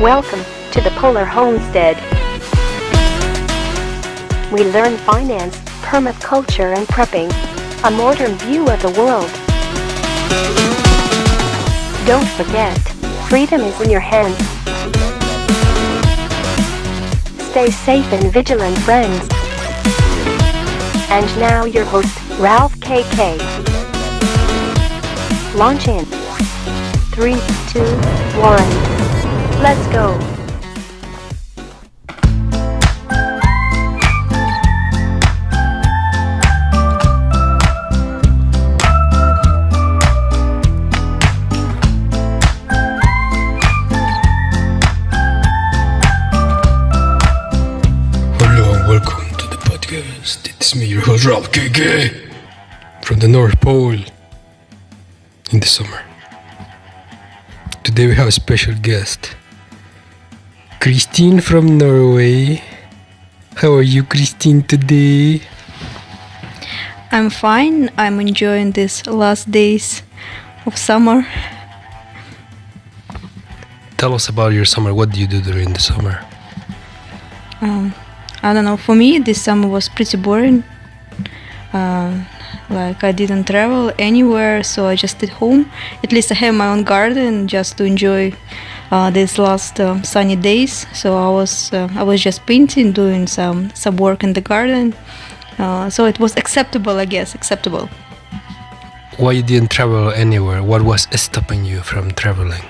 Welcome to the Polar Homestead. We learn finance, permaculture and prepping, a modern view of the world. Don't forget, freedom is in your hands. Stay safe and vigilant, friends. And now your host, Ralph KK. Launch in 3, 2, 1. Let's go. Hello and welcome to the podcast. It's me, your host Ralph KK, from the North Pole in the summer. Today we have a special guest, Christine from Norway. How are you, Christine, today? I'm fine. I'm enjoying these last days of summer. Tell us about your summer. What do you do during the summer? I don't know. For me, this summer was pretty boring. I didn't travel anywhere, so I just stayed home. At least I have my own garden just to enjoy these last sunny days. So I was just painting, doing some work in the garden. So it was acceptable, I guess. Acceptable. Why you didn't travel anywhere? What was stopping you from traveling?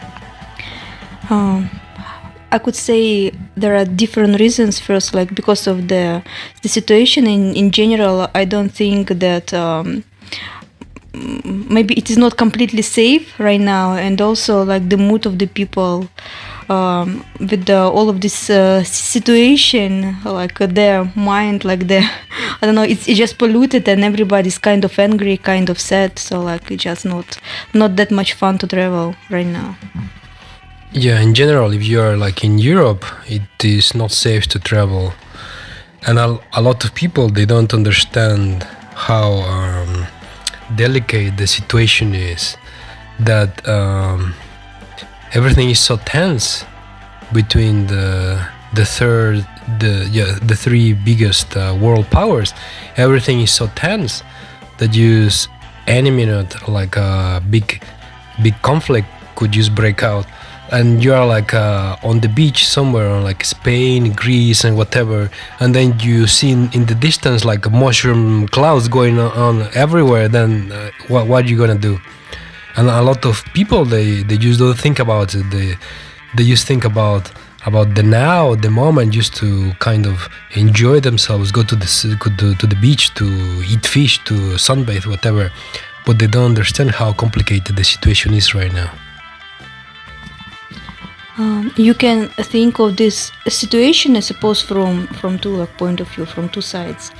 I could say there are different reasons. First, because of the situation in general, I don't think that maybe it is not completely safe right now, and also the mood of the people with all of this situation, their mind, I don't know, it's just polluted, and everybody's kind of angry, kind of sad. So it's just not that much fun to travel right now. Yeah, in general, if you are in Europe, it is not safe to travel. And a lot of people, they don't understand how delicate the situation is. That everything is so tense between the three biggest world powers. Everything is so tense that any minute, a big conflict could just break out. And you are on the beach somewhere, Spain, Greece, and whatever, and then you see in the distance mushroom clouds going on everywhere. Then what are you gonna do? And a lot of people they just don't think about it. They just think about the now, the moment, just to kind of enjoy themselves, go to the beach to eat fish, to sunbathe, whatever. But they don't understand how complicated the situation is right now. You can think of this situation, I suppose, from two point of view, from two sides.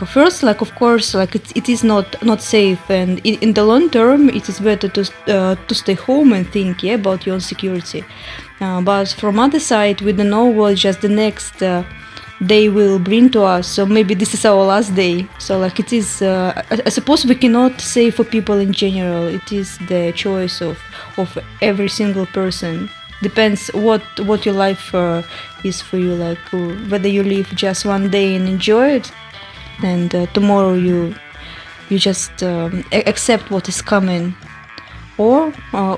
First, of course, it is not safe, and in the long term, it is better to stay home and think about your own security. But from other side, we don't know what just the next day will bring to us. So maybe this is our last day. So it is. I suppose we cannot say for people in general. It is the choice of every single person. Depends what your life is for you, whether you live just one day and enjoy it, and tomorrow you just accept what is coming, or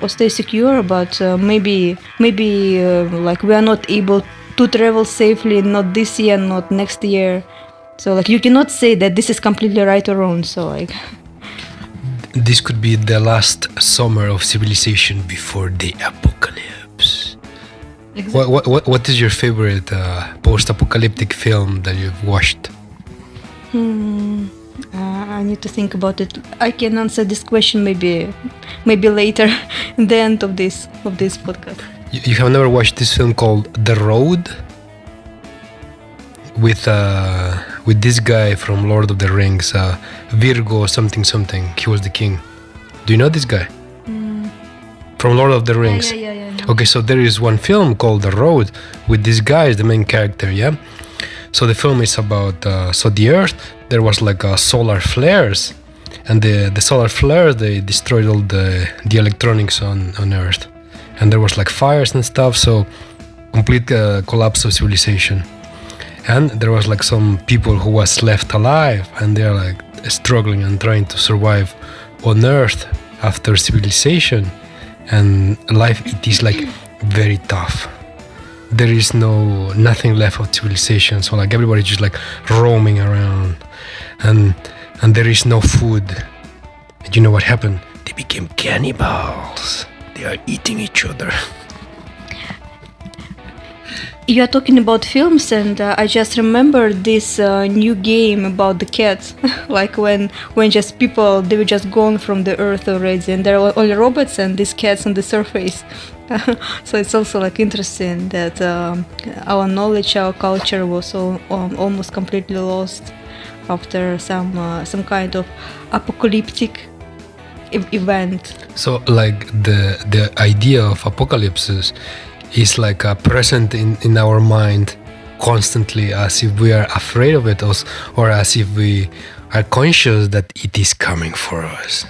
stay secure. But maybe we are not able to travel safely, not this year, not next year. So you cannot say that this is completely right or wrong. So this could be the last summer of civilization before the apocalypse. Exactly. What is your favorite post-apocalyptic film that you've watched? I need to think about it. I can answer this question maybe later, in the end of this podcast. You have never watched this film called The Road? With this guy from Lord of the Rings, Virgo something. He was the king. Do you know this guy? From Lord of the Rings. Yeah. Okay, so there is one film called The Road with this guy as the main character, yeah? So the film is about, the Earth, there was solar flares, and the solar flares, they destroyed all the electronics on Earth. And there was fires and stuff, so complete collapse of civilization. And there was like some people who was left alive, and they're like struggling and trying to survive on Earth after civilization. And life, it is like very tough. There is nothing left of civilization, so like everybody just like roaming around, and there is no food. And you know what happened? They became cannibals. They are eating each other. You are talking about films, and I just remembered this new game about the cats. Like when just people, they were just gone from the earth already, and there are only robots and these cats on the surface. So it's also like interesting that our knowledge, our culture was almost completely lost after some kind of apocalyptic event. So like the idea of apocalypses is like present in our mind constantly, as if we are afraid of it, or as if we are conscious that it is coming for us.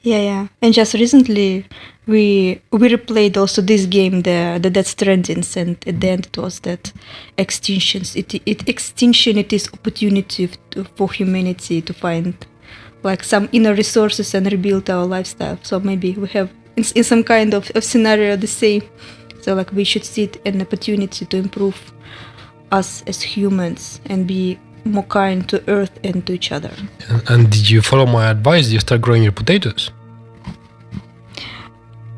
Yeah. And just recently we replayed also this game, the Death Stranding, and at the end it was that extinction. It is opportunity for humanity to find like some inner resources and rebuild our lifestyle. So maybe we have in some kind of scenario the same. So like we should see it an opportunity to improve us as humans and be more kind to earth and to each other. And did you follow my advice? Did you start growing your potatoes?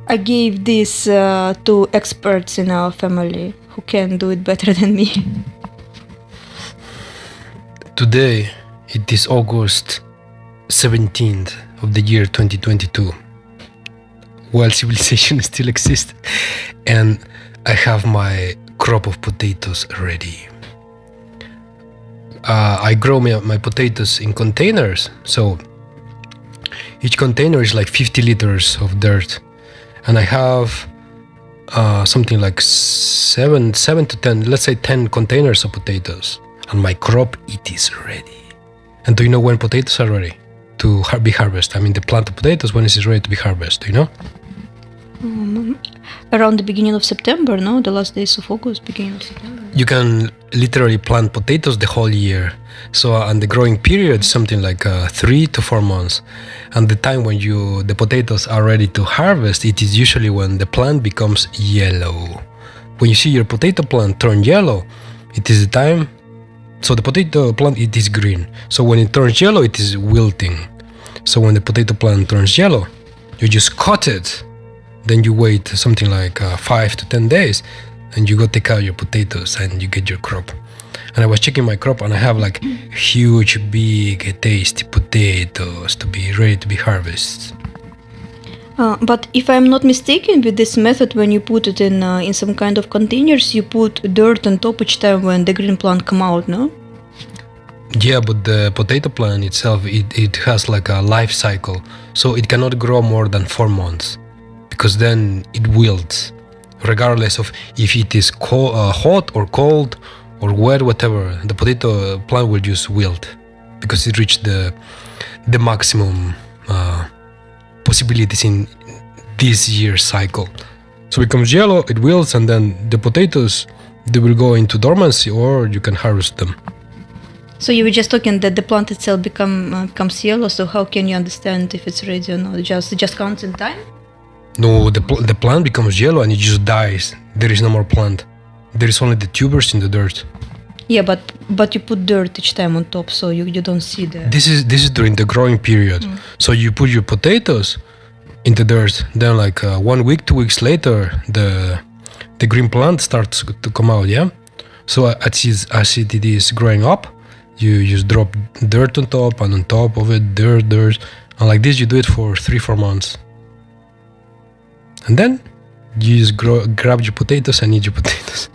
I gave this to experts in our family who can do it better than me. Today, it is August 17th of the year 2022. While civilization still exists, and I have my crop of potatoes ready. I grow my potatoes in containers, so each container is like 50 liters of dirt, and I have something like 7 to 10, let's say 10 containers of potatoes, and my crop, it is ready. And do you know when potatoes are ready to be harvested? I mean, the plant of potatoes, when is it ready to be harvested, do you know? Around the beginning of September, no? The last days of August, beginning of September. You can literally plant potatoes the whole year. So and the growing period is something like 3 to 4 months. And the time when the potatoes are ready to harvest, it is usually when the plant becomes yellow. When you see your potato plant turn yellow, it is the time. So the potato plant, it is green. So when it turns yellow, it is wilting. So when the potato plant turns yellow, you just cut it. Then you wait something like 5 to 10 days, and you go take out your potatoes and you get your crop. And I was checking my crop, and I have like huge, big, tasty potatoes to be ready to be harvested. But if I'm not mistaken, with this method, when you put it in some kind of containers, you put dirt on top each time when the green plant come out, no? Yeah, but the potato plant itself, it has like a life cycle, so it cannot grow more than 4 months. Because then it wilts, regardless of if it is hot or cold or wet, whatever. The potato plant will just wilt because it reached the maximum possibilities in this year's cycle. So it becomes yellow, it wilts, and then the potatoes, they will go into dormancy, or you can harvest them. So you were just talking that the plant itself becomes yellow. So how can you understand if it's ready or not? Just counts in time? No, the plant becomes yellow and it just dies. There is no more plant. There is only the tubers in the dirt. Yeah, but you put dirt each time on top, so you don't see the... This is during the growing period. So you put your potatoes in the dirt. Then like 1 week, 2 weeks later, the green plant starts to come out, yeah? So as it is growing up, you just drop dirt on top, and on top of it, dirt. And like this, you do it for 3-4 months. And then you just grab your potatoes and eat your potatoes.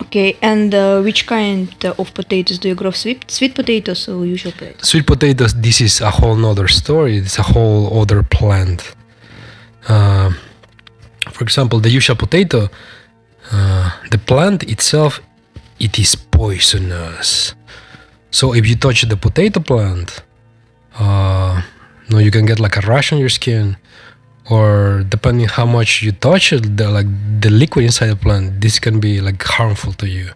Okay, and which kind of potatoes do you grow? Sweet potatoes or usual potatoes? Sweet potatoes, this is a whole nother story. It's a whole other plant. For example, the usual potato, the plant itself, it is poisonous. So if you touch the potato plant, you can get like a rash on your skin, or depending how much you touch it, the liquid inside the plant, this can be like harmful to you.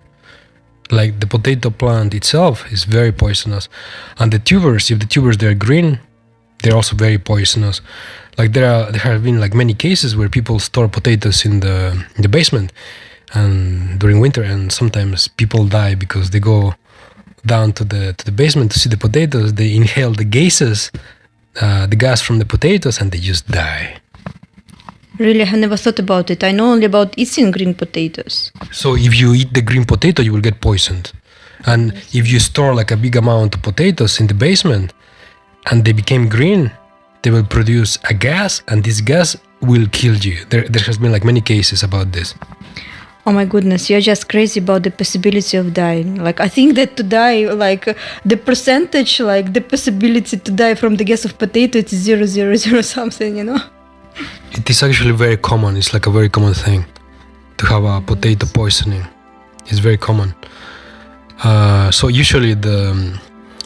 Like the potato plant itself is very poisonous, and the tubers, if the tubers they're green, they're also very poisonous. Like there have been like many cases where people store potatoes in the basement, and during winter, and sometimes people die because they go down to the basement to see the potatoes. They inhale the gases, the gas from the potatoes, and they just die. Really, I have never thought about it. I know only about eating green potatoes. So if you eat the green potato, you will get poisoned. And if you store like a big amount of potatoes in the basement and they became green, they will produce a gas, and this gas will kill you. There has been like many cases about this. Oh my goodness, you're just crazy about the possibility of dying. Like, I think that to die, like, the percentage, like, the possibility to die from the gas of potato, it's 0.000 something, you know? It is actually very common. It's like a very common thing to have a potato poisoning. It's very common. So usually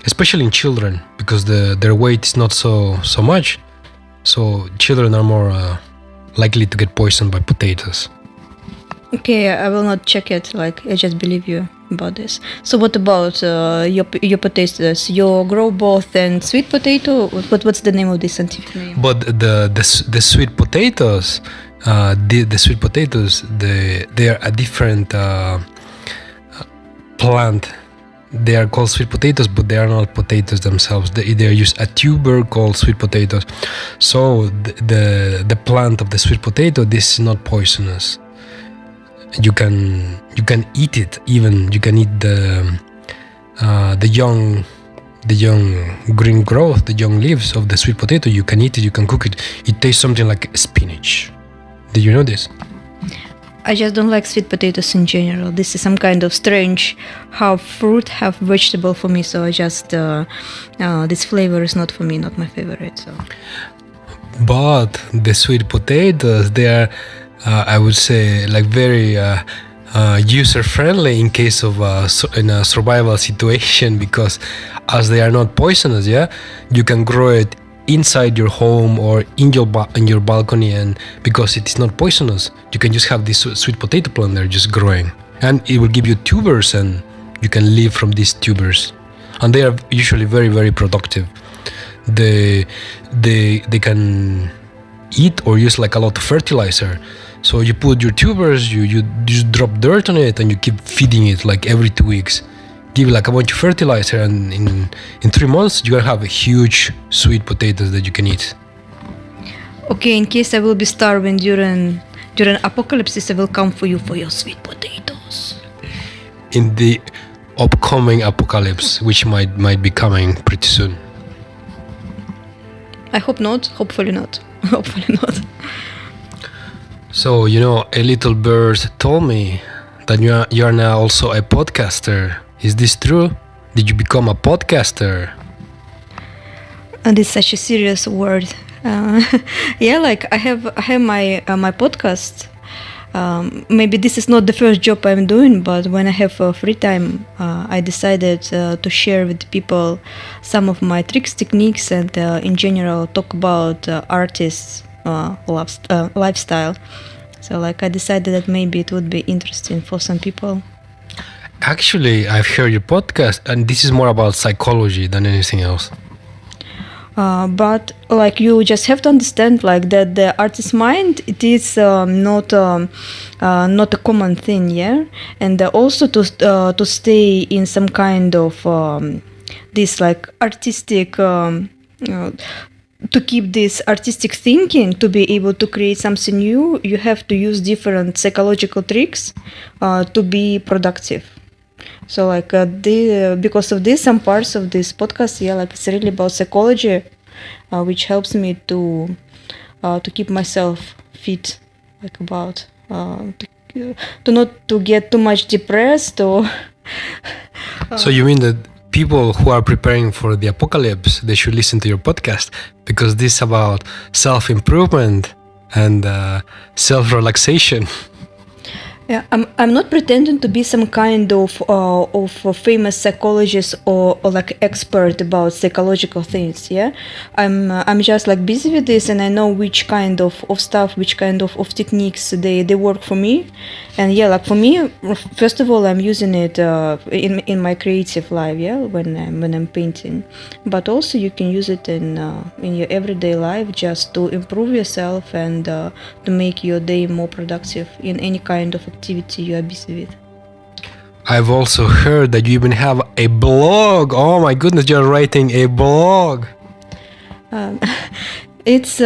especially in children, because their weight is not so much, so children are more likely to get poisoned by potatoes. Okay, I will not check it. Like, I just believe you about this. So what about your potatoes? You grow both and sweet potato? What's the name of the scientific name? But the sweet potatoes, the sweet potatoes, they are a different plant. They are called sweet potatoes, but they are not potatoes themselves. They use a tuber called sweet potatoes. So the plant of the sweet potato, this is not poisonous. You can eat it. Even you can eat the young green growth, the young leaves of the sweet potato. You can eat it. You can cook it. It tastes something like spinach. Did you know this? I just don't like sweet potatoes in general. This is some kind of strange half fruit, half vegetable for me. So I just this flavor is not for me, not my favorite. So. But the sweet potatoes, they are, I would say, like very user-friendly in case of in a survival situation, because as they are not poisonous, you can grow it inside your home or in your balcony, and because it is not poisonous, you can just have this sweet potato plant there just growing, and it will give you tubers, and you can live from these tubers, and they are usually very, very productive. They can eat or use like a lot of fertilizer. So you put your tubers, you just drop dirt on it, and you keep feeding it like every 2 weeks. Give like a bunch of fertilizer, and in 3 months you're gonna have a huge sweet potatoes that you can eat. Okay, in case I will be starving during apocalypse, I will come for you for your sweet potatoes. In the upcoming apocalypse, which might be coming pretty soon. I hope not. Hopefully not. Hopefully not. So, a little bird told me that you are now also a podcaster. Is this true? Did you become a podcaster? And it's such a serious word. Yeah, like I have my podcast. Maybe this is not the first job I'm doing, but when I have free time, I decided to share with people some of my tricks, techniques, and in general talk about artists' lifestyle. So like I decided that maybe it would be interesting for some people. Actually, I've heard your podcast, and this is more about psychology than anything else. But like you just have to understand like that the artist's mind, it is not a common thing, yeah, and also to stay in some kind of this like artistic to keep this artistic thinking, to be able to create something new, you have to use different psychological tricks to be productive. So like because of this, some parts of this podcast, like it's really about psychology, which helps me to keep myself fit, like about to not to get too much depressed or. So you mean that people who are preparing for the apocalypse, they should listen to your podcast, because this is about self-improvement and self-relaxation. Yeah, I'm not pretending to be some kind of a famous psychologist or like expert about psychological things. Yeah, I'm just like busy with this, and I know which kind of stuff, which kind of techniques they work for me. And yeah, like for me, first of all, I'm using it in my creative life. Yeah, when I'm painting, but also you can use it in your everyday life just to improve yourself and to make your day more productive in any kind of activity you are busy with. I've also heard that you even have a blog. Oh my goodness, you're writing a blog. It's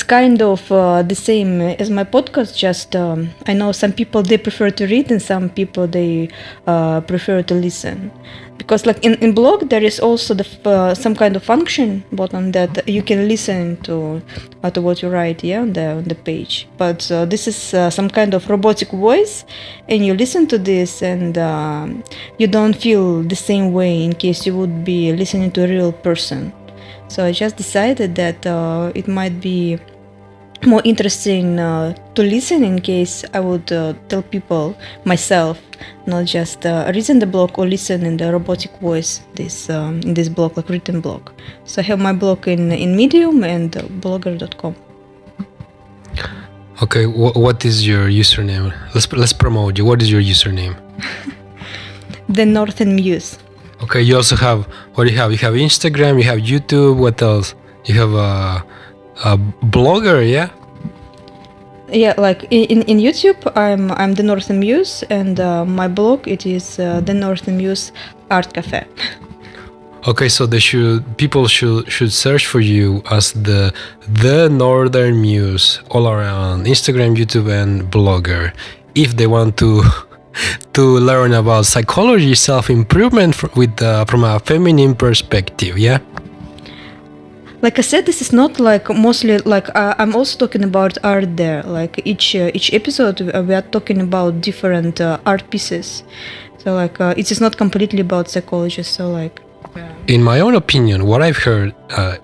kind of the same as my podcast. Just I know some people they prefer to read and some people they prefer to listen. Because like in blog there is also some kind of function button that you can listen to what you write, yeah, on the page. But this is some kind of robotic voice, and you listen to this and you don't feel the same way in case you would be listening to a real person. So I just decided that it might be more interesting to listen in case I would tell people myself, not just read in the blog or listen in the robotic voice in this blog, like written blog. So I have my blog in Medium and blogger.com. Okay, what is your username? Let's promote you. What is your username? The Northern Muse. Okay, you also have, what do you have? You have Instagram, you have YouTube, what else? You have a blogger, yeah? Yeah, like in YouTube, I'm the Northern Muse, and my blog it is the Northern Muse Art Cafe. Okay, so people should search for you as the Northern Muse all around Instagram, YouTube, and blogger if they want to learn about psychology, self-improvement from a feminine perspective, yeah? Like I said, this is not like mostly like I'm also talking about art there. Like each episode we are talking about different art pieces. So like it is not completely about psychology. So like. In my own opinion, what I've heard,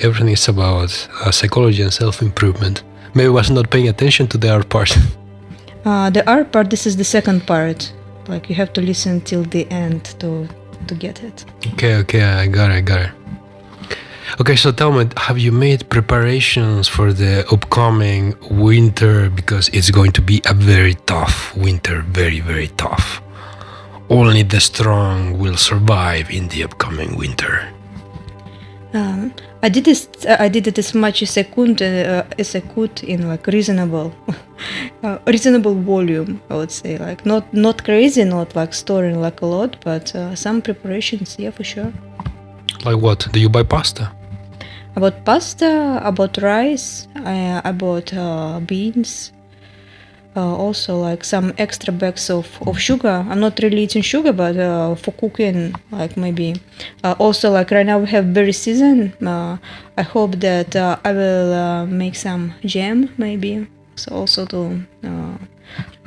everything is about psychology and self-improvement. Maybe I was not paying attention to the art part. The art part, this is the second part. Like you have to listen till the end to get it. Okay, I got it. Okay, so tell me, have you made preparations for the upcoming winter? Because it's going to be a very tough winter, very, very tough. Only the strong will survive in the upcoming winter. I did it as much as I could in like reasonable volume. I would say, like not crazy, not like storing like a lot, but some preparations, yeah, for sure. Like what? Do you buy pasta? I bought pasta, I bought rice, I bought beans. Also like some extra bags of sugar. I'm not really eating sugar, but for cooking, like maybe. Also like right now we have berry season. I hope that I will make some jam maybe. So also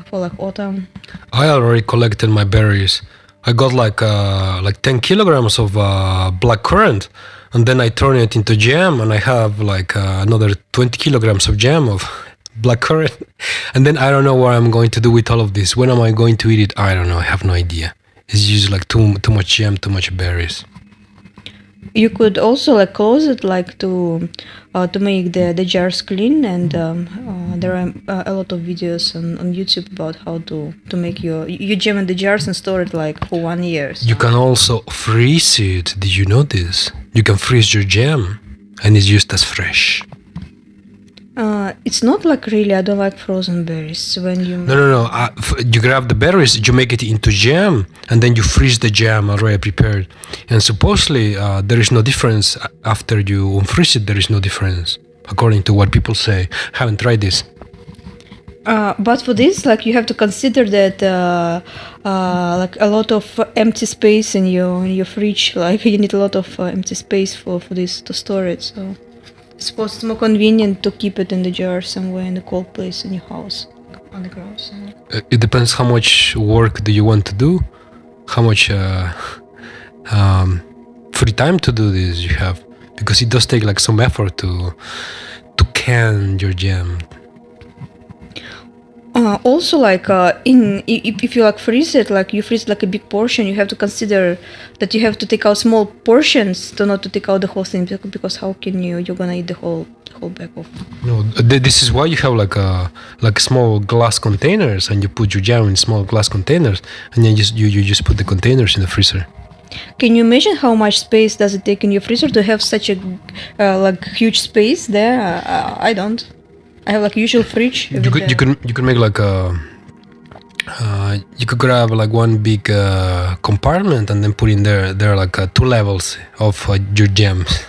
for like autumn. I already collected my berries. I got like 10 kilograms of black currant, and then I turn it into jam, and I have like another 20 kilograms of jam of black currant. And then I don't know what I'm going to do with all of this. When am I going to eat it? I don't know. I have no idea. It's just like too much jam, too much berries. You could also like close it like to make the jars clean, and there are a lot of videos on YouTube about how to make you jam in the jars and store it like for 1 year. So. You can also freeze it. Did you know this? You can freeze your jam and it's used as fresh. It's not like really, I don't like frozen berries. When you No. You grab the berries, you make it into jam, and then you freeze the jam already prepared. And supposedly there is no difference after you unfreeze it. There is no difference, according to what people say. Haven't tried this. But for this, like you have to consider that like a lot of empty space in your fridge. Like you need a lot of empty space for this to store it. So. I suppose it's more convenient to keep it in the jar somewhere in a cold place in your house, on the ground. So. It depends how much work do you want to do, how much free time to do this you have, because it does take like some effort to can your jam. Also, like if you like freeze it, like you freeze like a big portion, you have to consider that you have to take out small portions to not to take out the whole thing, because how can you're gonna eat the whole bag of. No, this is why you have like small glass containers, and you put your jam in small glass containers, and then you just put the containers in the freezer. Can you imagine how much space does it take in your freezer to have such a like huge space there? I don't. I have like usual fridge. You could make like a you could grab like one big compartment and then put in there like 2 levels of your jams.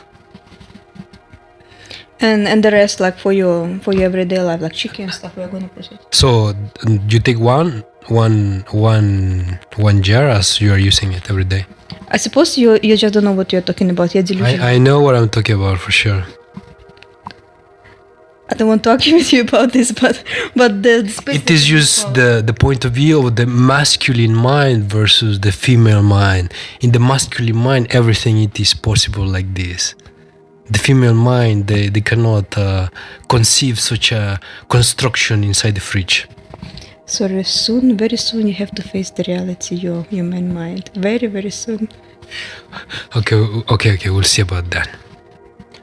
And the rest, like for your everyday life, like chicken and stuff, we're gonna put it. So you take one jar as you are using it every day. I suppose you just don't know what you're talking about. You're delusional. I know what I'm talking about for sure. I don't want to argue with you about this, but the space. It is just the point of view of the masculine mind versus the female mind. In the masculine mind, everything it is possible like this. The female mind, they cannot conceive such a construction inside the fridge. So very soon you have to face the reality, your man mind. Very, very soon. Okay, we'll see about that.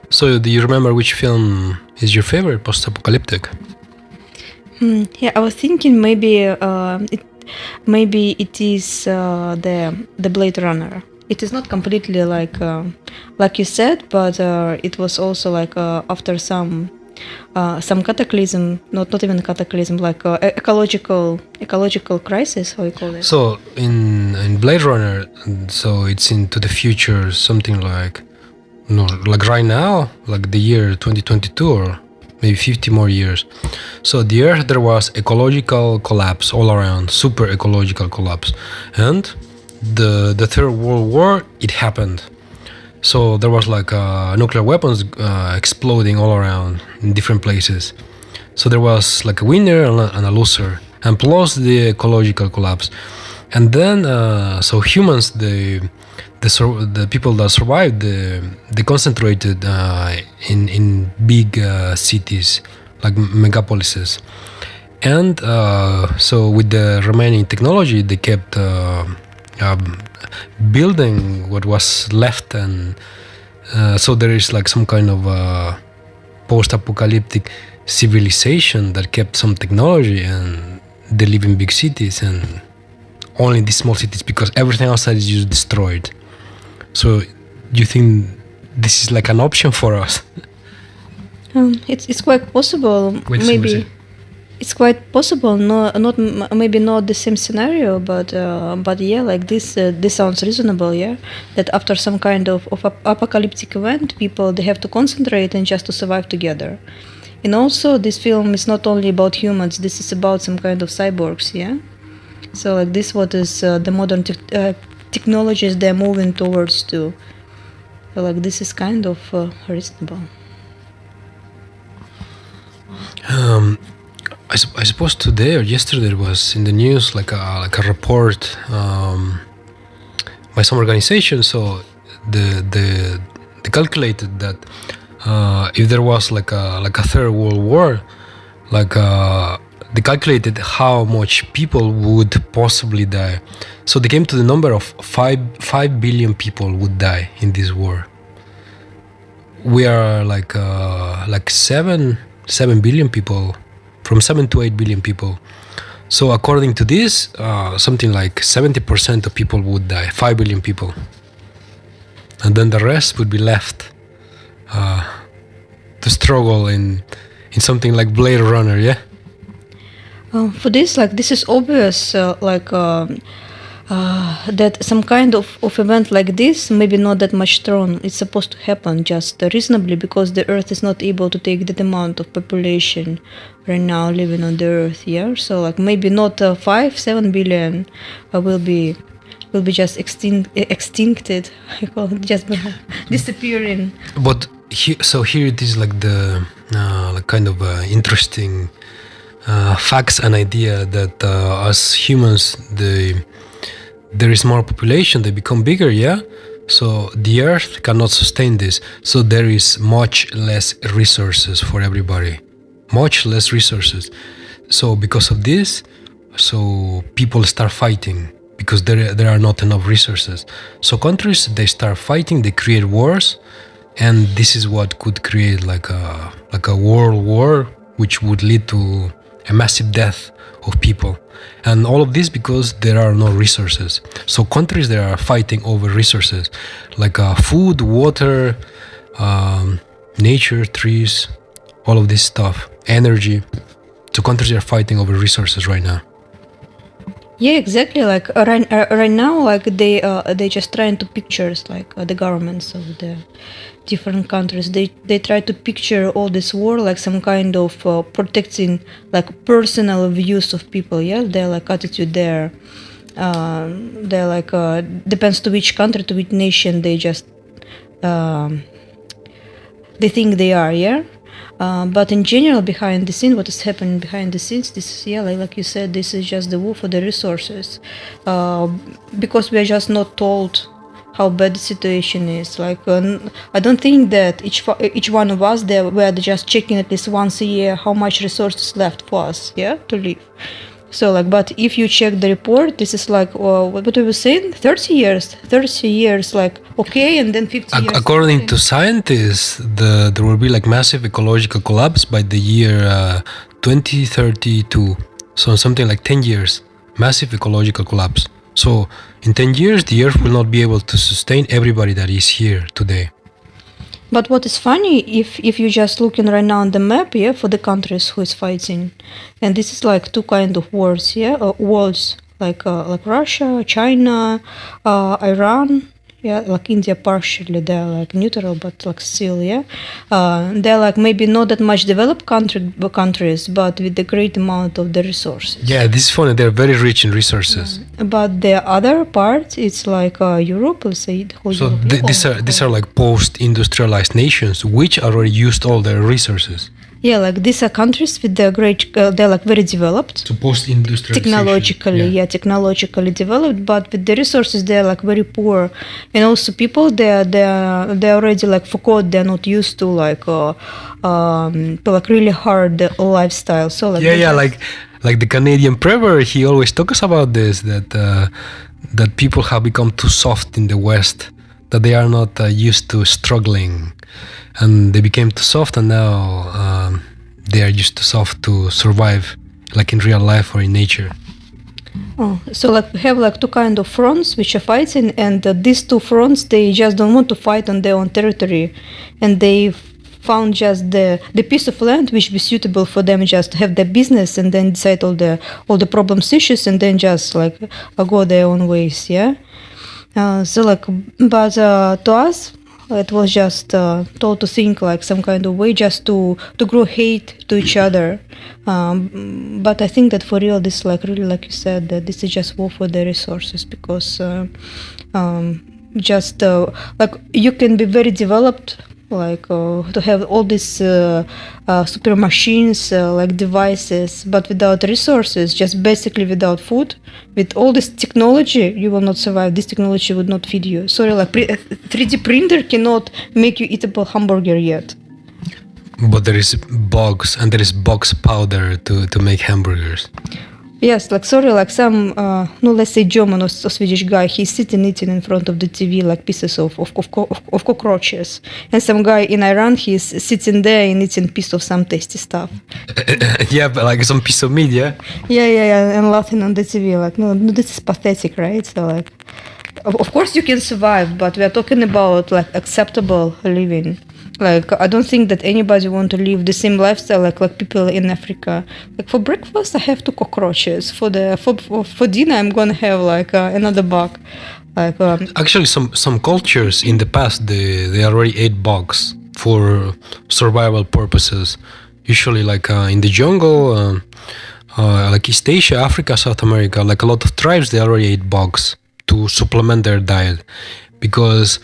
So, do you remember which film is your favorite post-apocalyptic? Yeah, I was thinking maybe it is the Blade Runner. It is not completely like you said, but it was also like after some cataclysm, not even cataclysm, like ecological crisis, how you call it. So in Blade Runner, so it's into the future, something like like right now, like the year 2022 or maybe 50 more years. So the Earth, there was ecological collapse all around, super ecological collapse, and the Third World War, it happened. So there was like nuclear weapons exploding all around in different places. So there was like a winner and a loser, and plus the ecological collapse. And then so humans, the people that survived, they concentrated in big cities like megapolises. And so with the remaining technology, they kept building what was left, and so there is like some kind of post-apocalyptic civilization that kept some technology, and they live in big cities and only in these small cities because everything outside is just destroyed. So do you think this is like an option for us? It's quite possible. Maybe it's quite possible. Maybe not the same scenario, but yeah, like this sounds reasonable. Yeah, that after some kind of apocalyptic event, people they have to concentrate and just to survive together. And also, this film is not only about humans. This is about some kind of cyborgs. Yeah. So like this, what is the modern technologies they're moving towards to. So, like this is kind of reasonable. I suppose today or yesterday there was in the news like a report by some organization. So they calculated that if there was like a Third World War, like they calculated how much people would possibly die. So they came to the number of 5 billion people would die in this war. We are like 7 billion people, from 7 to 8 billion people. So according to this, something like 70% of people would die, 5 billion people, and then the rest would be left to struggle in something like Blade Runner. Yeah. For this, like this is obvious, that some kind of event like this, maybe not that much strong, it's supposed to happen just reasonably because the Earth is not able to take that amount of population right now living on the Earth. Yeah, so like maybe not 5-7 billion will be just extincted. I call it just disappearing. But here it is like the like kind of interesting facts and idea that as humans, there is more population, they become bigger, yeah? So the Earth cannot sustain this. So there is much less resources for everybody. Much less resources. So because of this, so people start fighting because there are not enough resources. So countries, they start fighting, they create wars, and this is what could create like a world war, which would lead to a massive death of people. And all of this because there are no resources. So countries, they are fighting over resources like food, water, nature, trees, all of this stuff, energy. So countries are fighting over resources right now. Yeah, exactly. Like right now, like they just trying to pictures like the governments of the different countries. They try to picture all this war like some kind of protecting like personal views of people. Yeah, their like attitude there. They're like depends to which country, to which nation they just they think they are. Yeah. But in general, behind the scene, what is happening behind the scenes, this is, yeah, like you said, this is just the war for the resources. Because we are just not told how bad the situation is. Like, I don't think that each one of us, we are just checking at least once a year how much resources left for us, yeah, to live. So, like, but if you check the report, this is like, what we were saying, 30 years, like, okay, and then 50 years. According to scientists, there will be like massive ecological collapse by the year 2032. So something like 10 years, massive ecological collapse. So in 10 years, the Earth will not be able to sustain everybody that is here today. But what is funny, if you're just looking right now on the map, yeah, for the countries who is fighting, and this is like two kind of wars, yeah, worlds, like Russia, China, Iran, yeah, like India partially, they're like neutral, but like still, yeah, they're like maybe not that much developed countries, but with the great amount of the resources. Yeah, this is funny. They're very rich in resources. But the other part, it's like Europe, let's say. So these are like post-industrialized nations which already used all their resources. Yeah, like these are countries with the great, they're like very developed. So post-industrialization. Technologically developed, but with the resources they're like very poor, and also people they already like forgot, they're not used to like really hard lifestyle. So like like the Canadian Premier, he always talks about this, that people have become too soft in the West, that they are not used to struggling. And they became too soft, and now they are just too soft to survive, like in real life or in nature. Oh, so like we have like two kind of fronts which are fighting, and these two fronts, they just don't want to fight on their own territory, and they found just the piece of land which be suitable for them, just have their business and then decide all the problems, issues, and then just like go their own ways. Yeah. So like, but to us, it was just told to think like some kind of way just to grow hate to each other. But I think that for real, this like really, like you said, that this is just war for the resources, because just like you can be very developed, like to have all these super machines, like devices, but without resources, just basically without food, with all this technology, you will not survive. This technology would not feed you. Sorry, like 3D printer cannot make you eatable hamburger yet. But there is bugs, and there is box powder to make hamburgers. Yes, like sorry, like some, let's say German or Swedish guy, he's sitting eating in front of the TV like pieces of cockroaches, and some guy in Iran, he's sitting there and eating piece of some tasty stuff. Yeah, but like some piece of meat, yeah. Yeah, and laughing on the TV, like no, this is pathetic, right? So like, of course you can survive, but we are talking about like acceptable living. Like I don't think that anybody want to live the same lifestyle like people in Africa. Like for breakfast I have 2 cockroaches. For dinner I'm gonna have like another bug. Like actually some cultures in the past they already ate bugs for survival purposes. Usually like in the jungle, like East Asia, Africa, South America, like a lot of tribes they already ate bugs to supplement their diet. Because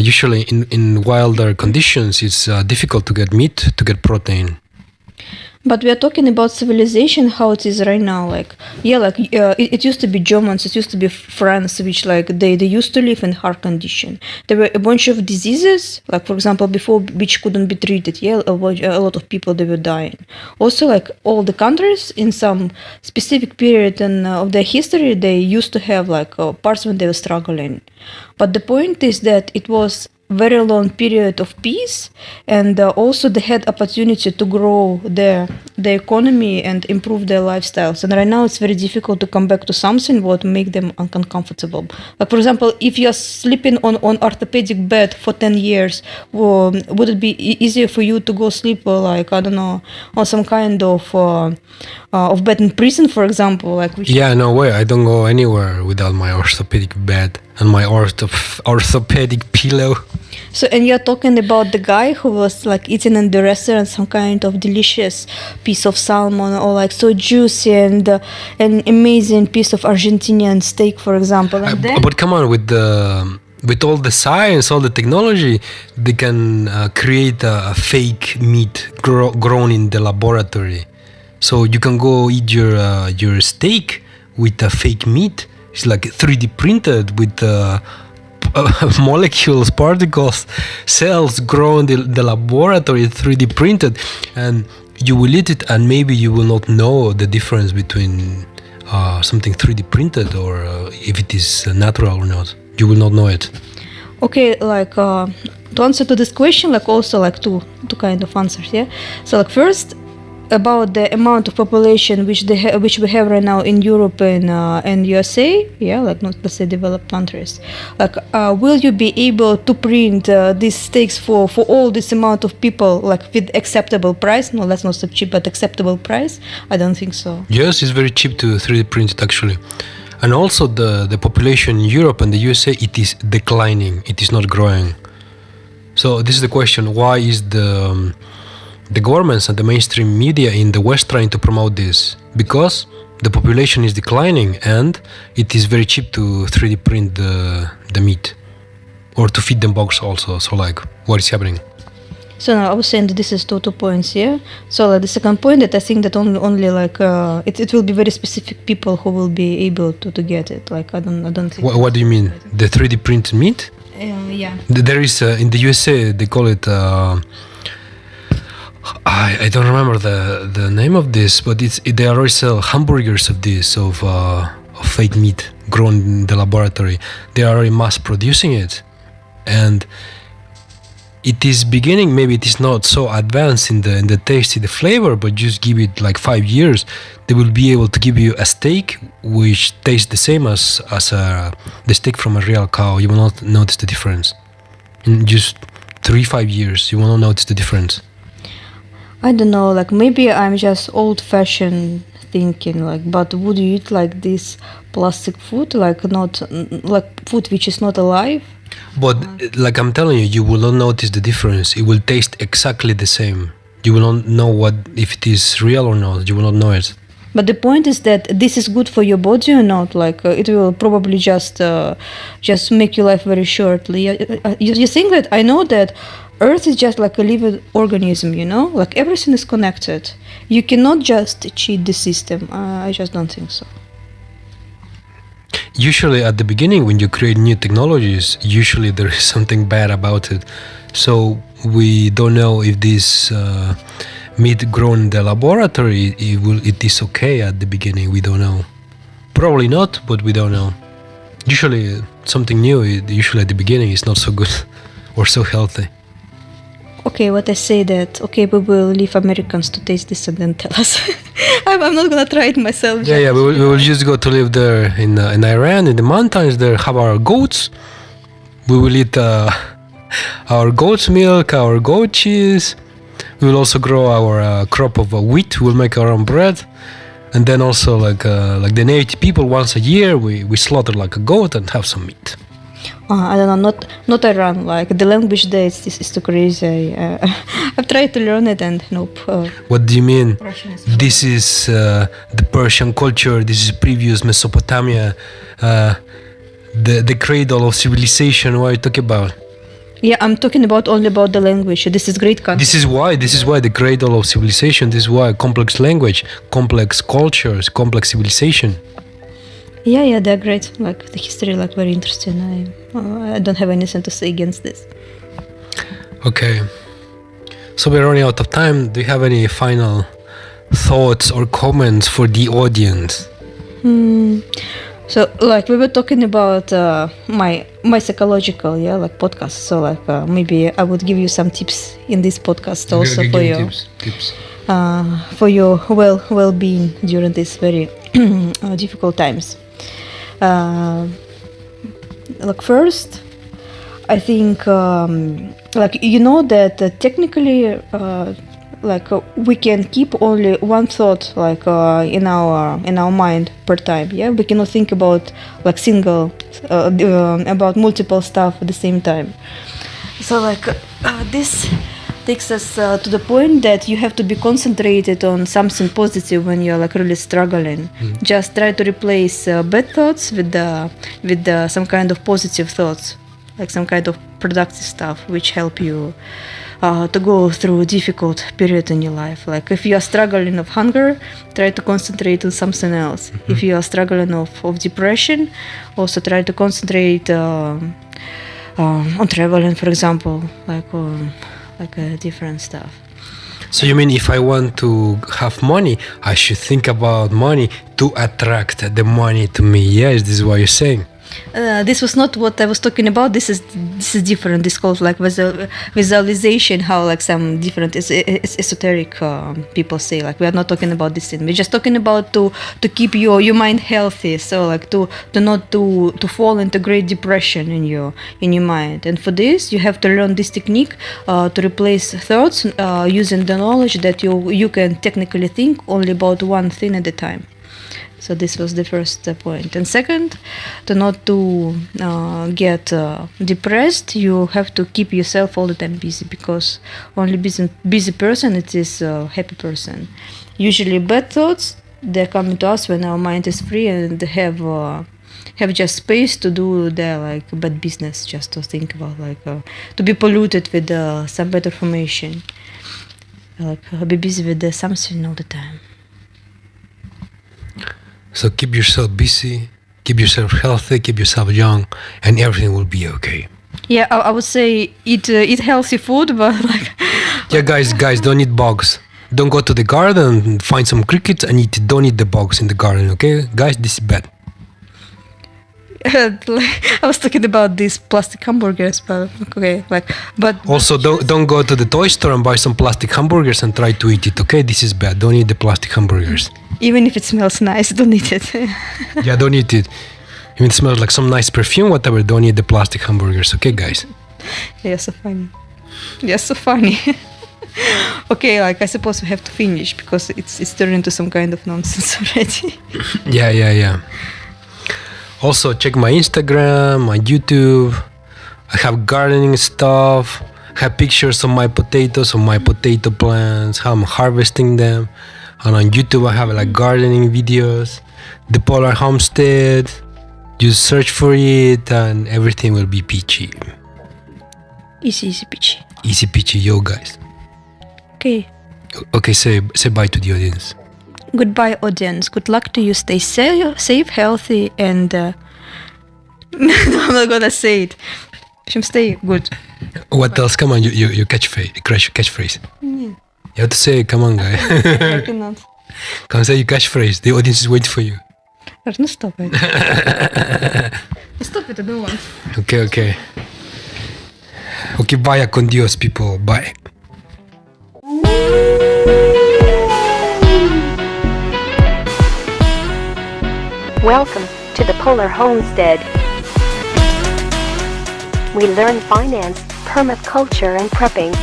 usually in wilder conditions it's difficult to get meat, to get protein. But we are talking about civilization, how it is right now. Like, yeah, like it used to be Germans, it used to be France, which like they used to live in hard condition. There were a bunch of diseases, like for example, before which couldn't be treated. Yeah, a lot of people they were dying. Also, like all the countries in some specific period of their history, they used to have like parts when they were struggling. But the point is that it was very long period of peace, and also they had opportunity to grow their economy and improve their lifestyles. And right now it's very difficult to come back to something what make them uncomfortable. Like for example, if you're sleeping on orthopedic bed for 10 years, would it be easier for you to go sleep like I don't know on some kind of bed in prison, for example? Like yeah, no way. I don't go anywhere without my orthopedic bed and my orthopedic pillow. So, and you're talking about the guy who was like eating in the restaurant some kind of delicious piece of salmon, or like so juicy and an amazing piece of Argentinian steak, for example. And but come on, with all the science, all the technology, they can create a fake meat grown in the laboratory. So you can go eat your steak with a fake meat. It's like 3D printed with molecules, particles, cells grown in the laboratory, 3D printed, and you will eat it, and maybe you will not know the difference between something 3D printed or if it is natural or not. You will not know it. Okay, like to answer to this question, like also like two kind of answers. Yeah. So like first, about the amount of population which we have right now in Europe and USA, yeah, like not let's say developed countries. Like, will you be able to print these steaks for all this amount of people, like with acceptable price? No, that's not so cheap, but acceptable price? I don't think so. Yes, it's very cheap to 3D print it actually. And also the population in Europe and the USA, it is declining. It is not growing. So this is the question: why is the governments and the mainstream media in the West trying to promote this? Because the population is declining and it is very cheap to 3D print the meat or to feed them bugs also. So like, what is happening? So now I was saying that this is two points, yeah. So like, the second point that I think that only like it will be very specific people who will be able to get it. Like I don't think. What do you mean? The 3D printed meat? Yeah. There is in the USA they call it. I don't remember the name of this, but they already sell hamburgers of this of fake meat grown in the laboratory. They are already mass producing it, and it is beginning. Maybe it is not so advanced in the taste, in the flavor, but just give it like 5 years, they will be able to give you a steak which tastes the same as the steak from a real cow. You will not notice the difference. In just 3-5 years, you will not notice the difference. I don't know, like maybe I'm just old-fashioned thinking, like, but would you eat like this plastic food, like not like food which is not alive? But like I'm telling you, you will not notice the difference. It will taste exactly the same. You will not know if it is real or not. You will not know it. But the point is that this is good for your body or not. Like it will probably just make your life very shortly. You think that I know that Earth is just like a living organism, you know? Like everything is connected. You cannot just cheat the system. I just don't think so. Usually at the beginning when you create new technologies, usually there is something bad about it. So we don't know if this meat grown in the laboratory, it is okay at the beginning. We don't know. Probably not, but we don't know. Usually something new, usually at the beginning is not so good or so healthy. Okay, what I say that, okay, we will leave Americans to taste this and then tell us. I'm not gonna try it myself. Yeah, we will just go to live there in Iran, in the mountains there, have our goats. We will eat our goat's milk, our goat cheese. We will also grow our crop of wheat. We'll make our own bread. And then also like the native people, once a year, we slaughter like a goat and have some meat. I don't know, not Iran. Like the language there is too crazy. I've tried to learn it and nope. What do you mean? This is the Persian culture. This is previous Mesopotamia, the cradle of civilization. What are you talking about? Yeah, I'm talking about only about the language. This is great concept. This is why the cradle of civilization. This is why complex language, complex cultures, complex civilization. Yeah, they're great. Like the history, like very interesting. I don't have anything to say against this. Okay, so we're running out of time. Do you have any final thoughts or comments for the audience? So like we were talking about my psychological like podcast. So like maybe I would give you some tips in this podcast also for your tips. For your well-being during these very difficult times. Like first, I think like you know that technically we can keep only one thought like in our mind per time. Yeah, we cannot think about like single about multiple stuff at the same time. So like this takes us to the point that you have to be concentrated on something positive when you're like really struggling. Just try to replace bad thoughts with some kind of positive thoughts, like some kind of productive stuff which help you to go through a difficult period in your life. Like if you are struggling of hunger, try to concentrate on something else. If you are struggling of depression, also try to concentrate on traveling, for example, like different stuff. So you mean if I want to have money, I should think about money to attract the money to me? Yes, this is what you're saying. This was not what I was talking about. This is different. This called like visualization. How like some different esoteric people say. Like we are not talking about this thing. We're just talking about to keep your mind healthy. So like to not to fall into great depression in your mind. And for this, you have to learn this technique to replace thoughts using the knowledge that you can technically think only about one thing at a time. So this was the first point. And second, to not to get depressed, you have to keep yourself all the time busy, because only busy person it is a happy person. Usually bad thoughts, they're coming to us when our mind is free and have just space to do their like bad business, just to think about like to be polluted with some bad information, like be busy with something all the time. So keep yourself busy, keep yourself healthy, keep yourself young, and everything will be okay. Yeah, I would say eat healthy food, but like Yeah, guys, don't eat bugs. Don't go to the garden and find some crickets and eat it. Don't eat the bugs in the garden, okay? Guys, this is bad. I was talking about these plastic hamburgers, but okay, but also don't go to the toy store and buy some plastic hamburgers and try to eat it, okay? This is bad. Don't eat the plastic hamburgers. Even if it smells nice, don't eat it. Yeah, don't eat it. Even if it smells like some nice perfume, whatever, don't eat the plastic hamburgers, okay, guys? Yeah, so funny. Okay, like I suppose we have to finish because it's turned into some kind of nonsense already. Yeah. Also, check my Instagram, my YouTube. I have gardening stuff. I have pictures of my potatoes, of my potato plants, how I'm harvesting them. And on YouTube, I have like gardening videos. The Polar Homestead. Just search for it, and everything will be peachy. Easy peachy. Easy peachy, yo, guys. Okay, say bye to the audience. Goodbye, audience. Good luck to you. Stay safe, healthy, and no, I'm not gonna say it. Stay good. What else? Come on, your catchphrase. Yeah. You have to say it. Come on, guy. I cannot. Come say your catchphrase. The audience is waiting for you. No, stop it. Stop it, I don't want. Okay. Okay, vaya con Dios, people. Bye. Welcome to the Polar Homestead. We learn finance, permaculture, and prepping.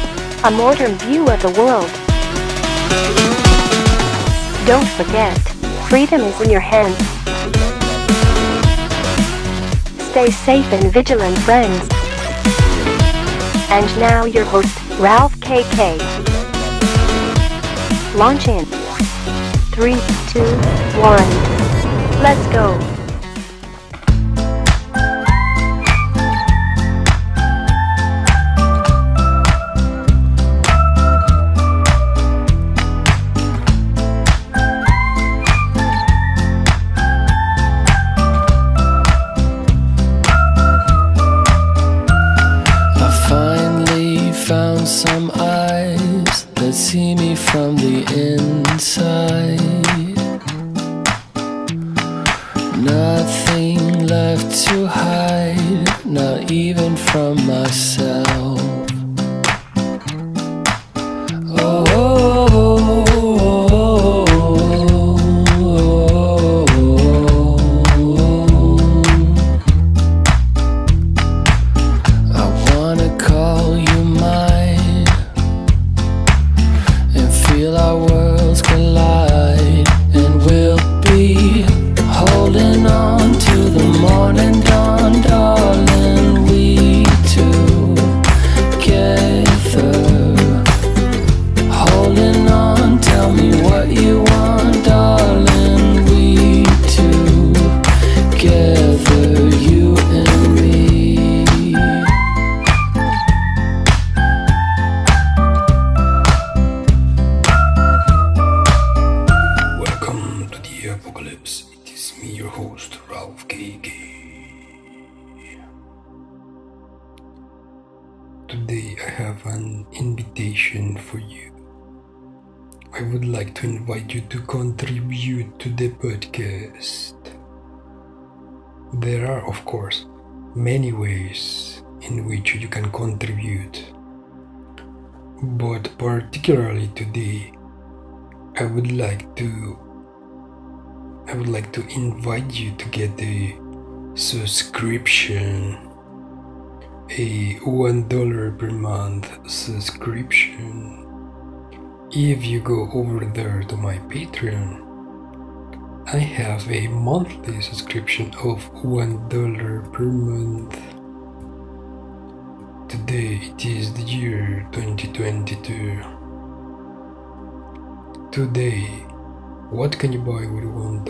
A modern view of the world. Don't forget, freedom is in your hands. Stay safe and vigilant, friends. And now your host, Ralph KK. Launch in 3, 2, 1. Let's go. inside. Nothing left to hide, not even from myself. I wanna call you mine and feel our worlds collide, and we'll be holding on to the morning dawn, darling. We together, holding on. Tell me what you want, darling. We together, you and me. Welcome to the apocalypse. It is me, your host, Ralph KK. Today I have an invitation for you. I would like to invite you to contribute to the podcast. There are, of course, many ways in which you can contribute, but particularly today, I would like to invite you to get a subscription, a $1 per month subscription. If you go over there to my Patreon, I have a monthly subscription of $1 per month. Today it is the year 2022. Today, what can you buy with $1?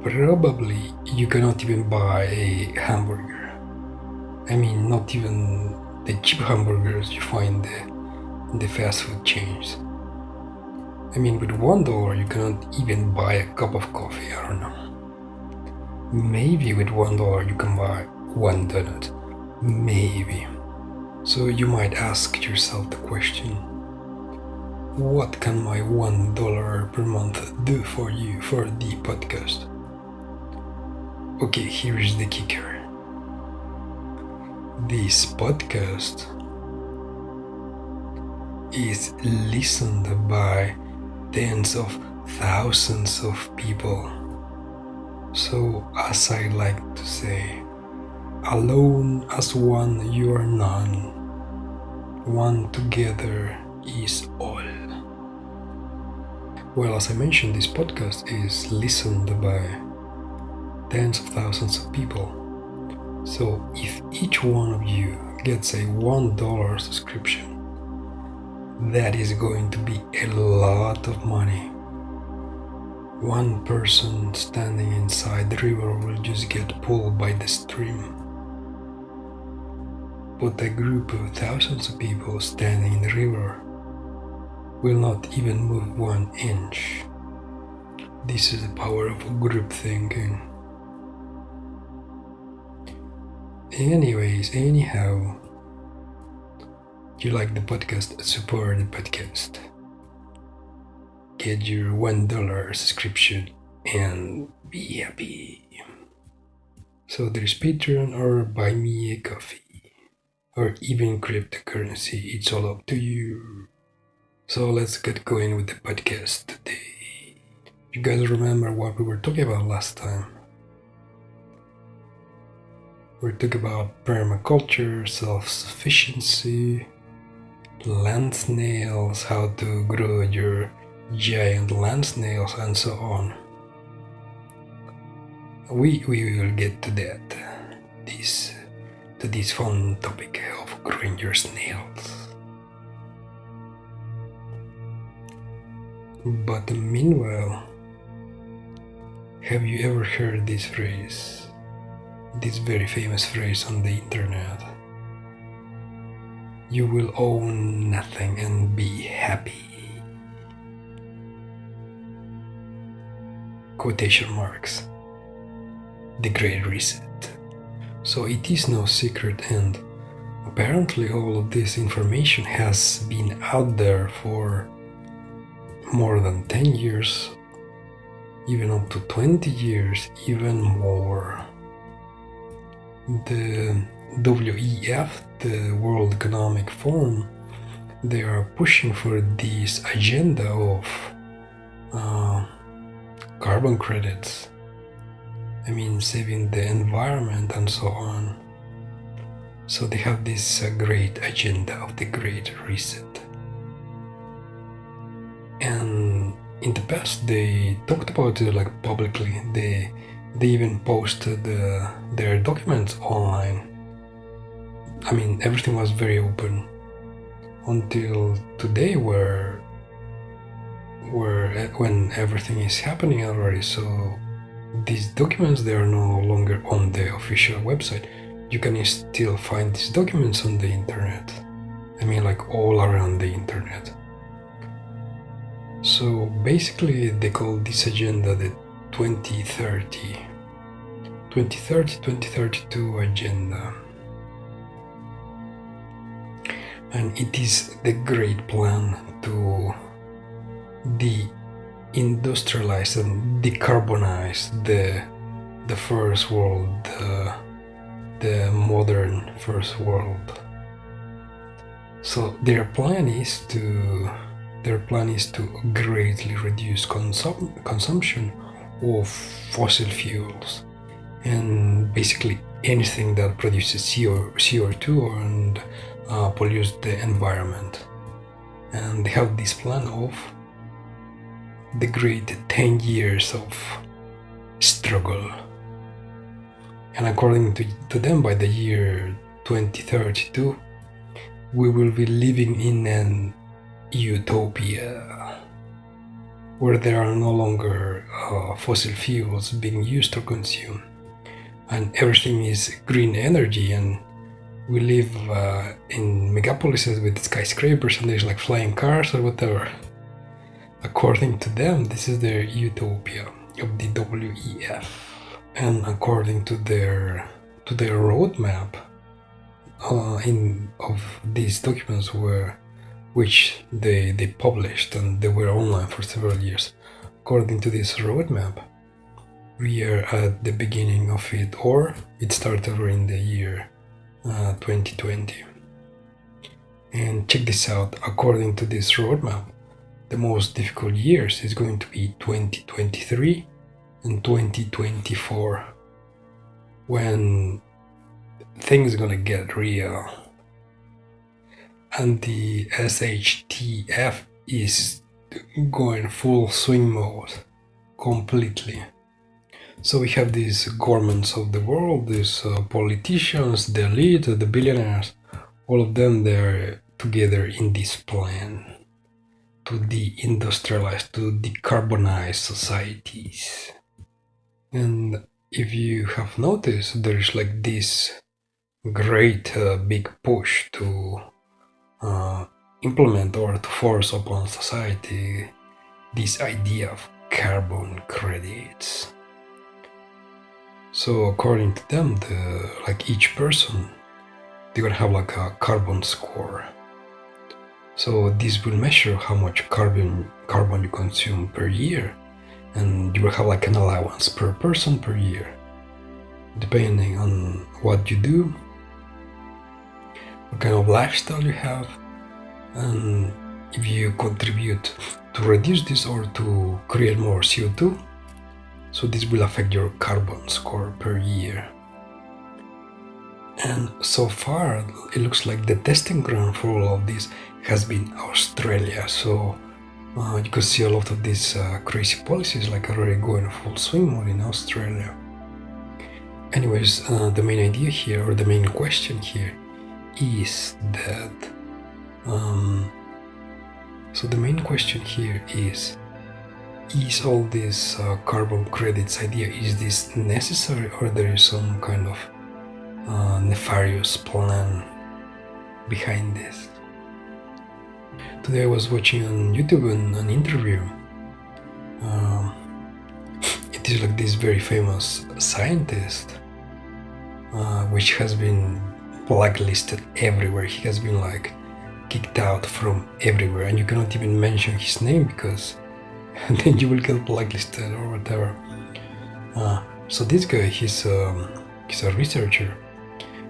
Probably you cannot even buy a hamburger. I mean, not even the cheap hamburgers you find in the fast food chains. I mean, with $1 you cannot even buy a cup of coffee, I don't know. Maybe with $1 you can buy one donut. Maybe. So you might ask yourself the question, what can my $1 per month do for you for the podcast? Okay, here is the kicker. This podcast is listened by tens of thousands of people. So, as I like to say, alone as one you are none, one together is all. Well, as I mentioned, this podcast is listened by tens of thousands of people. So if each one of you gets a $1 subscription, that is going to be a lot of money. One person standing inside the river will just get pulled by the stream. But a group of thousands of people standing in the river will not even move 1 inch. This is the power of group thinking. Anyhow, you like the podcast, support the podcast. Get your $1 subscription and be happy. So there's Patreon or buy me a coffee or even cryptocurrency, it's all up to you. So let's get going with the podcast today. You guys remember what we were talking about last time? We talked about permaculture, self-sufficiency, land snails, how to grow your giant land snails, and so on. We will get to that, this fun topic of growing your snails. But meanwhile, have you ever heard this phrase? This very famous phrase on the internet. You will own nothing and be happy. Quotation marks. The Great Reset. So it is no secret, and apparently all of this information has been out there for more than 10 years, even up to 20 years, even more. The WEF, the World Economic Forum, they are pushing for this agenda of carbon credits. I mean, saving the environment and so on. So they have this great agenda of the Great Reset. And in the past, they talked about it like publicly. They even posted their documents online. I mean, everything was very open until today, when everything is happening already. So these documents, they are no longer on the official website. You can still find these documents on the internet. I mean, like all around the internet. So basically, they call this agenda the 2032 agenda. And it is the great plan to de-industrialize and decarbonize the first world, the modern first world. So their plan is to greatly reduce consumption of fossil fuels and basically anything that produces CO2 and pollutes the environment. And they have this plan of the great 10 years of struggle. And according to them, by the year 2032, we will be living in an utopia where there are no longer fossil fuels being used or consumed, and everything is green energy, and we live in megapolises with skyscrapers and there's like flying cars or whatever. According to them, this is their utopia of the WEF. And according to their roadmap of these documents which they published, and they were online for several years. According to this roadmap, we are at the beginning of it, or it started in the year 2020. And check this out, according to this roadmap, the most difficult years is going to be 2023 and 2024, when things are gonna get real. And the SHTF is going full swing mode completely. So we have these governments of the world, these politicians, the elite, the billionaires, all of them, they're together in this plan to deindustrialize, to decarbonize societies. And if you have noticed, there's like this great big push to implement or to force upon society this idea of carbon credits. So according to them, like each person, they're gonna have like a carbon score. So this will measure how much carbon you consume per year, and you will have like an allowance per person per year, depending on what you do, what kind of lifestyle you have, and if you contribute to reduce this or to create more CO2, so this will affect your carbon score per year. And so far, it looks like the testing ground for all of this has been Australia. So you can see a lot of these crazy policies like already going full swing mode in Australia. Anyways, the main idea here, or the main question here, is that so the main question here is all this carbon credits idea, is this necessary, or there is some kind of nefarious plan behind this? Today I was watching on YouTube an interview. It is like this very famous scientist, which has been blacklisted everywhere. He has been like kicked out from everywhere, and you cannot even mention his name because then you will get blacklisted or whatever. So this guy, he's a researcher,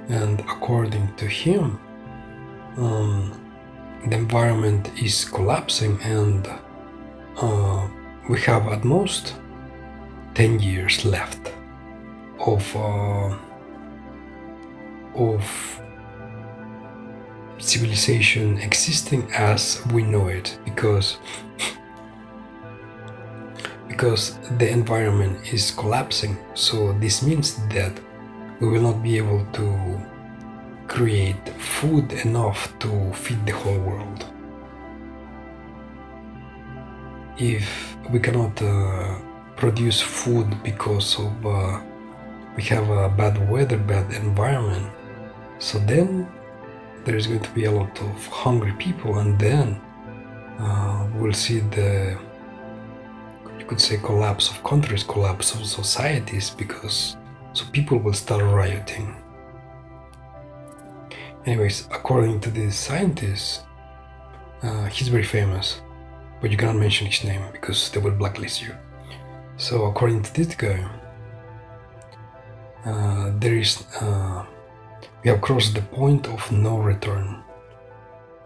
and according to him, the environment is collapsing, and we have at most 10 years left of civilization existing as we know it, because the environment is collapsing. So this means that we will not be able to create food enough to feed the whole world. If we cannot produce food because of we have a bad weather, bad environment, so then there is going to be a lot of hungry people, and then we'll see the, you could say, collapse of countries, collapse of societies, because so people will start rioting. Anyways, according to this scientist, he's very famous, but you cannot mention his name because they will blacklist you. So according to this guy, we have crossed the point of no return.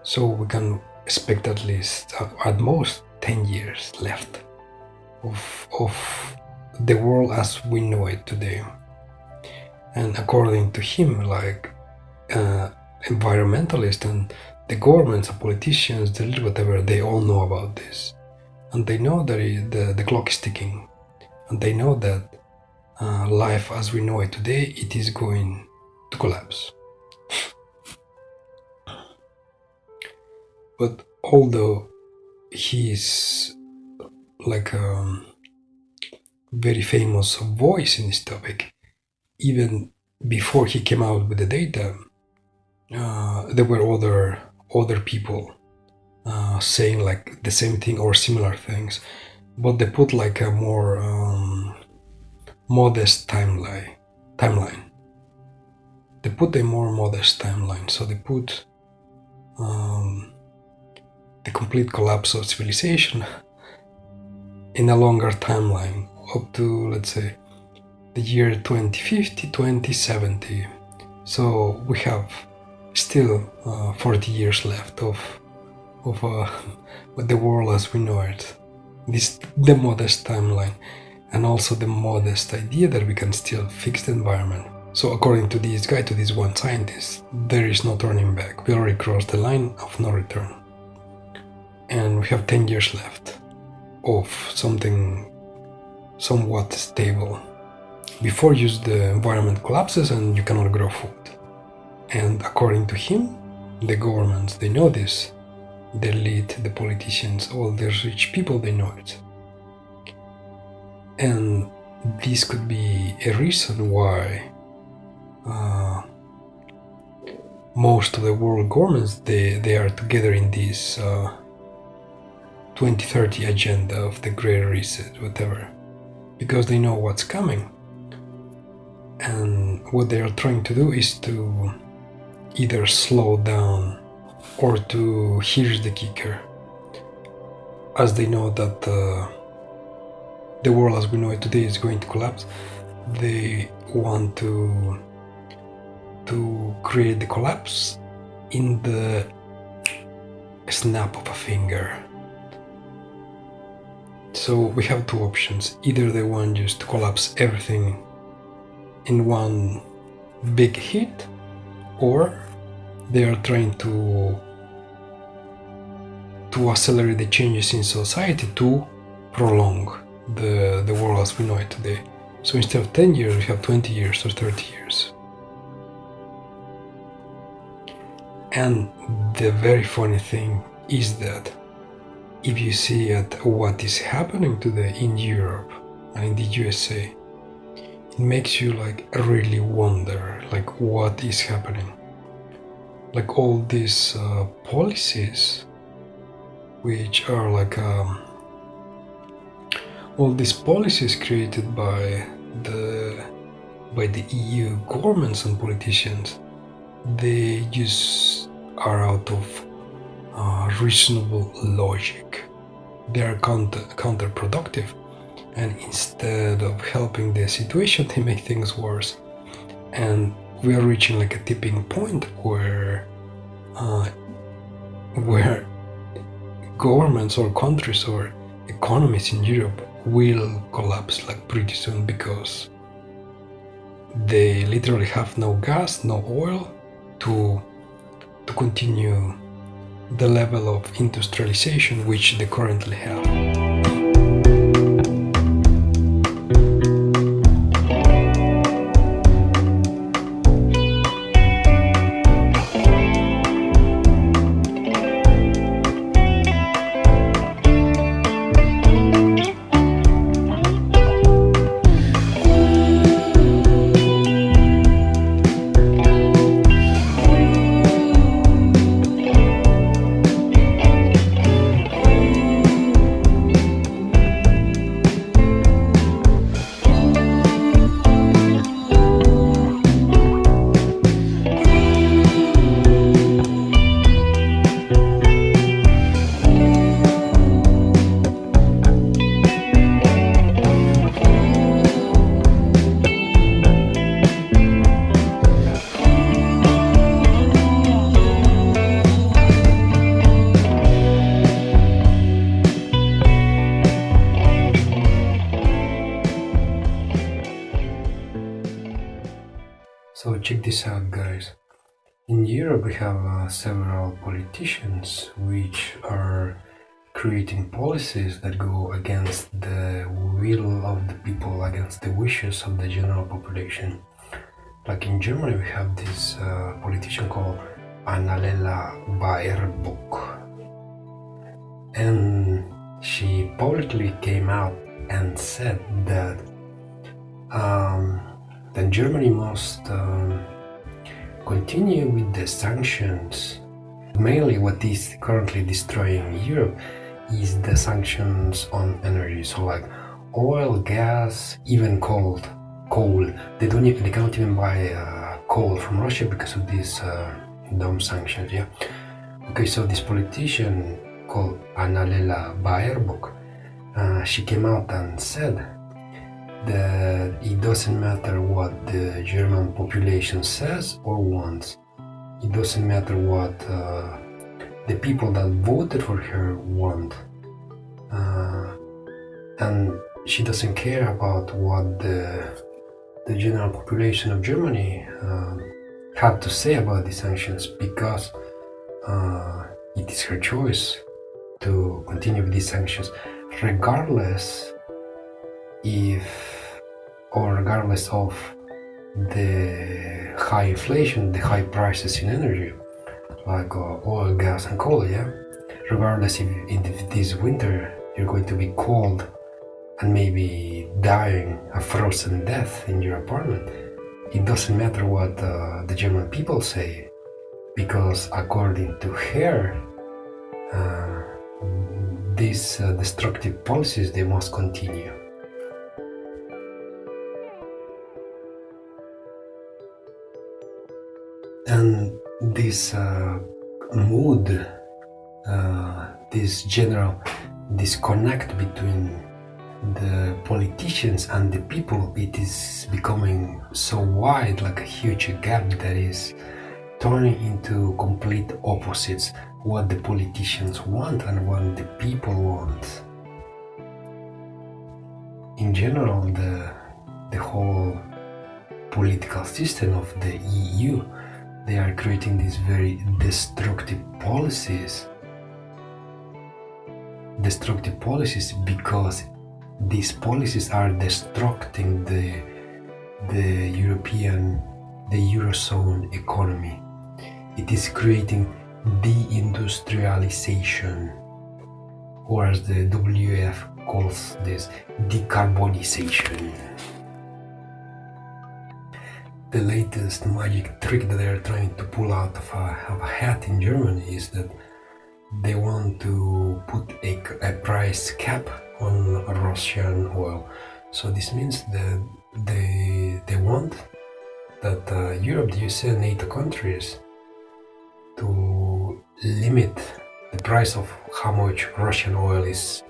So we can expect at least, at most, 10 years left of the world as we know it today. And according to him, like environmentalists and the governments, the politicians, the whatever, they all know about this, and they know that the clock is ticking, and they know that life as we know it today, it is going to collapse. But although he's like a very famous voice in this topic, even before he came out with the data, there were other people saying like the same thing or similar things, but they put like a more modest timeline. They put a more modest timeline. So they put the complete collapse of civilization in a longer timeline, up to, let's say, the year 2050, 2070. So we have still 40 years left of the world as we know it. This the modest timeline, and also the modest idea that we can still fix the environment. So according to this guy, to this one scientist, there is no turning back. We already crossed the line of no return, and we have 10 years left of something somewhat stable. Before the environment collapses and you cannot grow food. And according to him, the governments, they know this. The elite, the politicians, all the rich people, they know it. And this could be a reason why most of the world governments, they are together in this 2030 agenda of the Great Reset, whatever, because they know what's coming. And what they are trying to do is to either slow down or to, here's the kicker, as they know that the world as we know it today is going to collapse, they want to create the collapse in the snap of a finger. So we have two options. Either they want just to collapse everything in one big hit, or they are trying to accelerate the changes in society to prolong the world as we know it today. So instead of 10 years, we have 20 years or 30 years. And the very funny thing is that if you see at what is happening today in Europe and in the USA, it makes you like really wonder like what is happening. Like all these policies, which are like all these policies created by the EU governments and politicians, they just are out of reasonable logic. They are counterproductive, and instead of helping the situation, they make things worse. And we are reaching like a tipping point where governments or countries or economies in Europe will collapse like pretty soon, because they literally have no gas, no oil to continue the level of industrialization which they currently have. So check this out, guys. In Europe we have several politicians which are creating policies that go against the will of the people, against the wishes of the general population. Like in Germany we have this politician called Annalena Baerbock, and she publicly came out and said that then Germany must continue with the sanctions. Mainly what is currently destroying Europe is the sanctions on energy, so like oil, gas, even coal. They cannot even buy coal from Russia because of these dumb sanctions. Yeah. Okay, so this politician called Annalena Baerbock, she came out and said that it doesn't matter what the German population says or wants. It doesn't matter what the people that voted for her want. And she doesn't care about what the general population of Germany had to say about the sanctions, because it is her choice to continue with these sanctions, regardless of the high inflation, the high prices in energy, like oil, gas, and coal. Yeah, regardless if this winter you're going to be cold and maybe dying a frozen death in your apartment, it doesn't matter what the German people say, because according to her, these destructive policies, they must continue. And this mood, this general disconnect between the politicians and the people, it is becoming so wide, like a huge gap that is turning into complete opposites, what the politicians want and what the people want. In general, the whole political system of the EU, they are creating these very destructive policies because these policies are destructing the Eurozone economy. It is creating deindustrialization, or as the WF calls this, decarbonization. The latest magic trick that they are trying to pull out of a hat in Germany is that they want to put a price cap on Russian oil. So this means that they want that Europe, the USA, and NATO countries to limit the price of how much Russian oil is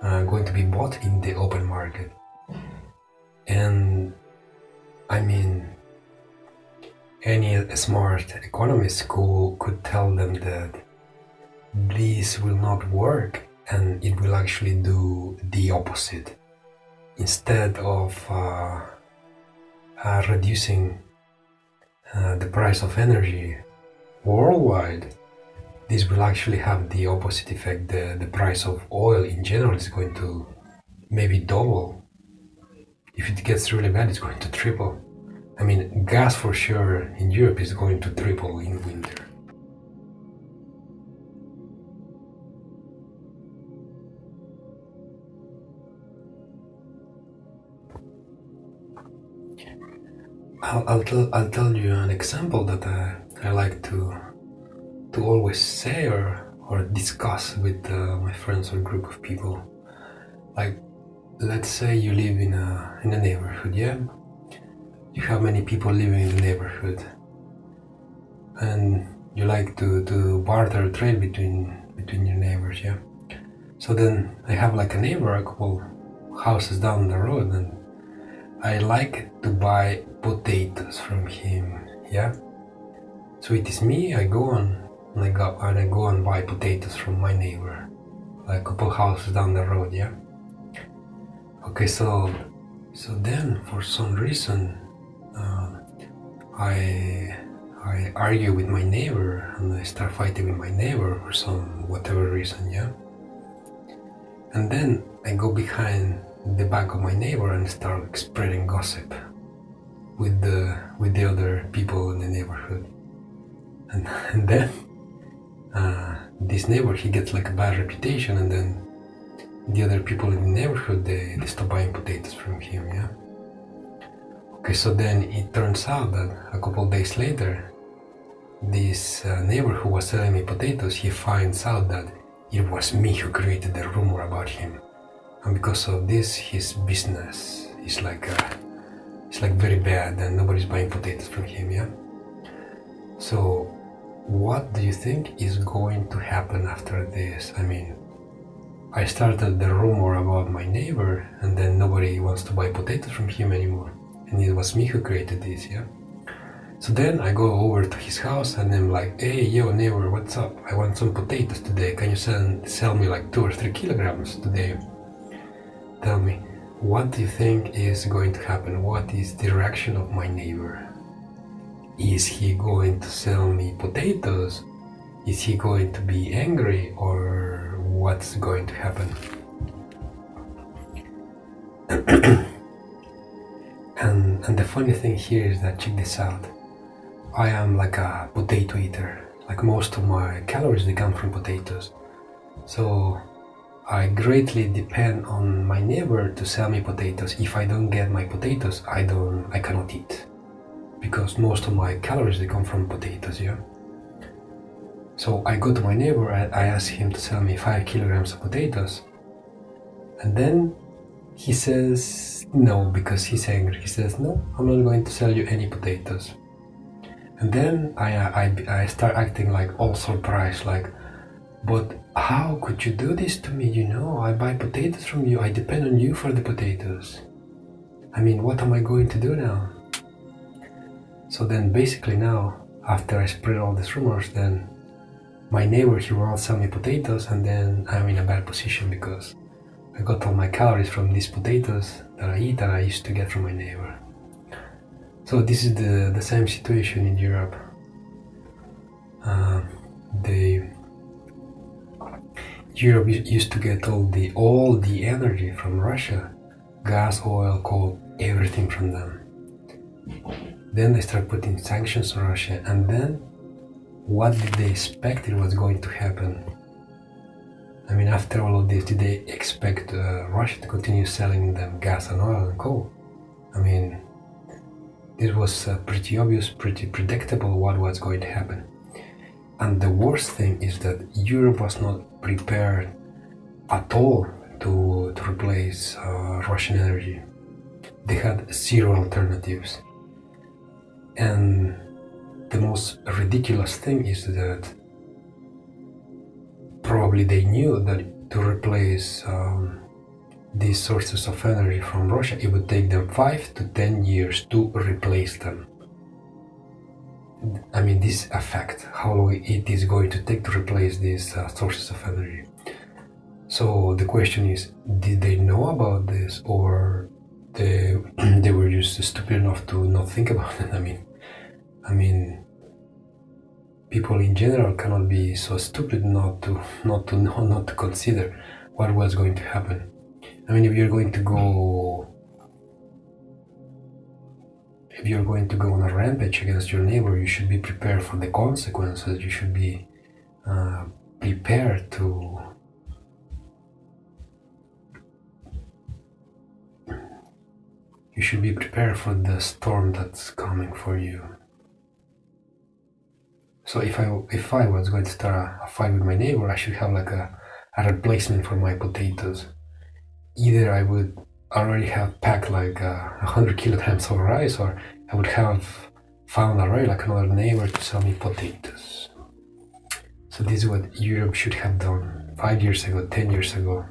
going to be bought in the open market. And I mean, any smart economist could tell them that this will not work and it will actually do the opposite. Instead of reducing the price of energy worldwide, this will actually have the opposite effect. The price of oil in general is going to maybe double. If it gets really bad, it's going to triple. I mean, gas for sure in Europe is going to triple in winter. I'll tell you an example that I like to always say or discuss with my friends or group of people. Like, let's say you live in a neighborhood, yeah? You have many people living in the neighborhood, and you like to barter trade between your neighbors, yeah? So then I have like a neighbor a couple houses down the road, and I like to buy potatoes from him, yeah? So it is me, I go and buy potatoes from my neighbor, like a couple houses down the road, yeah? Okay, so then for some reason I argue with my neighbor and I start fighting with my neighbor for some whatever reason, yeah? And then I go behind the back of my neighbor and start spreading gossip with the other people in the neighborhood. And then this neighbor, he gets like a bad reputation, and then the other people in the neighborhood, they stop buying potatoes from him, yeah? Okay, so then it turns out that a couple of days later, this neighbor who was selling me potatoes, he finds out that it was me who created the rumor about him. And because of this, his business is like very bad and nobody's buying potatoes from him, yeah? So what do you think is going to happen after this? I mean, I started the rumor about my neighbor and then nobody wants to buy potatoes from him anymore. And it was me who created this, yeah? So then I go over to his house and I'm like, hey, yo, neighbor, what's up? I want some potatoes today. Can you sell me like 2 or 3 kilograms today? Tell me, what do you think is going to happen? What is the reaction of my neighbor? Is he going to sell me potatoes? Is he going to be angry, or what's going to happen? And the funny thing here is that, check this out, I am like a potato eater. Like most of my calories, they come from potatoes. So I greatly depend on my neighbor to sell me potatoes. If I don't get my potatoes, I cannot eat. Because most of my calories, they come from potatoes, yeah? So I go to my neighbor, I ask him to sell me 5 kilograms of potatoes. And then he says no, because he's angry. He says, no, I'm not going to sell you any potatoes. And then I start acting like all surprised, like, but how could you do this to me? You know, I buy potatoes from you. I depend on you for the potatoes. I mean, what am I going to do now? So then basically now, after I spread all these rumors, then my neighbor, he will sell me potatoes, and then I'm in a bad position because I got all my calories from these potatoes that I eat that I used to get from my neighbor. So this is the same situation in Europe. Europe used to get all the energy from Russia, gas, oil, coal, everything from them. Then they start putting sanctions on Russia, and then what did they expect it was going to happen? I mean, after all of this, did they expect Russia to continue selling them gas and oil and coal? I mean, this was pretty obvious, pretty predictable what was going to happen. And the worst thing is that Europe was not prepared at all to replace Russian energy. They had zero alternatives. And the most ridiculous thing is that probably they knew that to replace these sources of energy from Russia, it would take them 5 to 10 years to replace them. I mean, this affects how long it is going to take to replace these sources of energy. So the question is, did they know about this, or they were just stupid enough to not think about it? I mean, people in general cannot be so stupid not to consider what was going to happen. I mean, if you're going to go on a rampage against your neighbor, you should be prepared for the consequences. You should be prepared to for the storm that's coming for you. So if I was going to start a fight with my neighbor, I should have like a replacement for my potatoes. Either I would already have packed like 100 kilograms of rice, or I would have found already like another neighbor to sell me potatoes. So this is what Europe should have done 5 years ago, 10 years ago.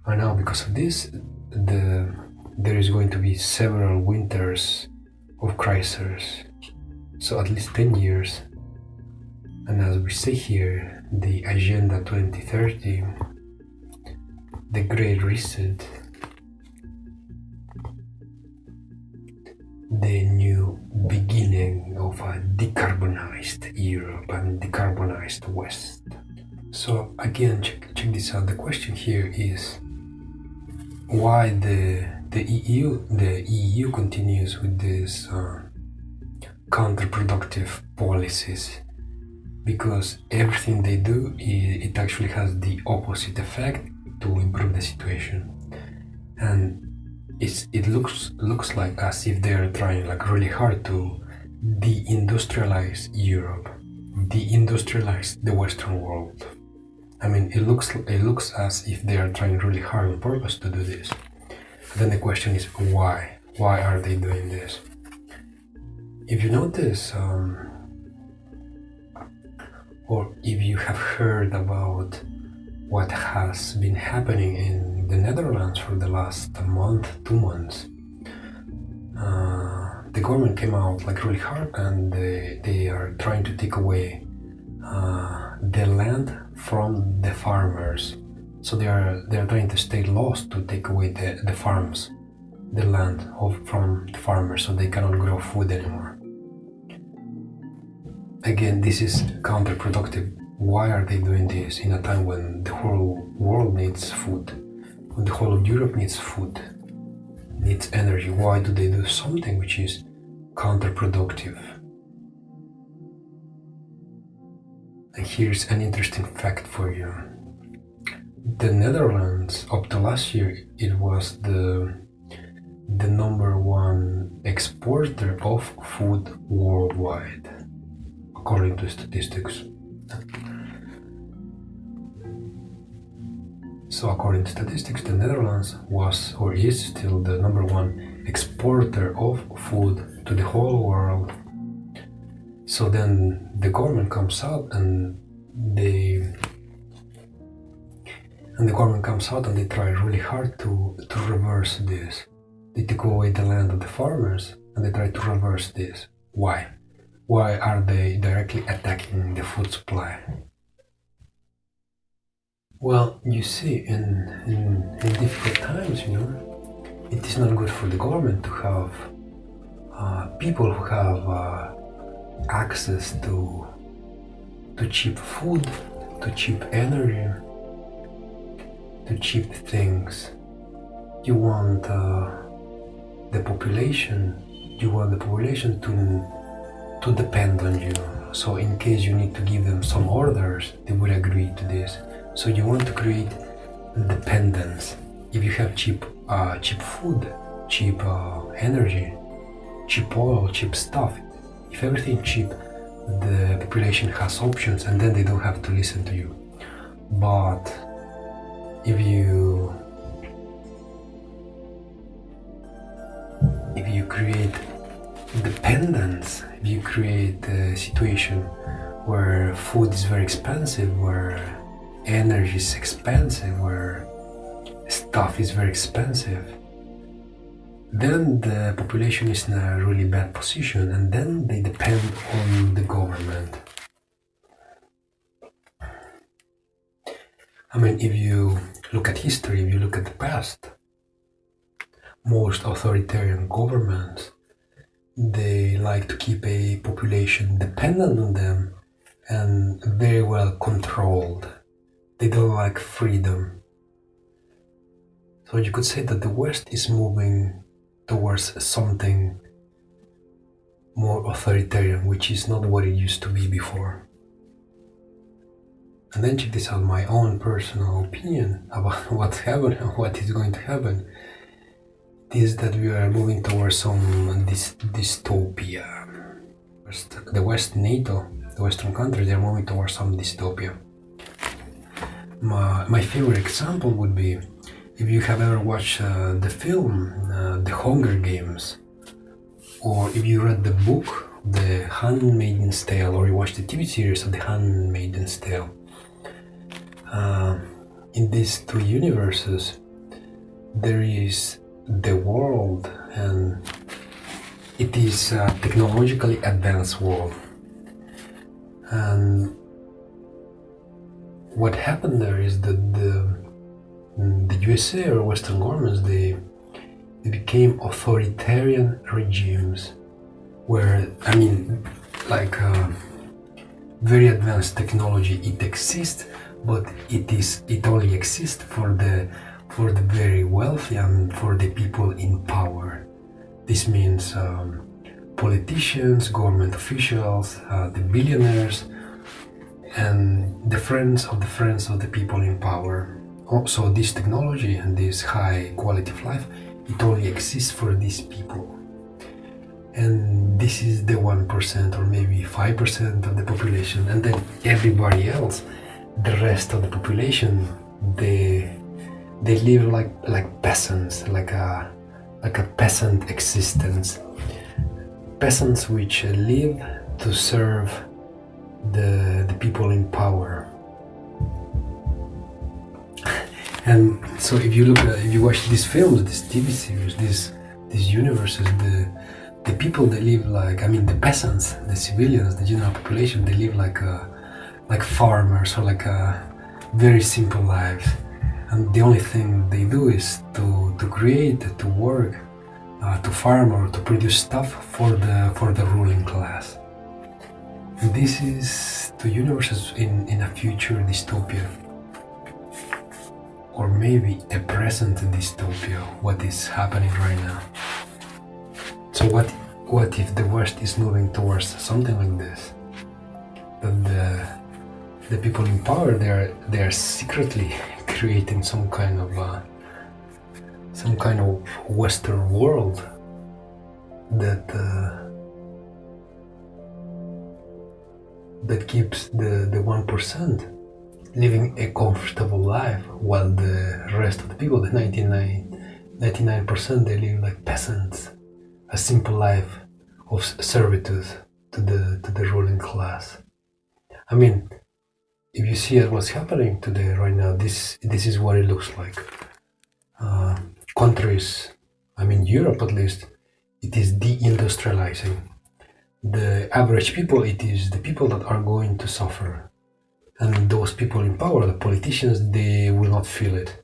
And now, because of this, there is going to be several winters of crisis. So at least 10 years. And as we say here, the Agenda 2030, the Great Reset, the new beginning of a decarbonized Europe and decarbonized West. So again, check this out. The question here is why the EU continues with these counterproductive policies, because everything they do, it actually has the opposite effect to improve the situation. And it looks like as if they are trying like really hard to deindustrialize Europe, deindustrialize the Western world. I mean, it looks as if they are trying really hard on purpose to do this. Then the question is why? Why are they doing this? If you notice, or if you have heard about what has been happening in the Netherlands for the last month, 2 months, the government came out like really hard, and they are trying to take away the land from the farmers. So they are trying to state laws to take away the farms, the land from the farmers, so they cannot grow food anymore. Again, this is counterproductive. Why are they doing this in a time when the whole world needs food, when the whole of Europe needs food, needs energy? Why do they do something which is counterproductive? And here's an interesting fact for you. The Netherlands, up to last year, it was the #1 exporter of food worldwide, according to statistics. So according to statistics, the Netherlands was or is still the #1 exporter of food to the whole world. So then the government comes out and they try really hard to reverse this. They take away the land of the farmers and they try to reverse this. Why? Why are they directly attacking the food supply? Well, you see, in difficult times, it is not good for the government to have people who have access to cheap food, to cheap energy, to cheap things. You want the population to depend on you. So in case you need to give them some orders, they would agree to this. So you want to create dependence. If you have cheap food, cheap energy, cheap oil, cheap stuff, if everything cheap, the population has options and then they don't have to listen to you. But if you create dependence, if you create a situation where food is very expensive, where energy is expensive, where stuff is very expensive, then the population is in a really bad position, and then they depend on the government. I mean, if you look at history, if you look at the past, most authoritarian governments, they like to keep a population dependent on them and very well controlled. They don't like freedom. So you could say that the West is moving towards something more authoritarian, which is not what it used to be before. And then check this out, my own personal opinion about what's happening and what is going to happen is that we are moving towards some dystopia. The West, NATO, the Western countries, they are moving towards some dystopia. My favorite example would be if you have ever watched the film The Hunger Games, or if you read the book The Handmaid's Tale, or you watched the TV series of The Handmaid's Tale. In these two universes, there is the world, and it is a technologically advanced world. And what happened there is that the USA or Western governments, they became authoritarian regimes where, I mean, like very advanced technology, it exists, but it only exists for the very wealthy and for the people in power. This means politicians, government officials, the billionaires, and the friends of the people in power. Also, this technology and this high quality of life, it only exists for these people. And this is the 1% or maybe 5% of the population, and then everybody else, the rest of the population, they live like peasants, like a peasant existence. Peasants which live to serve the people in power. And so if you watch these films, these TV series, these universes, the people, they live like, I mean, the peasants, the civilians, the general population, they live like farmers, or like a very simple lives. And the only thing they do is to create, to work, to farm, or to produce stuff for the ruling class. And this is two universes in a future dystopia, or maybe a present dystopia, what is happening right now. So what if the West is moving towards something like this? That the people in power, they are secretly creating some kind of Western world that keeps the 1% living a comfortable life, while the rest of the people, the 99%, they live like peasants, a simple life of servitude to the ruling class. I mean, if you see what's happening today, right now, this is what it looks like. Countries, I mean Europe at least, it is deindustrializing. The average people, it is the people that are going to suffer. And those people in power, the politicians, they will not feel it.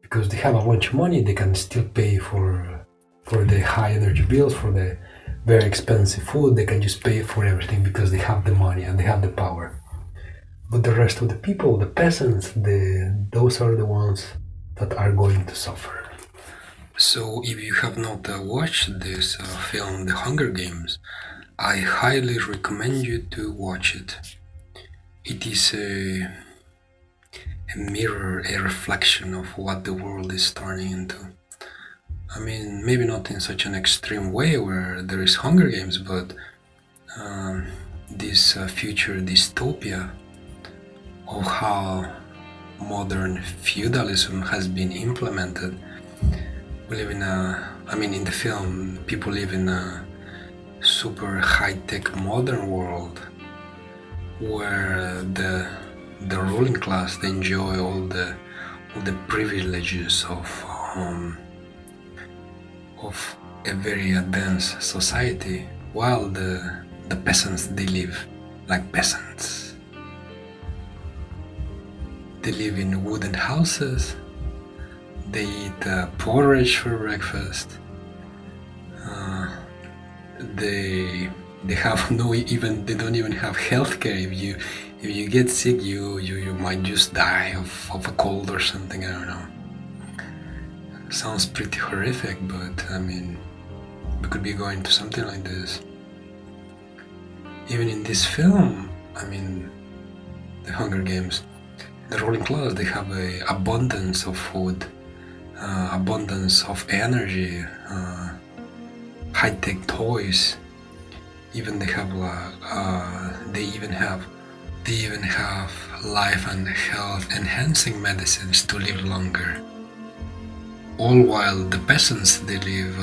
Because they have a bunch of money, they can still pay for the high energy bills, for the very expensive food, they can just pay for everything because they have the money and they have the power. But the rest of the people, the peasants, those are the ones that are going to suffer. So if you have not watched this film, The Hunger Games, I highly recommend you to watch it. It is a mirror, a reflection of what the world is turning into. I mean, maybe not in such an extreme way where there is Hunger Games, but this future dystopia of how modern feudalism has been implemented. We live in in the film, people live in a super high-tech modern world where the ruling class, they enjoy all the privileges of a very advanced society, while the peasants, they live like peasants. They live in wooden houses. They eat porridge for breakfast. They have they don't even have healthcare. If you get sick, you might just die of a cold or something. I don't know. Sounds pretty horrific, but I mean, we could be going to something like this. Even in this film, I mean, the Hunger Games, the ruling class, they have a abundance of food, abundance of energy, high-tech toys. Even they have they even have life and health enhancing medicines to live longer. All while the peasants, they live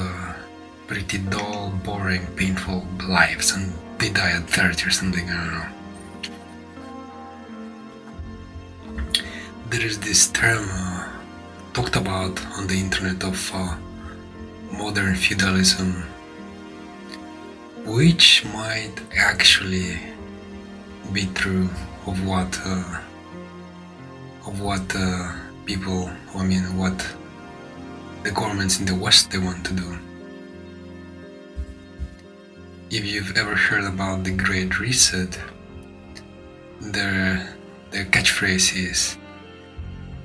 pretty dull, boring, painful lives, and they die at 30 or something, I don't know. There is this term talked about on the internet of modern feudalism, which might actually be true of what people, I mean, what the governments in the West, they want to do. If you've ever heard about the Great Reset, their catchphrase is,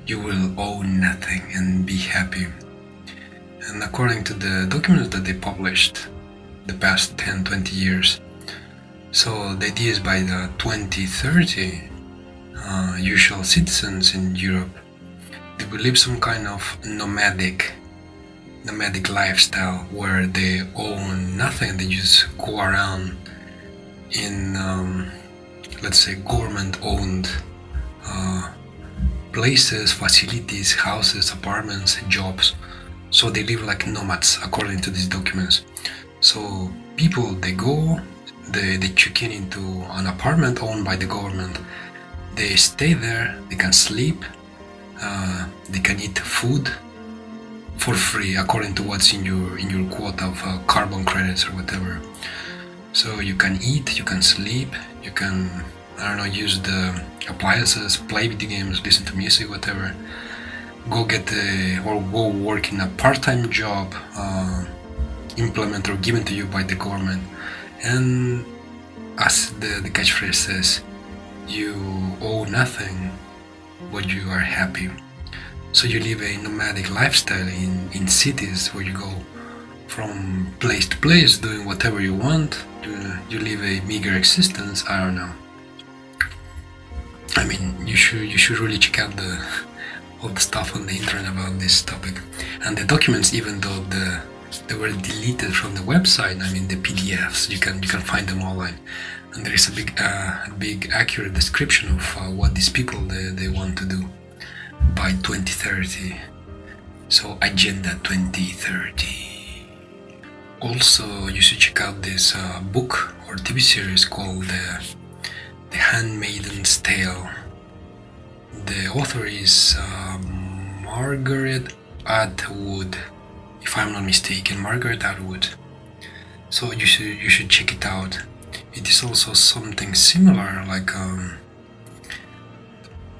"You will own nothing and be happy." And according to the documents that they published the past 10-20 years, so the idea is by the 2030, usual citizens in Europe, they will live some kind of nomadic lifestyle where they own nothing. They just go around in let's say government-owned places, facilities, houses, apartments, jobs. So they live like nomads according to these documents. So people, they go, they check in into an apartment owned by the government. They stay there, they can sleep, they can eat food for free according to what's in your quota of carbon credits or whatever. So you can eat, you can sleep, you can, I don't know, use the appliances, play video games, listen to music, whatever. Go go work in a part-time job implemented or given to you by the government. And as the catchphrase says, you owe nothing, but you are happy. So you live a nomadic lifestyle in cities where you go from place to place doing whatever you want. You live a meager existence. I don't know. I mean, you should really check out all the stuff on the internet about this topic. And the documents, even though they were deleted from the website, I mean the PDFs, you can find them online. And there is a big accurate description of what these people they want to do by 2030. So Agenda 2030. Also, you should check out this book or TV series called The Handmaid's Tale. The author is Margaret Atwood, if I'm not mistaken, Margaret Atwood. So you should check it out. It is also something similar, like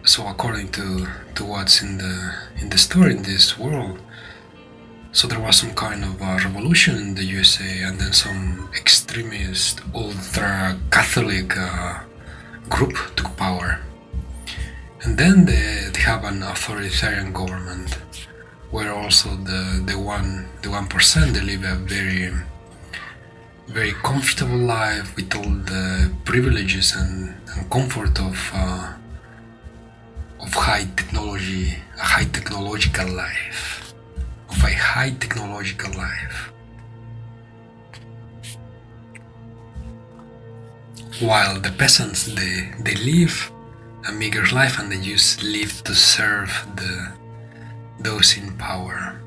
so according to what's in the story in this world. So there was some kind of revolution in the USA, and then some extremist ultra-Catholic group took power. And then they have an authoritarian government, where also the 1% they live a very, very comfortable life with all the privileges and comfort of high technology, a high technological life, While the peasants, they live a meager life, and they just live to serve those in power.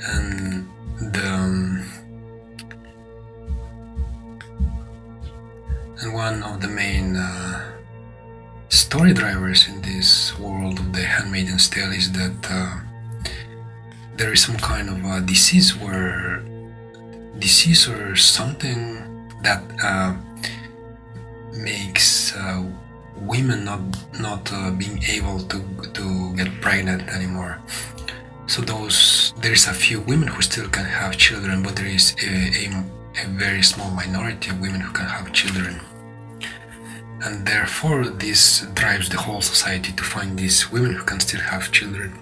And one of the main story drivers in this world of the Handmaiden's Tale is that there is some kind of a disease or something that makes women not being able to get pregnant anymore. So there is a few women who still can have children, but there is a very small minority of women who can have children. And therefore this drives the whole society to find these women who can still have children.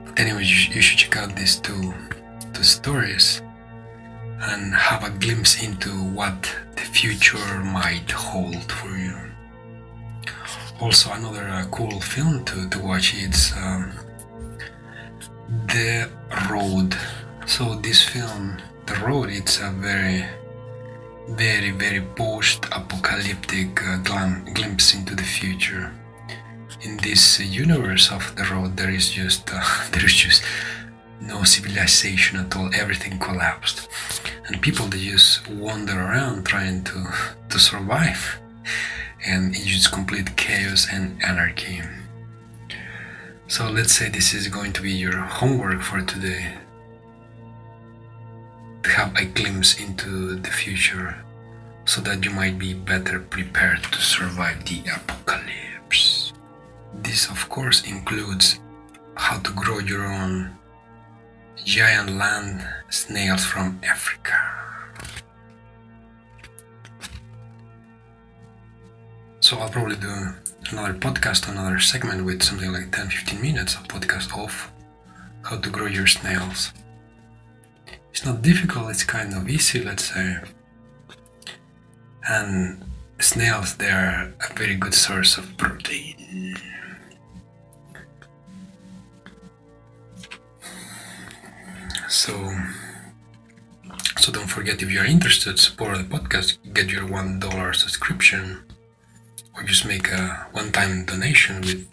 But anyway, you should check out these two stories and have a glimpse into what the future might hold for you. Also, another cool film to watch is The Road. So this film, The Road, it's a very post-apocalyptic glimpse into the future. In this universe of The Road, there is just no civilization at all. Everything collapsed, and people, they just wander around trying to survive, and it's just complete chaos and anarchy. So let's say this is going to be your homework for today, to have a glimpse into the future so that you might be better prepared to survive the apocalypse. This of course includes how to grow your own giant land snails from Africa. So I'll probably do another podcast, another segment with something like 10-15 minutes of podcast of how to grow your snails. It's not difficult, it's kind of easy, let's say. And snails, they're a very good source of protein. So don't forget, if you're interested, support the podcast, get your $1 subscription, or just make a one-time donation with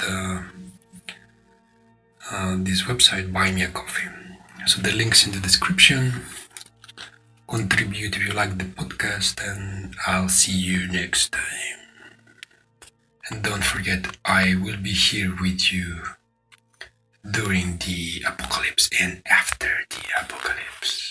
this website, Buy Me a Coffee. So the link's in the description. Contribute if you like the podcast, and I'll see you next time. And don't forget, I will be here with you during the apocalypse and after the apocalypse.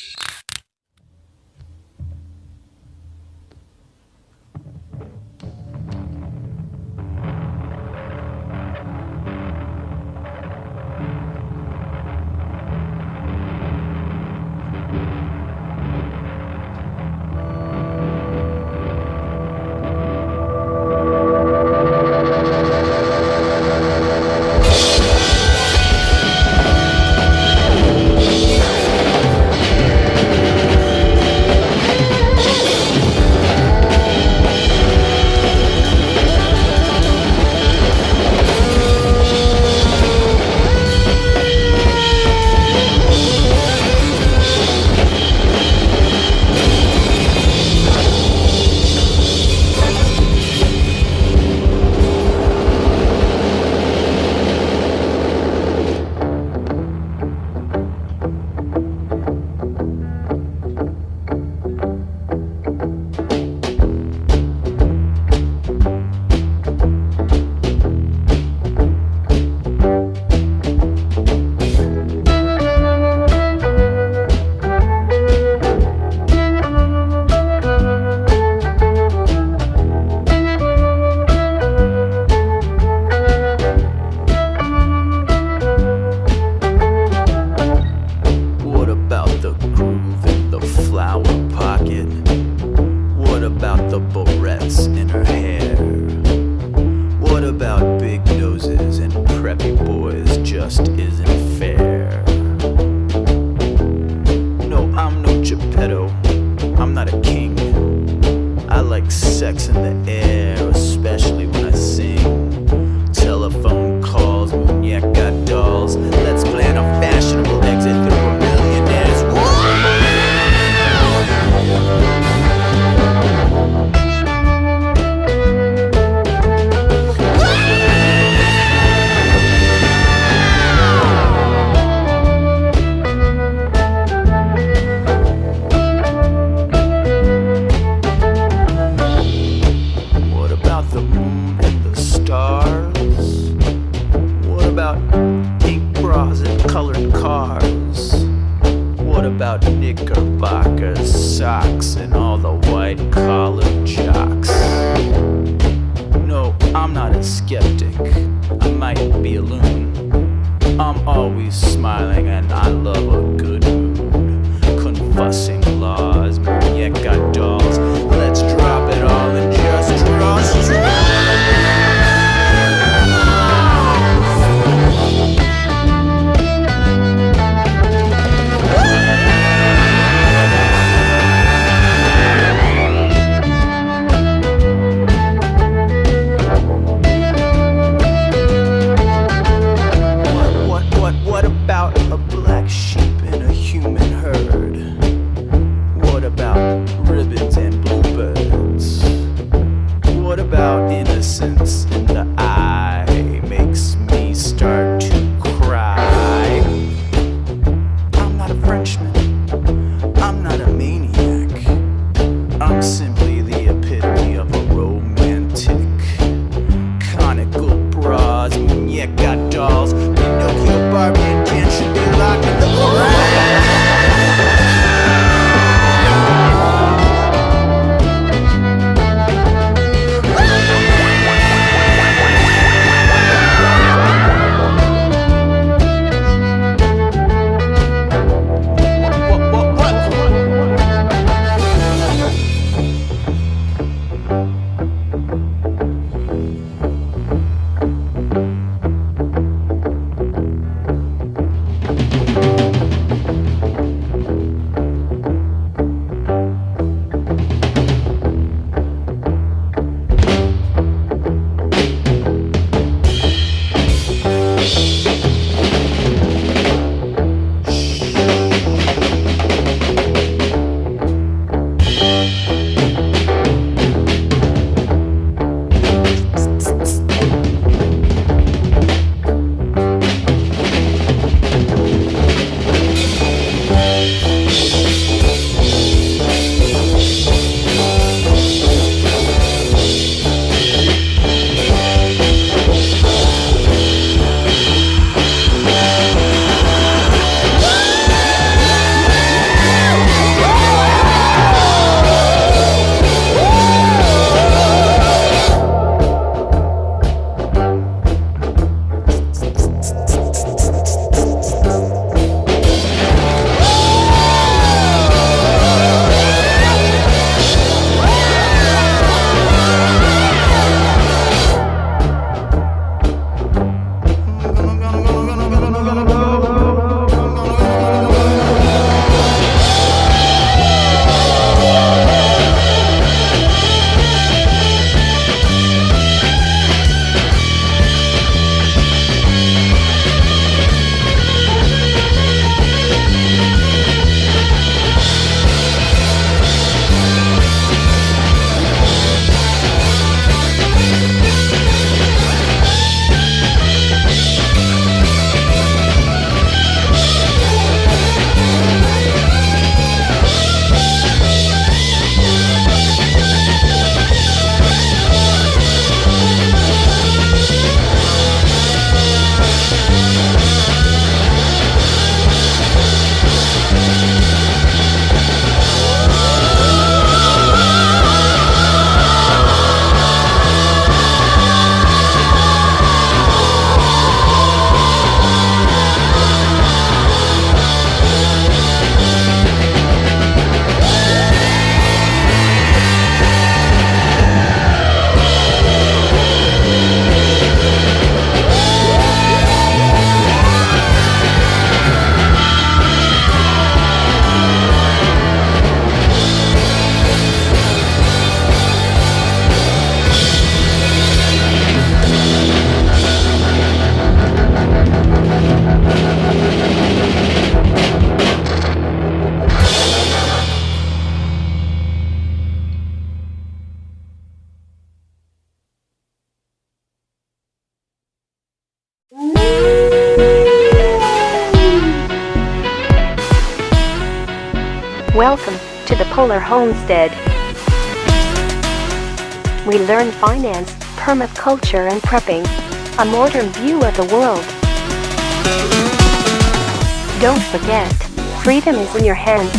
colored cars? What about knickerbockers, socks, and all the white-collar jocks? No, I'm not a skeptic, I might be a loon. I'm always smiling and I love a good mood. Confussing laws, muñeca dolls. Let's drop it all and just draw straws. What about a black sheep in a human herd? What about ribbons and bluebirds? What about innocence in the eye? Makes me start to cry. I'm not a Frenchman, I'm not a maniac. I'm simply the epitome of a romantic. Conical bras, muñeca dolls, Pinocchio, Barbie, and Ken should be locked in the ground. Welcome to the Polar Homestead. We learn finance, permaculture and prepping, a modern view of the world. Don't forget, freedom is in your hands.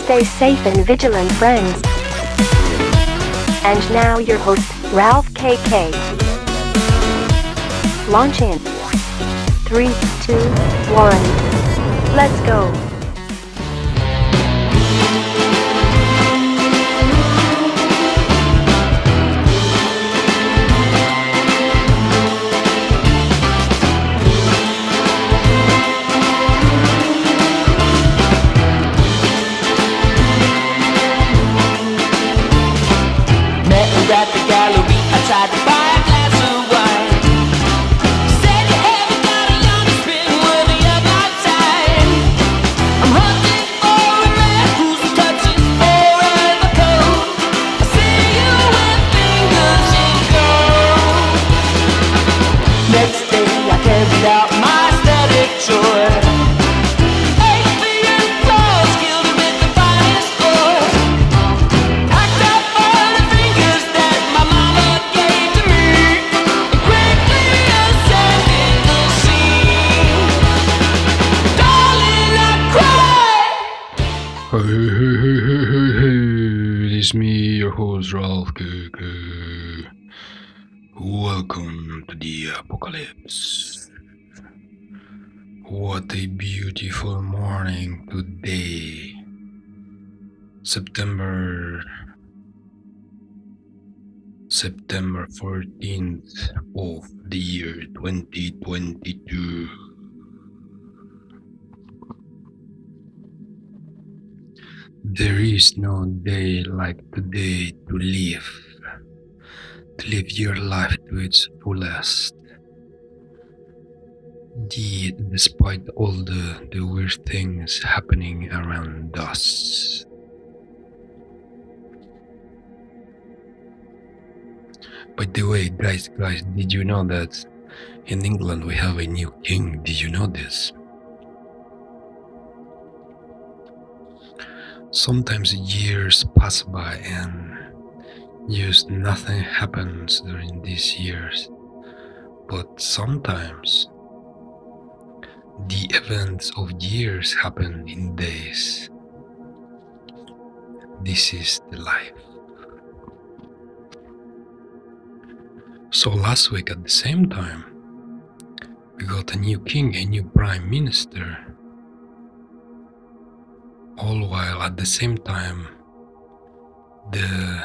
Stay safe and vigilant, friends. And now your host, Ralph KK. Launch in 3, 2, 1. Let's go. At the gallery, I tried to buy a glass of wine. Said you haven't got a young spin worthy of my time. I'm hunting for a man whose touch is forever cold. I see you with fingers in gold. Next day I carried out my static joy. Hey, it's me, your host Ralph KK. Welcome to the apocalypse. What a beautiful morning today. September 14th of the year 2022. There is no day like today to live your life to its fullest. Despite all the weird things happening around us. By the way, guys, did you know that in England we have a new king? Did you know this? Sometimes years pass by and just nothing happens during these years. But sometimes the events of years happen in days. This is the life. So last week at the same time, we got a new king, a new prime minister. All while at the same time, the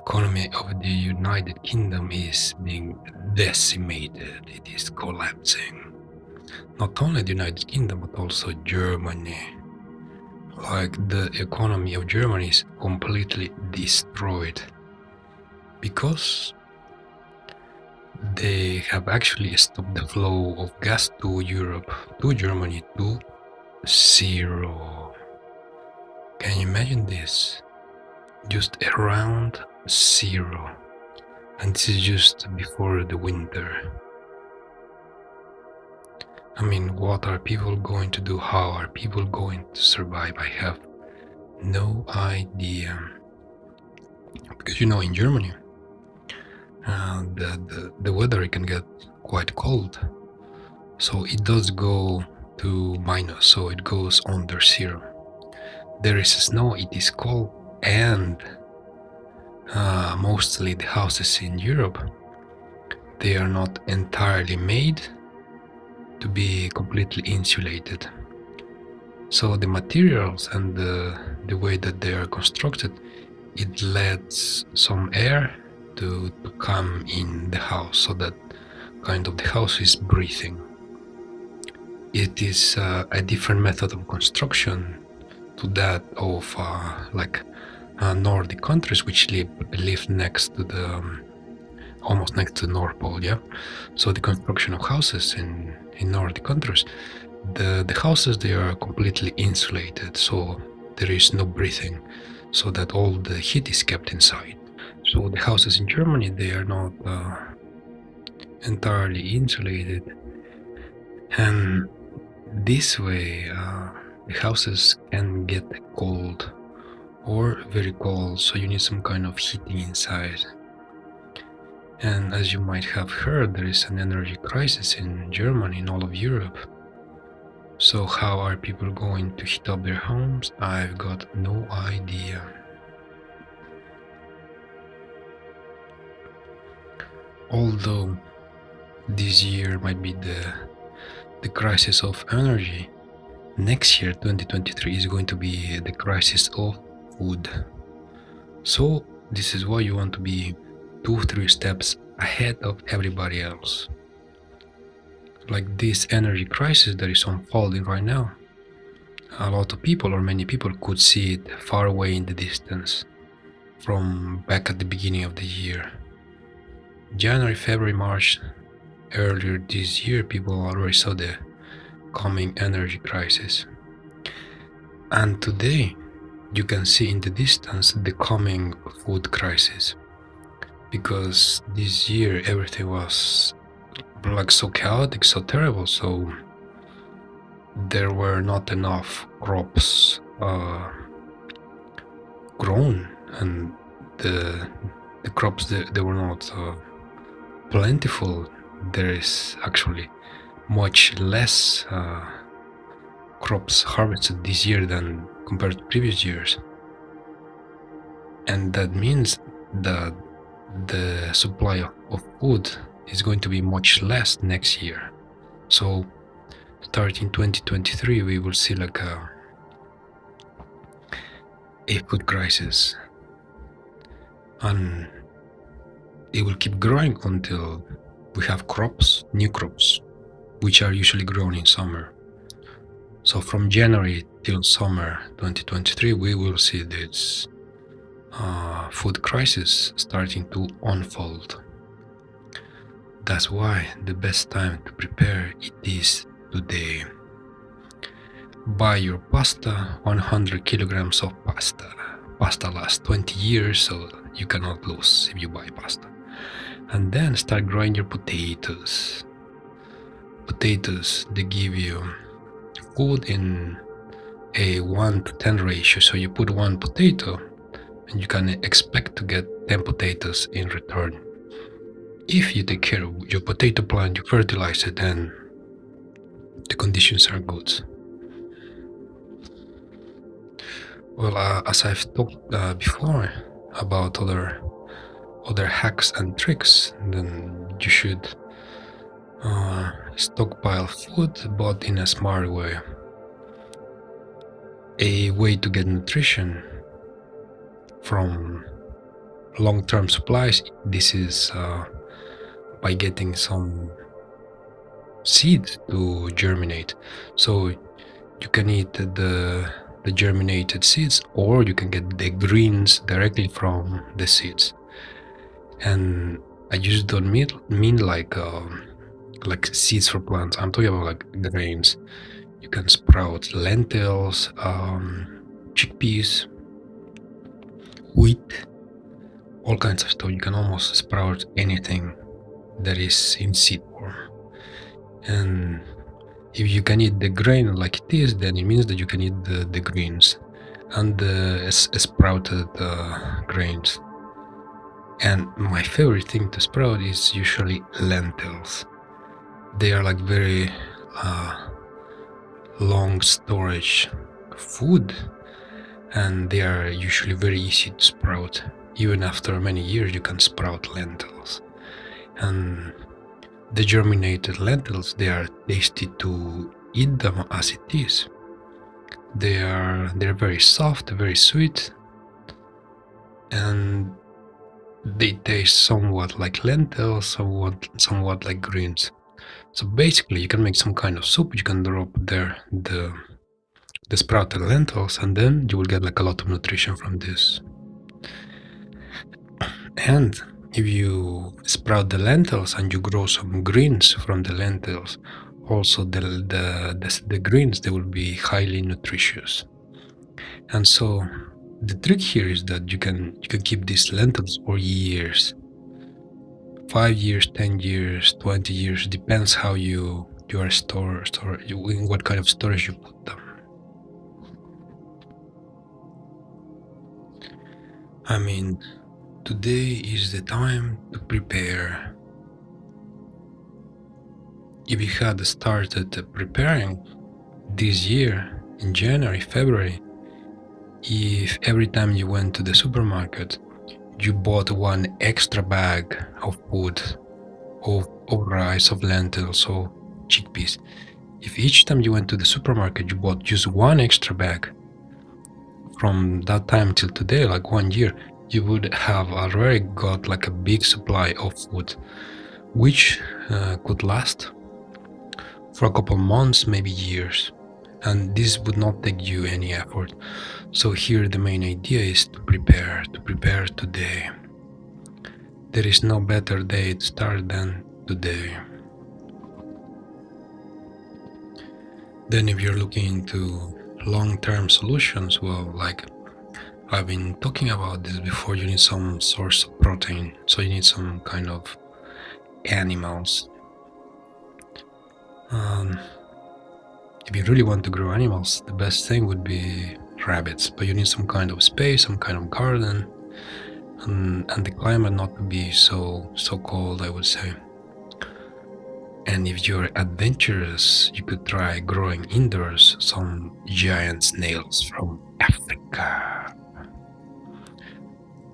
economy of the United Kingdom is being decimated. It is collapsing. Not only the United Kingdom, but also Germany. Like the economy of Germany is completely destroyed because they have actually stopped the flow of gas to Europe, to Germany, to zero. Can you imagine this? Just around zero. And this is just before the winter. I mean, what are people going to do? How are people going to survive? I have no idea. Because in Germany, the weather can get quite cold. So it does go to minus, so it goes under zero. There is snow, it is cold, and mostly the houses in Europe, they are not entirely made to be completely insulated. So the materials and the way that they are constructed, it lets some air to come in the house, so that kind of the house is breathing. It is a different method of construction to that of Nordic countries, which live next to the almost next to the North Pole. Yeah, so the construction of houses in Nordic countries, the houses, they are completely insulated, so there is no breathing, so that all the heat is kept inside. So the houses in Germany, they are not entirely insulated, and this way the houses can get cold or very cold, so you need some kind of heating inside. And as you might have heard, there is an energy crisis in Germany and all of Europe. So how are people going to heat up their homes? I've got no idea. Although this year might be the crisis of energy, next year 2023 is going to be the crisis of food. So this is why you want to be 2-3 steps ahead of everybody else. Like this energy crisis that is unfolding right now, a lot of people, or many people, could see it far away in the distance from back at the beginning of the year. January, February, March, earlier this year, people already saw the coming energy crisis. And today, you can see in the distance the coming food crisis. Because this year everything was like so chaotic, so terrible, so there were not enough crops grown, and the crops they were not plentiful. There is actually much less crops harvested this year than compared to previous years, and that means that the supply of food is going to be much less next year. So starting 2023 we will see like a food crisis, and it will keep growing until we have crops, new crops, which are usually grown in summer. So from January till summer 2023 we will see this food crisis starting to unfold. That's why the best time to prepare it is today. Buy your pasta, 100 kilograms of pasta. Pasta lasts 20 years, so you cannot lose if you buy pasta. And then start growing your potatoes. Potatoes, they give you food in a 1-to-10 ratio, so you put 1 potato and you can expect to get 10 potatoes in return. If you take care of your potato plant, you fertilize it, then the conditions are good. Well, as I've talked before about other hacks and tricks, then you should stockpile food, but in a smart way. A way to get nutrition from long-term supplies, this is by getting some seeds to germinate. So you can eat the germinated seeds, or you can get the greens directly from the seeds. And I just don't mean like seeds for plants. I'm talking about like grains. You can sprout lentils, chickpeas, wheat, all kinds of stuff. You can almost sprout anything that is in seed form. And if you can eat the grain like it is, then it means that you can eat the greens and the sprouted grains. And my favorite thing to sprout is usually lentils. They are like very long storage food, and they are usually very easy to sprout. Even after many years you can sprout lentils. And the germinated lentils, they are tasty to eat them as it is. They're very soft, very sweet, and they taste somewhat like lentils, somewhat like greens. So basically you can make some kind of soup. You can drop there the sprouted lentils, and then you will get like a lot of nutrition from this. And if you sprout the lentils and you grow some greens from the lentils, also the greens, they will be highly nutritious. And so the trick here is that you can keep these lentils for years, 5 years, 10 years, 20 years, depends how you are in what kind of storage you put them. I mean, Today is the time to prepare. If you had started preparing this year in January, February, if every time you went to the supermarket, you bought one extra bag of food, of rice, of lentils, or chickpeas. If each time you went to the supermarket, you bought just one extra bag, from that time till today, like 1 year, you would have already got like a big supply of food, which could last for a couple months, maybe years. And this would not take you any effort. So here the main idea is to prepare today. There is no better day to start than today. Then if you're looking into long-term solutions, well, like I've been talking about this before, you need some source of protein. So you need some kind of animals. If you really want to grow animals, the best thing would be rabbits, but you need some kind of space, some kind of garden, and the climate not to be so cold, I would say. And if you're adventurous, you could try growing indoors some giant snails from Africa.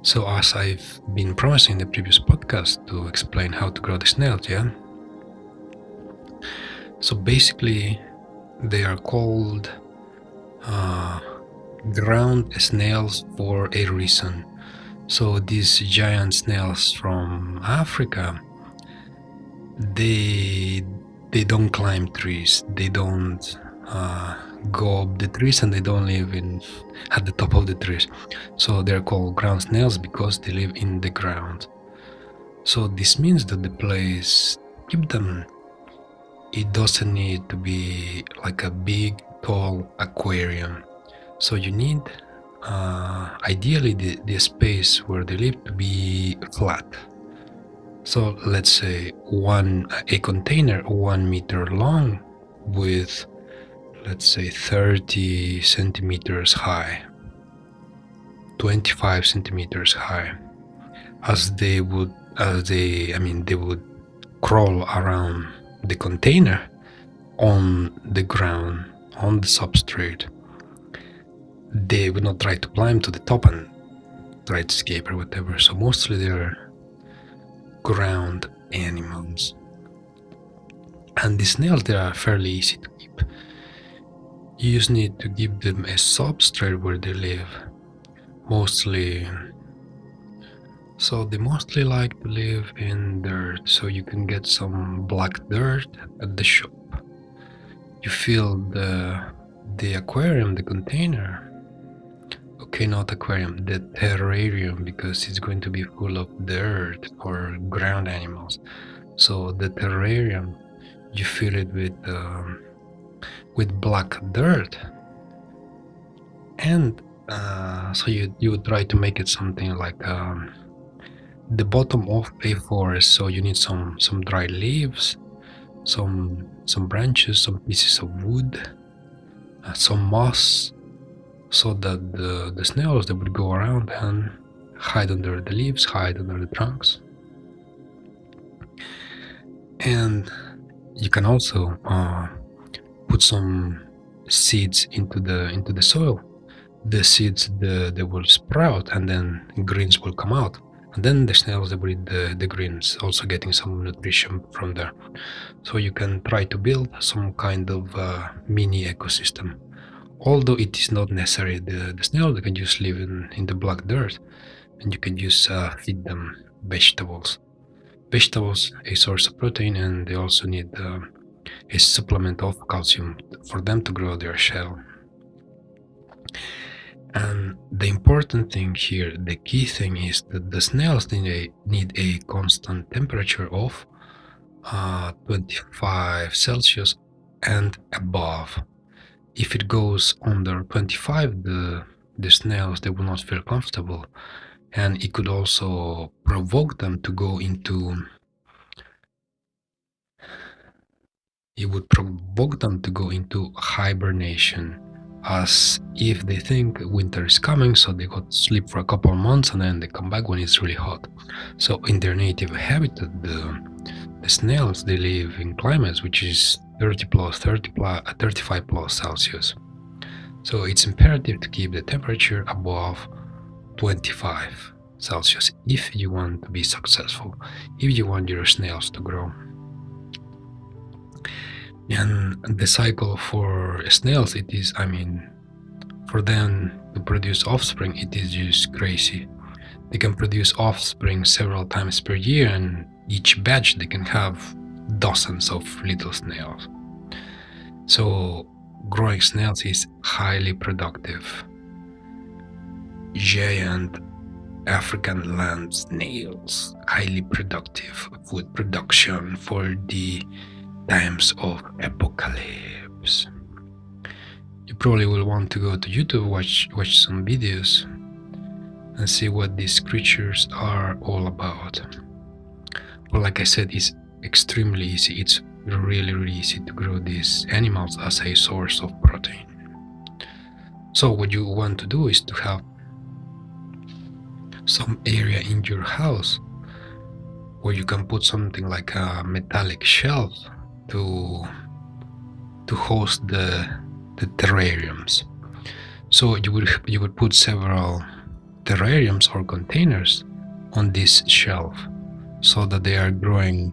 So as I've been promising in the previous podcast to explain how to grow the snails, yeah? So basically, they are called ground snails for a reason. So these giant snails from Africa, they don't climb trees, they don't go up the trees, and they don't live at the top of the trees. So they're called ground snails because they live in the ground. So this means that the place keep them, it doesn't need to be like a big tall aquarium. So you need ideally the space where they live to be flat. So let's say a container 1 meter long with, let's say, 30 centimeters high, 25 centimeters high, they would crawl around the container on the ground, on the substrate. They would not try to climb to the top and try to escape or whatever. So mostly they're ground animals. And the snails, they are fairly easy to keep. You just need to give them a substrate where they live. So they mostly like to live in dirt, so you can get some black dirt at the shop. You fill the aquarium, the container. Okay, not aquarium, the terrarium, because it's going to be full of dirt for ground animals. So the terrarium, you fill it with black dirt, and so you would try to make it something like the bottom of a forest. So you need some dry leaves, some branches, some pieces of wood, some moss, so that the snails, they would go around and hide under the leaves, hide under the trunks. And you can also put some seeds into the soil. The seeds, they will sprout, and then greens will come out, and then the snails, they will eat the greens, also getting some nutrition from there. So you can try to build some kind of mini ecosystem. Although it is not necessary, the snails, they can just live in the black dirt, and you can just feed them vegetables. Vegetables, a source of protein, and they also need a supplement of calcium for them to grow their shell. And the important thing here, the key thing, is that the snails need a constant temperature of 25 Celsius and above. If it goes under 25, the snails, they will not feel comfortable, and it could also provoke them to go into hibernation. as if they think winter is coming, so they go to sleep for a couple of months and then they come back when it's really hot. So in their native habitat, the snails, they live in climates which is 35 plus Celsius. So it's imperative to keep the temperature above 25 Celsius if you want to be successful, if you want your snails to grow. And the cycle for snails, it is, for them to produce offspring, it is just crazy. They can produce offspring several times per year, and each batch they can have dozens of little snails. So growing snails is highly productive. Giant African land snails, highly productive food production for the times of apocalypse. You probably will want to go to YouTube, watch some videos and see what these creatures are all about. But like I said, it's extremely easy. It's really easy to grow these animals as a source of protein. So what you want to do is to have some area in your house where you can put something like a metallic shelf to host the terrariums. So you would put several terrariums or containers on this shelf so that they are growing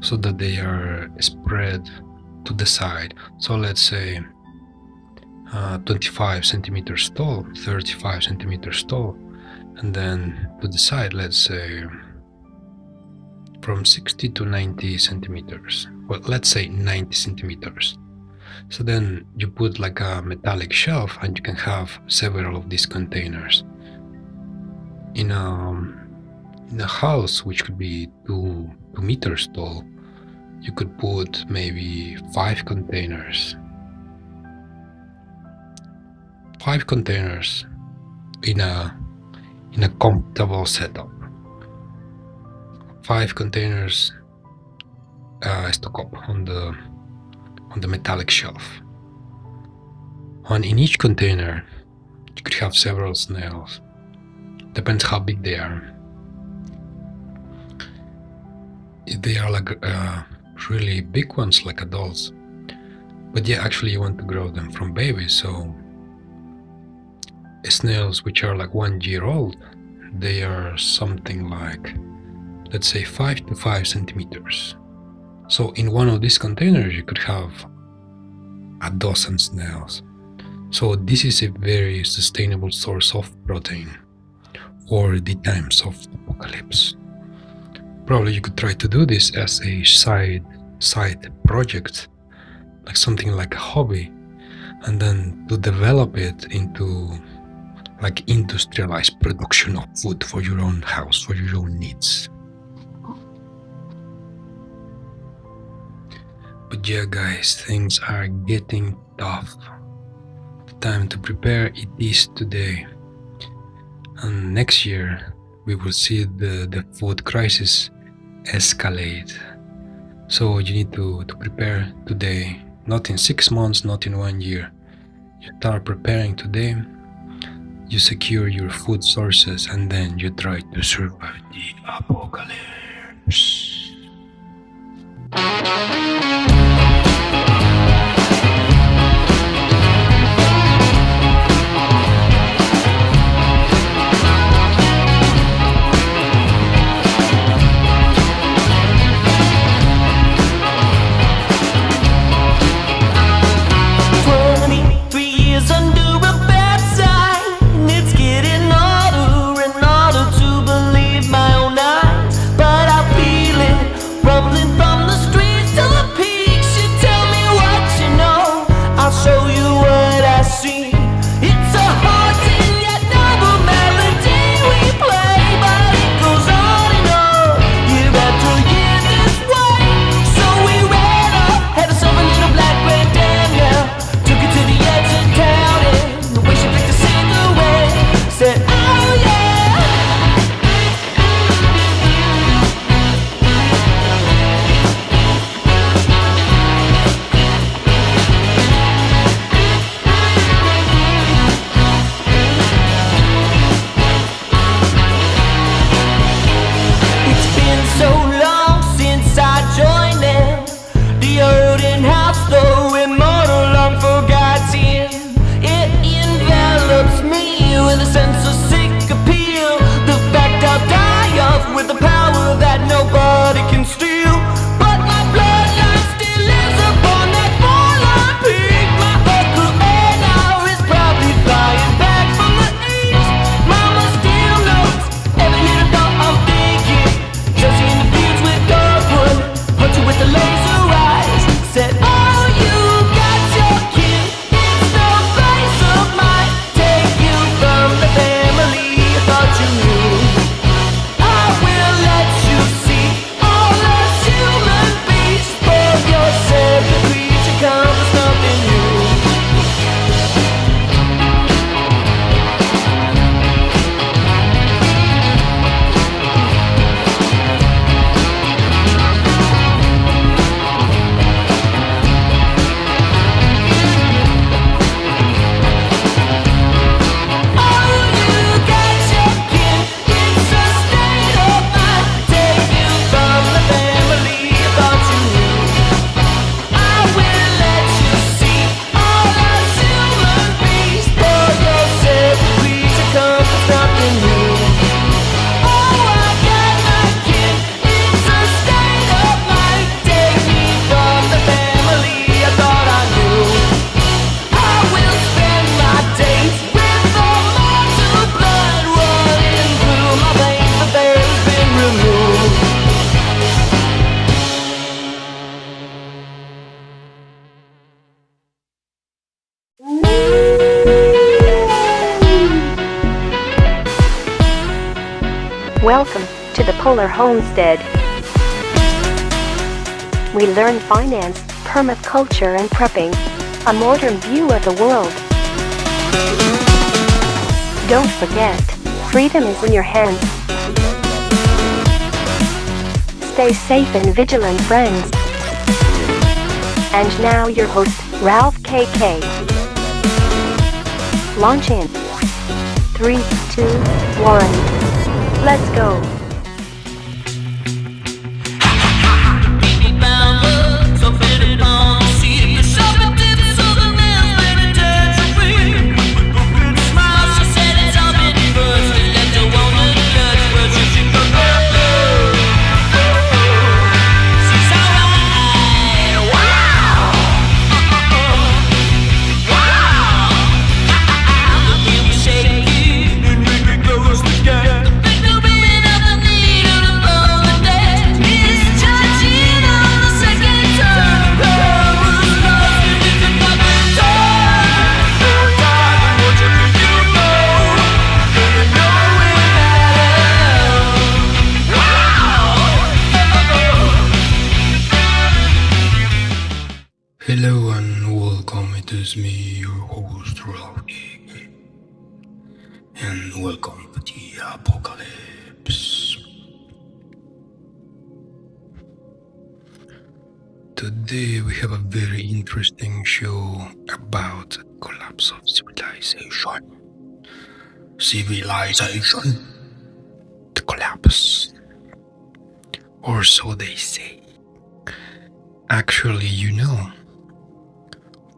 spread to the side. So let's say 25 centimeters tall, 35 centimeters tall, and then to the side, let's say from 60 to 90 centimeters. Well, let's say 90 centimeters. So then you put like a metallic shelf and you can have several of these containers. In a house which could be 2 meters tall, you could put maybe 5 containers. 5 containers in a comfortable setup. 5 containers stock up on the metallic shelf. And in each container, you could have several snails. Depends how big they are. If they are like really big ones, like adults, but yeah, actually you want to grow them from babies. So snails which are like 1 year old, they are something like, let's say 5 to 5 centimeters. So in one of these containers you could have a dozen snails. So this is a very sustainable source of protein for the times of apocalypse. Probably you could try to do this as a side project, like something like a hobby, and then to develop it into like industrialized production of food for your own house, for your own needs. But yeah guys, things are getting tough. The time to prepare, it is today. And next year we will see the food crisis escalate. So you need to prepare today, not in 6 months, not in 1 year. You start preparing today, you secure your food sources, and then you try to survive the apocalypse. Rumbling from the streets to the Welcome to the Polar Homestead. We learn finance, permaculture and prepping. A modern view of the world. Don't forget, freedom is in your hands. Stay safe and vigilant, friends. And now your host, Ralph KK. Launch in 3, 2, 1. Let's go. Hello and welcome, it is me, your host Ralph KK. And welcome to the apocalypse. Today we have a very interesting show about the collapse of civilization. Civilization. The collapse. Or so they say. Actually,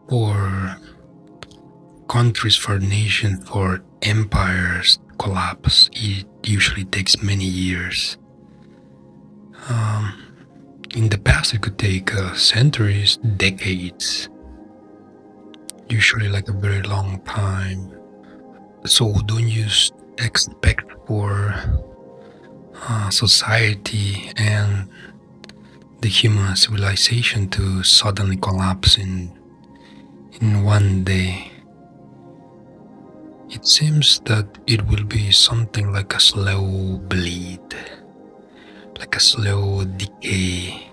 for countries, for nations, for empires collapse, it usually takes many years. In the past, it could take centuries, decades, usually like a very long time. So don't you expect for society and the human civilization to suddenly collapse in one day. It seems that it will be something like a slow bleed, like a slow decay,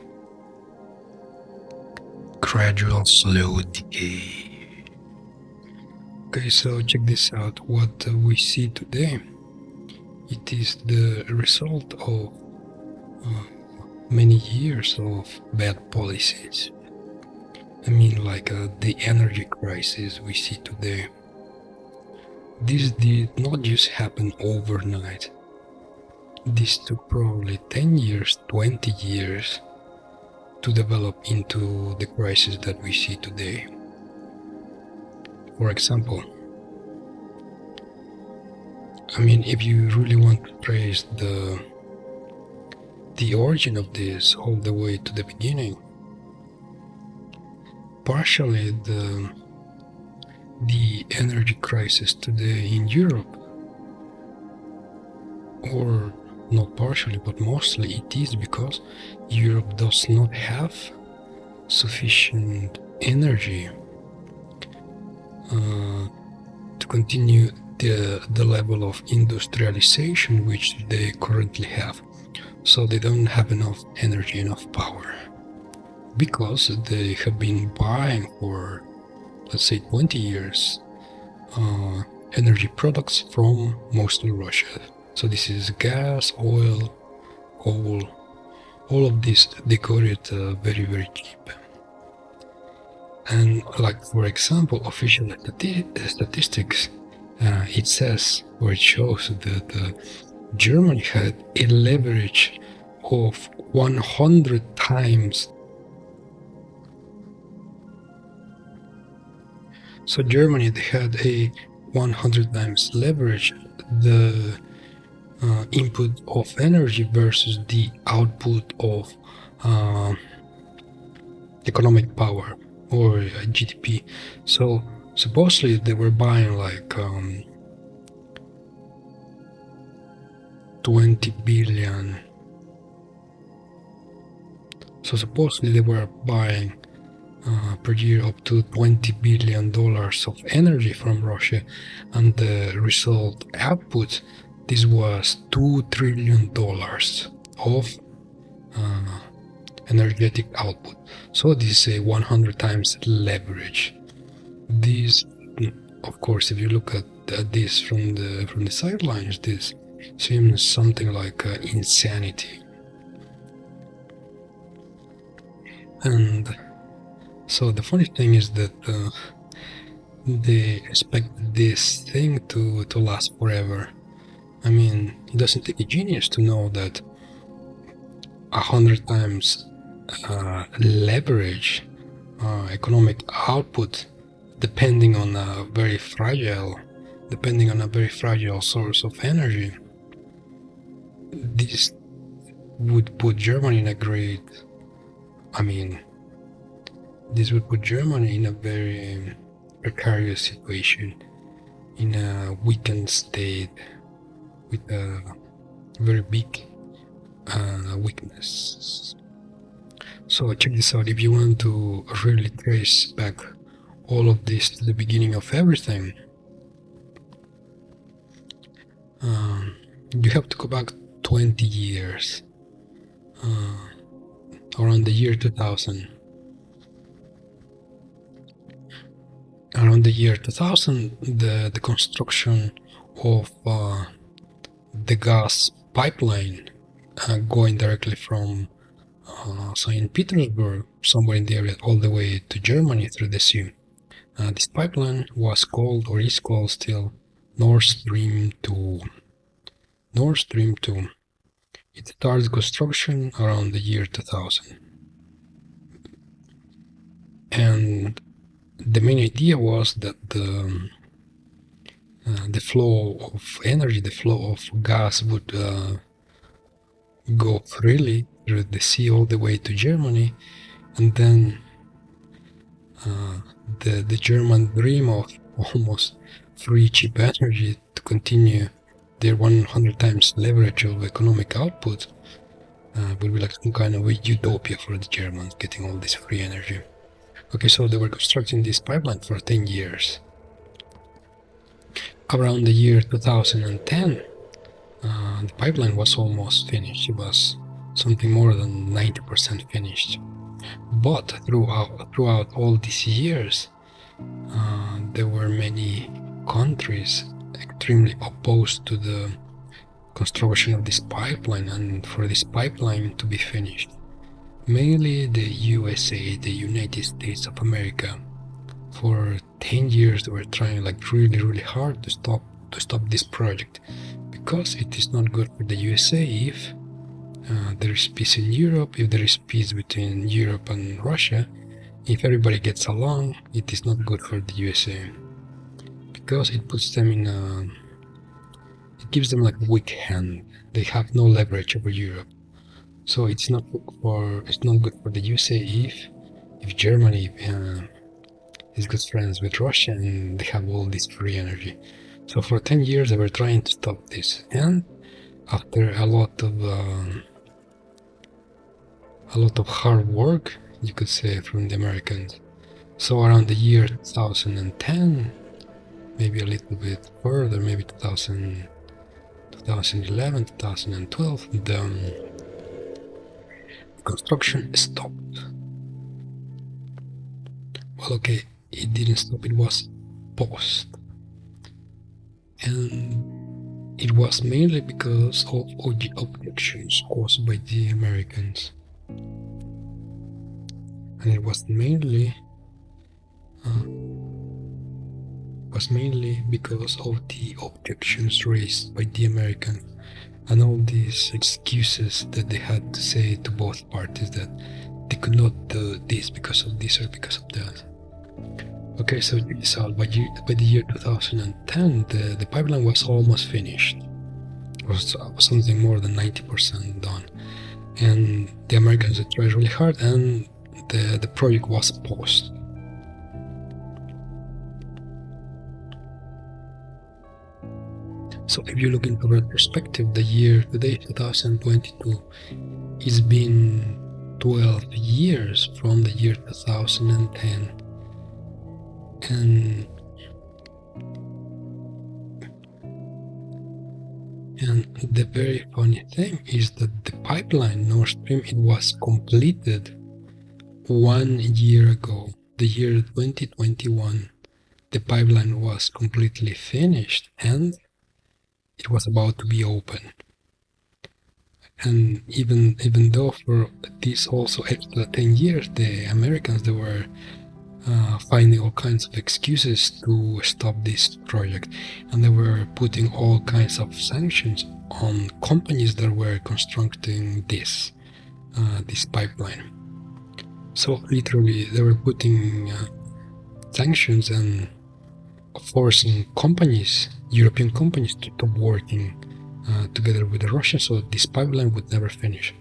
gradual slow decay. Okay, so check this out. What we see today, it is the result of many years of bad policies. I mean, like the energy crisis we see today. This did not just happen overnight. This took probably 10 years, 20 years to develop into the crisis that we see today. For example, I mean, if you really want to trace the origin of this all the way to the beginning, partially the energy crisis today in Europe, or not partially but mostly, it is because Europe does not have sufficient energy to continue the level of industrialization which they currently have. So they don't have enough energy, enough power, because they have been buying for, let's say, 20 years energy products from mostly Russia. So this is gas, oil, coal, all of this they got it very, very cheap. And like, for example, official statistics, it says, or it shows that Germany had a leverage of 100 times. So Germany, they had a 100 times leverage the input of energy versus the output of economic power or GDP. So supposedly they were buying like 20 billion. So supposedly they were buying per year up to $20 billion of energy from Russia, and the result output this was $2 trillion of energetic output. So this is a 100 times leverage. This, of course, if you look at this from the sidelines, this seems something like insanity. And so the funny thing is that they expect this thing to last forever. I mean, it doesn't take a genius to know that 100 times leverage economic output, depending on a very fragile source of energy, this would put Germany in a great, this would put Germany in a very precarious situation, in a weakened state, with a very big weakness. So check this out. If you want to really trace back all of this to the beginning of everything, you have to go back 20 years, around the year 2000. Around the year 2000, the construction of the gas pipeline going directly from St. Petersburg, somewhere in the area, all the way to Germany through the sea. This pipeline was called, or is called still, Nord Stream 2. Nord Stream 2. It started construction around the year 2000. And the main idea was that the flow of energy, the flow of gas would go freely through the sea all the way to Germany, and then the German dream of almost free cheap energy to continue their 100 times leverage of economic output would be like some kind of a utopia for the Germans, getting all this free energy. Okay, so they were constructing this pipeline for 10 years. Around the year 2010, the pipeline was almost finished. It was something more than 90% finished. But throughout all these years, there were many countries extremely opposed to the construction of this pipeline and for this pipeline to be finished. Mainly the USA, the United States of America. For 10 years they were trying like really hard to stop this project, because it is not good for the USA if there is peace in Europe, if there is peace between Europe and Russia, if everybody gets along, it is not good for the USA, because it puts them in it gives them like a weak hand. They have no leverage over Europe. So it's not good for the USA if Germany is good friends with Russia and they have all this free energy. So for 10 years they were trying to stop this, and after a lot of hard work, you could say, from the Americans. So around the year 2010, maybe a little bit further, maybe 2011, 2012, the construction stopped. Well, okay, it didn't stop, it was paused. And it was mainly because of the objections caused by the Americans. And it was mainly because of the objections raised by the Americans and all these excuses that they had to say to both parties, that they could not do this because of this or because of that. Okay, so by the year 2010, the pipeline was almost finished. It was something more than 90% done. And the Americans had tried really hard, and the project was paused. So if you look into that perspective, the year today, 2022, it's been 12 years from the year 2010. And And the very funny thing is that the pipeline Nord Stream, it was completed 1 year ago, the year 2021. The pipeline was completely finished and it was about to be open. And even though for these also extra 10 years, the Americans, they were finding all kinds of excuses to stop this project, and they were putting all kinds of sanctions on companies that were constructing this pipeline. So literally they were putting sanctions and forcing companies, European companies, to stop working together with the Russians, so this pipeline would never finish.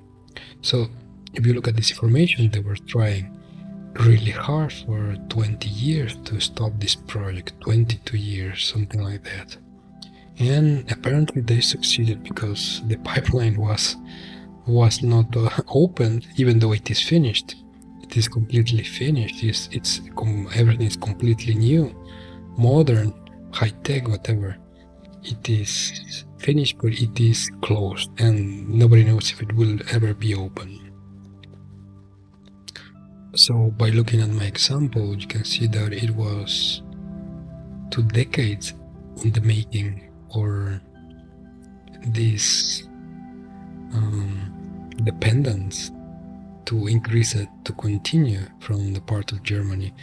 So if you look at this information, they were trying really hard for 20 years to stop this project, 22 years, something like that. And apparently they succeeded, because the pipeline was not opened, even though it is finished. It is completely finished. Everything is completely new, modern, high-tech, whatever. It is finished, but it is closed, and nobody knows if it will ever be open. So by looking at my example, you can see that it was 2 decades in the making for this dependence to increase it, to continue from the part of Germany.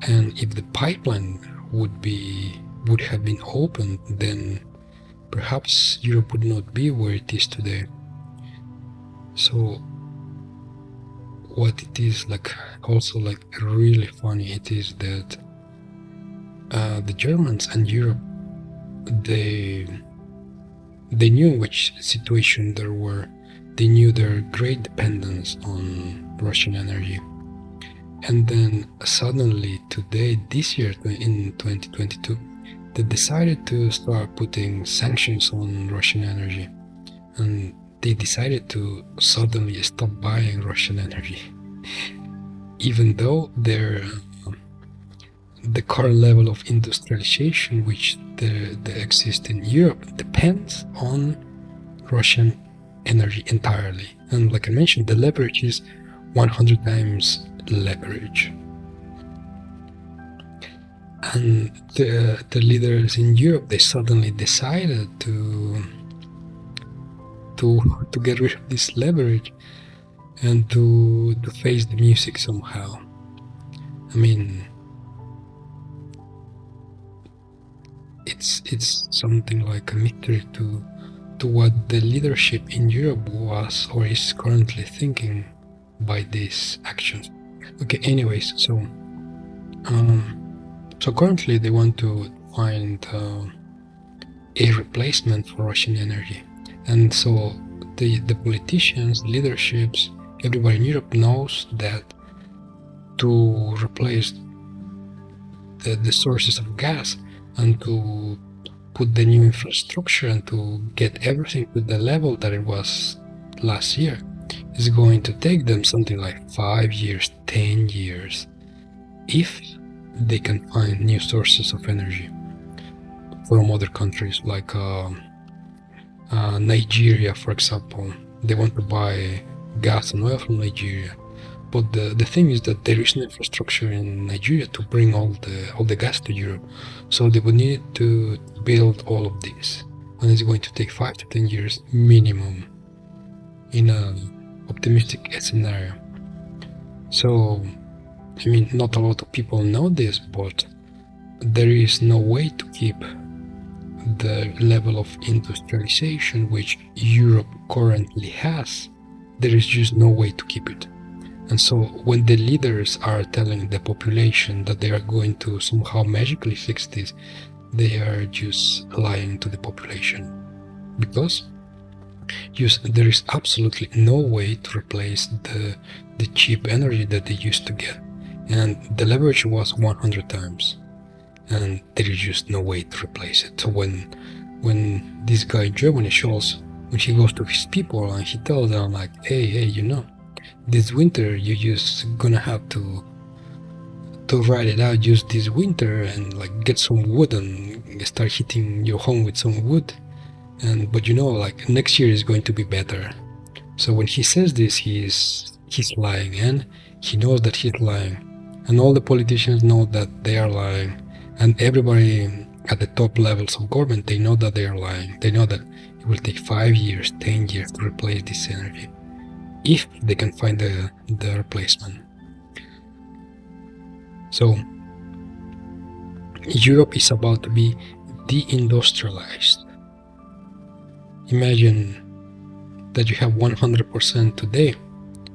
And if the pipeline would have been opened, then perhaps Europe would not be where it is today. So what it is also really funny, it is that the Germans and Europe, they knew in which situation they were. They knew their great dependence on Russian energy. And then suddenly today, this year, in 2022, they decided to start putting sanctions on Russian energy. And they decided to suddenly stop buying Russian energy. Even though the current level of industrialization which exists in Europe depends on Russian energy entirely. And like I mentioned, the leverage is 100 times leverage. And the leaders in Europe, they suddenly decided to get rid of this leverage and to face the music somehow. I mean, it's something like a mystery to what the leadership in Europe was or is currently thinking by these actions. Okay, anyways, so currently they want to find a replacement for Russian energy. And so the politicians, leaderships, everybody in Europe knows that to replace the sources of gas and to put the new infrastructure and to get everything to the level that it was last year is going to take them something like 5 years, 10 years, if they can find new sources of energy from other countries like Nigeria, for example. They want to buy gas and oil from Nigeria, but the thing is that there is no infrastructure in Nigeria to bring all the gas to Europe, so they would need to build all of this, and it's going to take 5 to 10 years minimum in an optimistic scenario. So I mean, not a lot of people know this, but there is no way to keep the level of industrialization which Europe currently has. There is just no way to keep it. And so when the leaders are telling the population that they are going to somehow magically fix this, they are just lying to the population, because there is absolutely no way to replace the cheap energy that they used to get. And the leverage was 100 times, and there is just no way to replace it. So when this guy in Germany when he goes to his people and he tells them like, hey, you know, this winter you just gonna have to ride it out just this winter and like get some wood and start heating your home with some wood, but like next year is going to be better. So when he says this, he's lying, and he knows that he's lying, and all the politicians know that they are lying, and everybody at the top levels of government, they know that they are lying. They know that it will take 5 years, 10 years to replace this energy, if they can find the replacement. So Europe is about to be deindustrialized. Imagine that you have 100% today,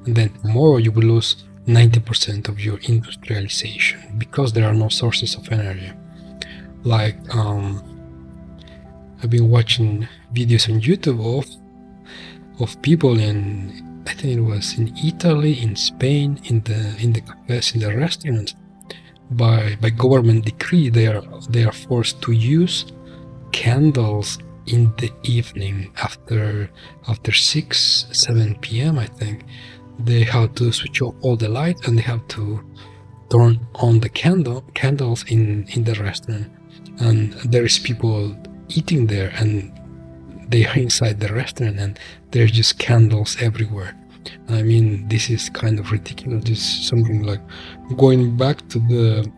and then tomorrow you will lose 90% of your industrialization because there are no sources of energy. Like I've been watching videos on YouTube of people in, I think it was in Italy, in Spain, in the cafes, in the restaurants. By government decree, they are forced to use candles in the evening after 6-7 p.m. I think they have to switch off all the lights, and they have to turn on the candles in the restaurant. And there is people eating there, and they are inside the restaurant, and there's just candles everywhere. I mean, this is kind of ridiculous. This is something like going back to the,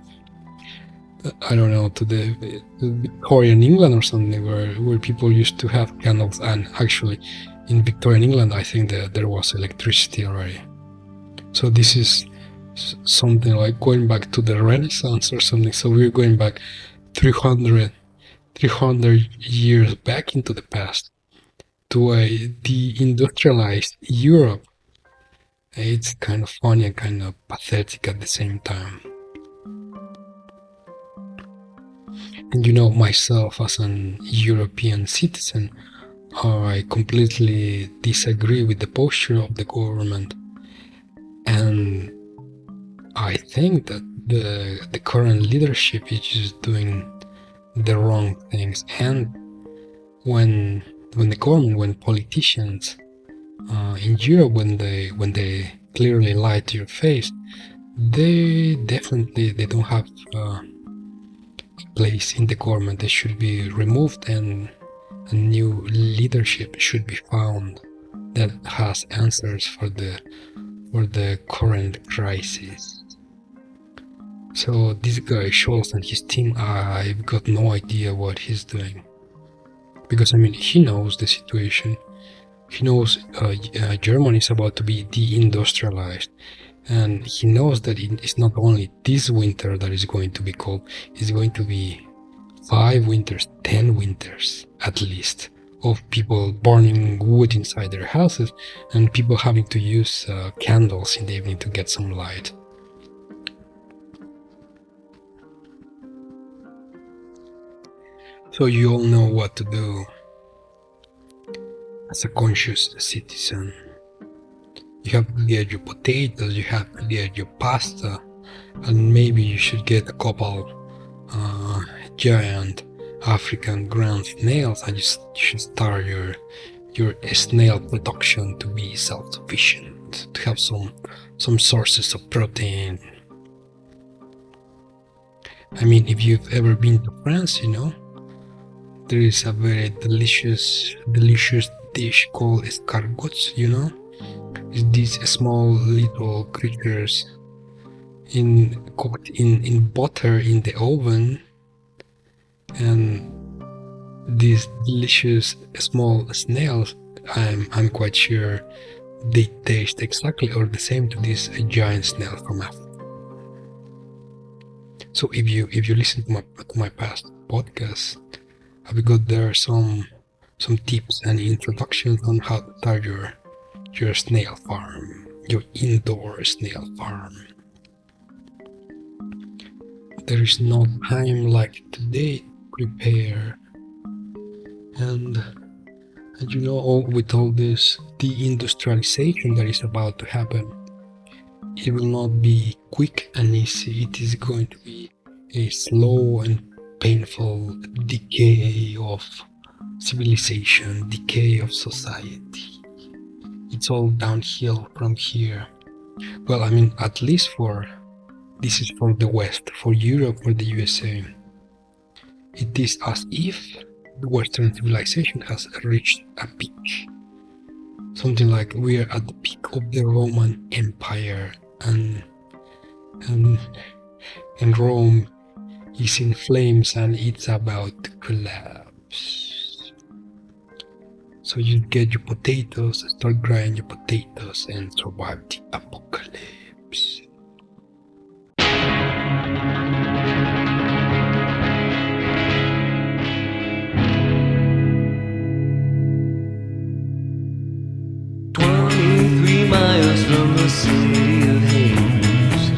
I don't know, to the Victorian England or something, where people used to have candles. And actually in Victorian England, I think that there was electricity already. So this is something like going back to the Renaissance or something. So we're going back 300 years back into the past to a deindustrialized Europe. It's kind of funny and kind of pathetic at the same time. And myself as an European citizen, I completely disagree with the posture of the government. And I think that the current leadership is just doing the wrong things. And when the government, when politicians in Europe, when they clearly lie to your face, they don't have a place in the government. They should be removed, and a new leadership should be found that has answers for the current crisis. So this guy Scholz and his team, I've got no idea what he's doing, because he knows the situation. He knows Germany is about to be deindustrialized, and he knows that it's not only this winter that is going to be cold. It's going to be 5 winters, 10 winters at least, of people burning wood inside their houses, and people having to use candles in the evening to get some light. So you all know what to do as a conscious citizen. You have to get your potatoes, you have to get your pasta, and maybe you should get a couple giant African ground snails, and you should start your snail production to be self-sufficient, to have some sources of protein. If you've ever been to France, there is a very delicious dish called escargots. It's these small little creatures cooked in butter in the oven, and these delicious small snails, I'm quite sure they taste exactly or the same to this giant snail from Africa. So if you listen to my past podcasts, I've got there some tips and introductions on how to start your snail farm, your indoor snail farm. There is no time like today to prepare, and with all this deindustrialization that is about to happen, it will not be quick and easy. It is going to be a slow and painful decay of civilization, decay of society. It's all downhill from here. Well, at least this is for the West, for Europe, for the USA. It is as if the Western civilization has reached a peak. Something like we are at the peak of the Roman Empire, and Rome is in flames and it's about to collapse. So you get your potatoes, start grinding your potatoes, and survive the apocalypse. Miles from the city of Hades,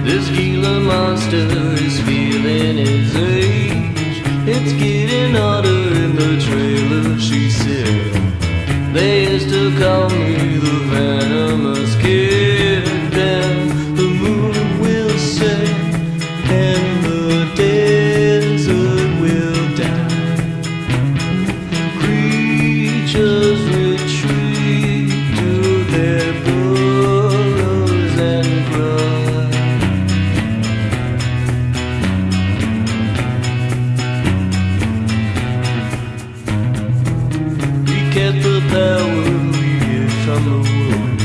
this Gila monster is feeling its age. It's getting hotter in the trailer, she said. They used to call me the venomous kid. Then the moon will set and the desert will die. Creatures retreat to their burrows and cry. We kept the power we get from the womb,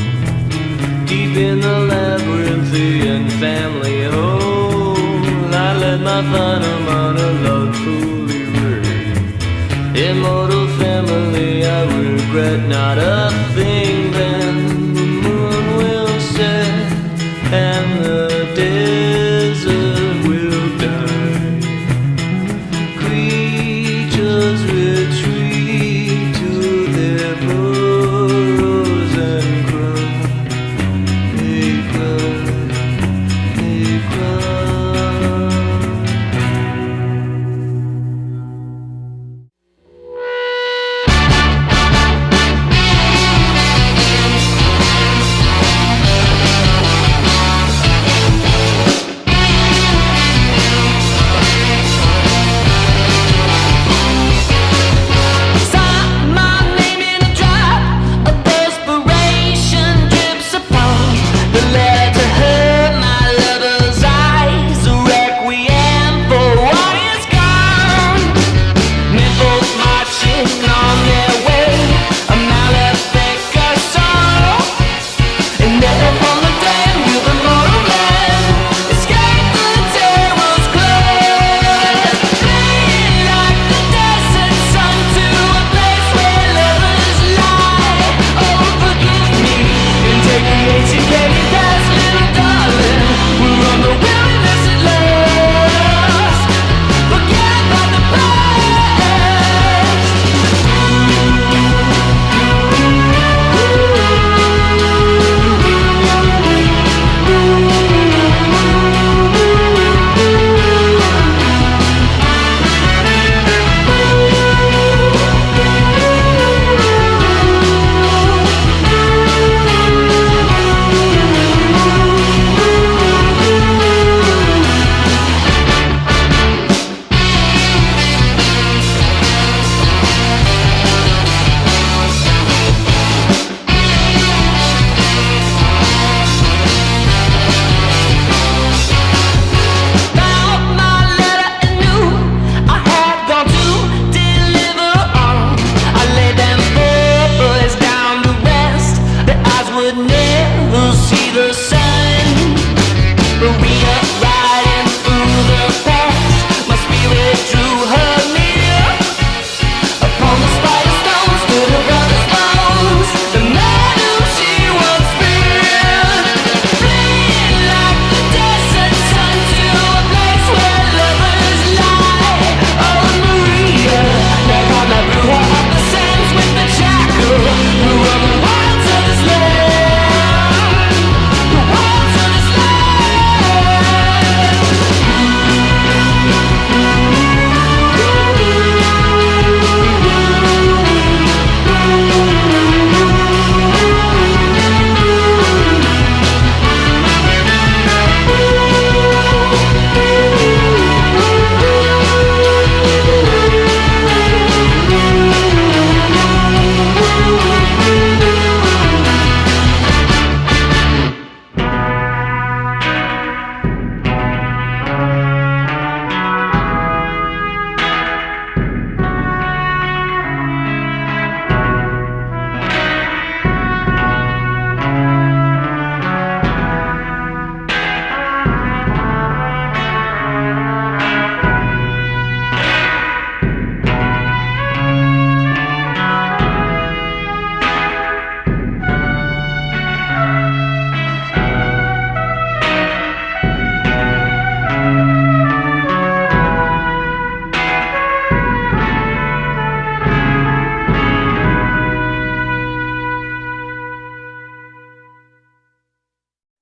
deep in the labyrinthian family home. I let my final monologue fully read. Immortal family, I regret not a thing. Then the moon will set and the desert will die. Creatures retreat to their burrows and cry. They cry, they cry. Sign my name in a drop of desperation drips upon the letter to her, my lover's eyes, a requiem for what is gone. Men both marching on their way, a malefica sorrow, and never from the dead will the mortal man escape the terror's close. Flee like the desert sun to a place where lovers lie. Oh, forgive me and take the ancient candy past, little darling. We're on the wilderness at last. Forget about the past. Found my letter and knew I had gone to deliver on. I laid them four boys down to rest. Their eyes would never see the sun. But we are riding through the past. My spirit drew her near. Upon the spider stones stood her brother's bones, the man whom she once feared. Fleeing like the desert sun to a place where lovers lie. Oh, Maria, now come and blew her off the sands with the jackal who run the wilds of his land. The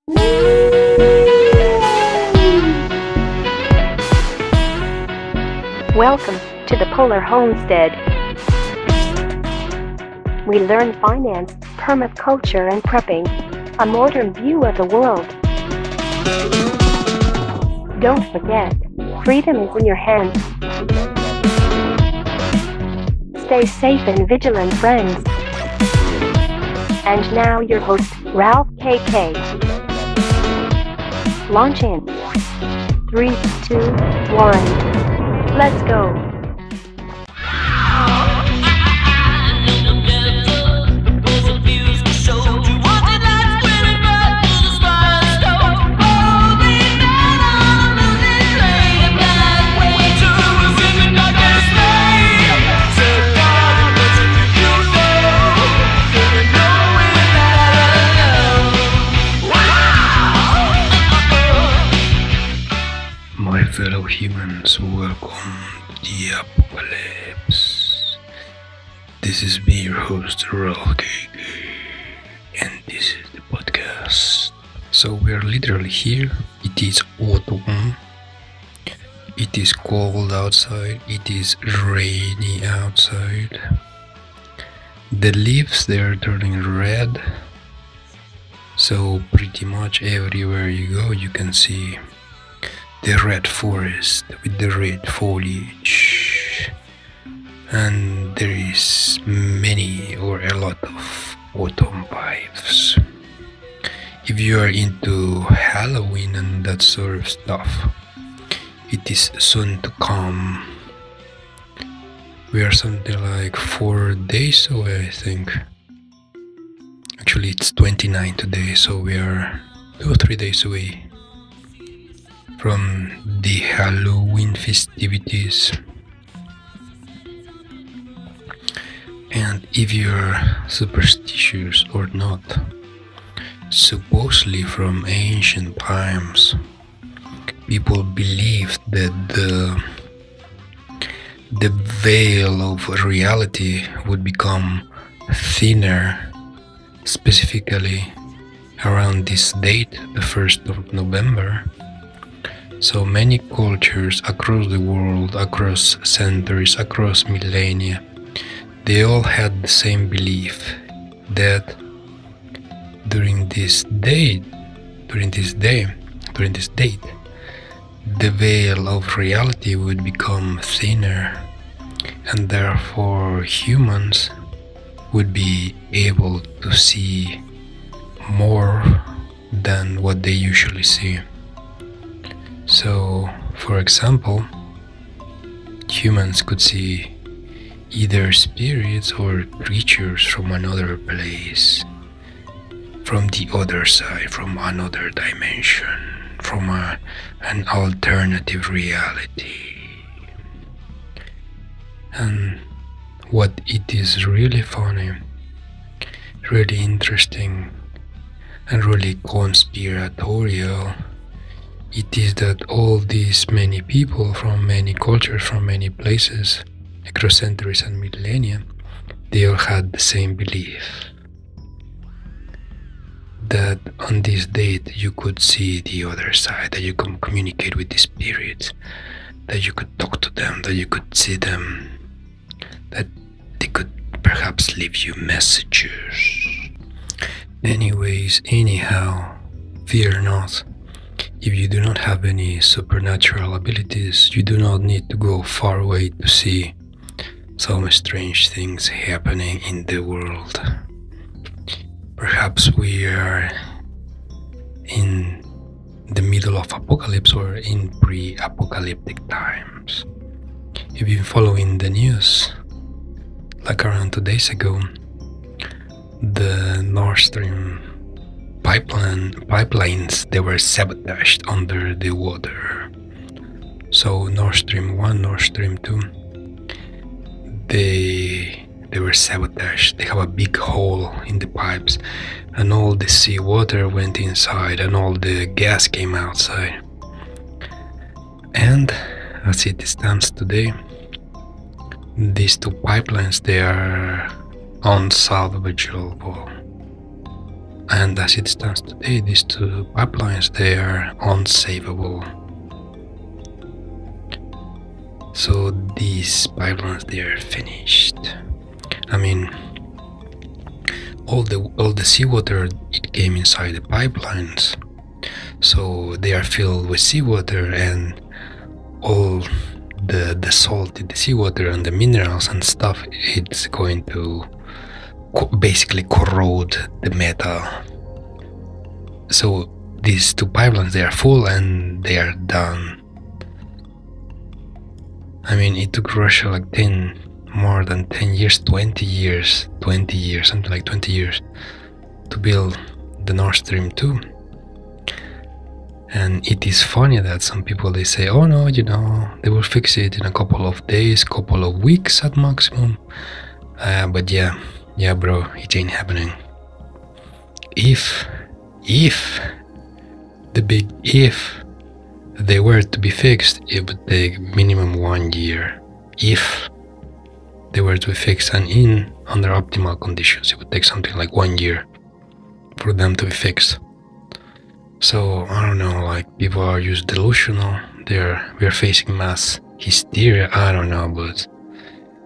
Welcome to the Polar Homestead. We learn finance, permaculture, and prepping, a modern view of the world. Don't forget, freedom is in your hands. Stay safe and vigilant, friends. And now your host, Ralph KK. Launch in 3, 2, 1. Let's go. My fellow humans, welcome to the apocalypse. This is me, your host, Ralph KK, and this is the podcast. So we are literally here. It is autumn. It is cold outside. It is rainy outside. The leaves, they are turning red. So pretty much everywhere you go, you can see the red forest with the red foliage, and there is many or a lot of autumn vibes. If you are into Halloween and that sort of stuff, it is soon to come. We are something like 4 days away, I think. Actually, it's 29 today, so we are 2 or 3 days away from the Halloween festivities. And if you're superstitious or not, supposedly from ancient times, people believed that the veil of reality would become thinner, specifically around this date, the 1st of November. So many cultures across the world, across centuries, across millennia, they all had the same belief that during this date, the veil of reality would become thinner, and therefore humans would be able to see more than what they usually see. So, for example, humans could see either spirits or creatures from another place, from the other side, from another dimension, from an alternative reality. And what it is really funny, really interesting, and really conspiratorial, it is that all these many people from many cultures, from many places, across centuries and millennia, they all had the same belief that on this date you could see the other side, that you could communicate with the spirits, that you could talk to them, that you could see them, that they could perhaps leave you messages. Anyhow, fear not. If you do not have any supernatural abilities, you do not need to go far away to see some strange things happening in the world. Perhaps we are in the middle of apocalypse or in pre-apocalyptic times. If you've been following the news, like around 2 days ago, the Nord Stream pipelines, they were sabotaged under the water. So Nord Stream 1, Nord Stream 2, they were sabotaged. They have a big hole in the pipes, and all the seawater went inside and all the gas came outside. And as it stands today, these 2 pipelines, they are unsalvageable. And as it stands today, these two pipelines, they are unsavable. So these pipelines, they are finished. I mean, all the seawater, it came inside the pipelines, so they are filled with seawater, and all the salt in the seawater and the minerals and stuff, it's going to basically corrode the metal. So these two pipelines, they are full and they are done. I mean, it took Russia like more than 10 years, 20 years, something like 20 years to build the Nord Stream 2. And it is funny that some people, they say, oh no, they will fix it in a couple of days, couple of weeks at maximum. But yeah bro, it ain't happening. If the big if they were to be fixed, it would take minimum 1 year. If they were to be fixed, and under optimal conditions, it would take something like 1 year for them to be fixed. So I don't know, like, people are just delusional. We are facing mass hysteria. I don't know, but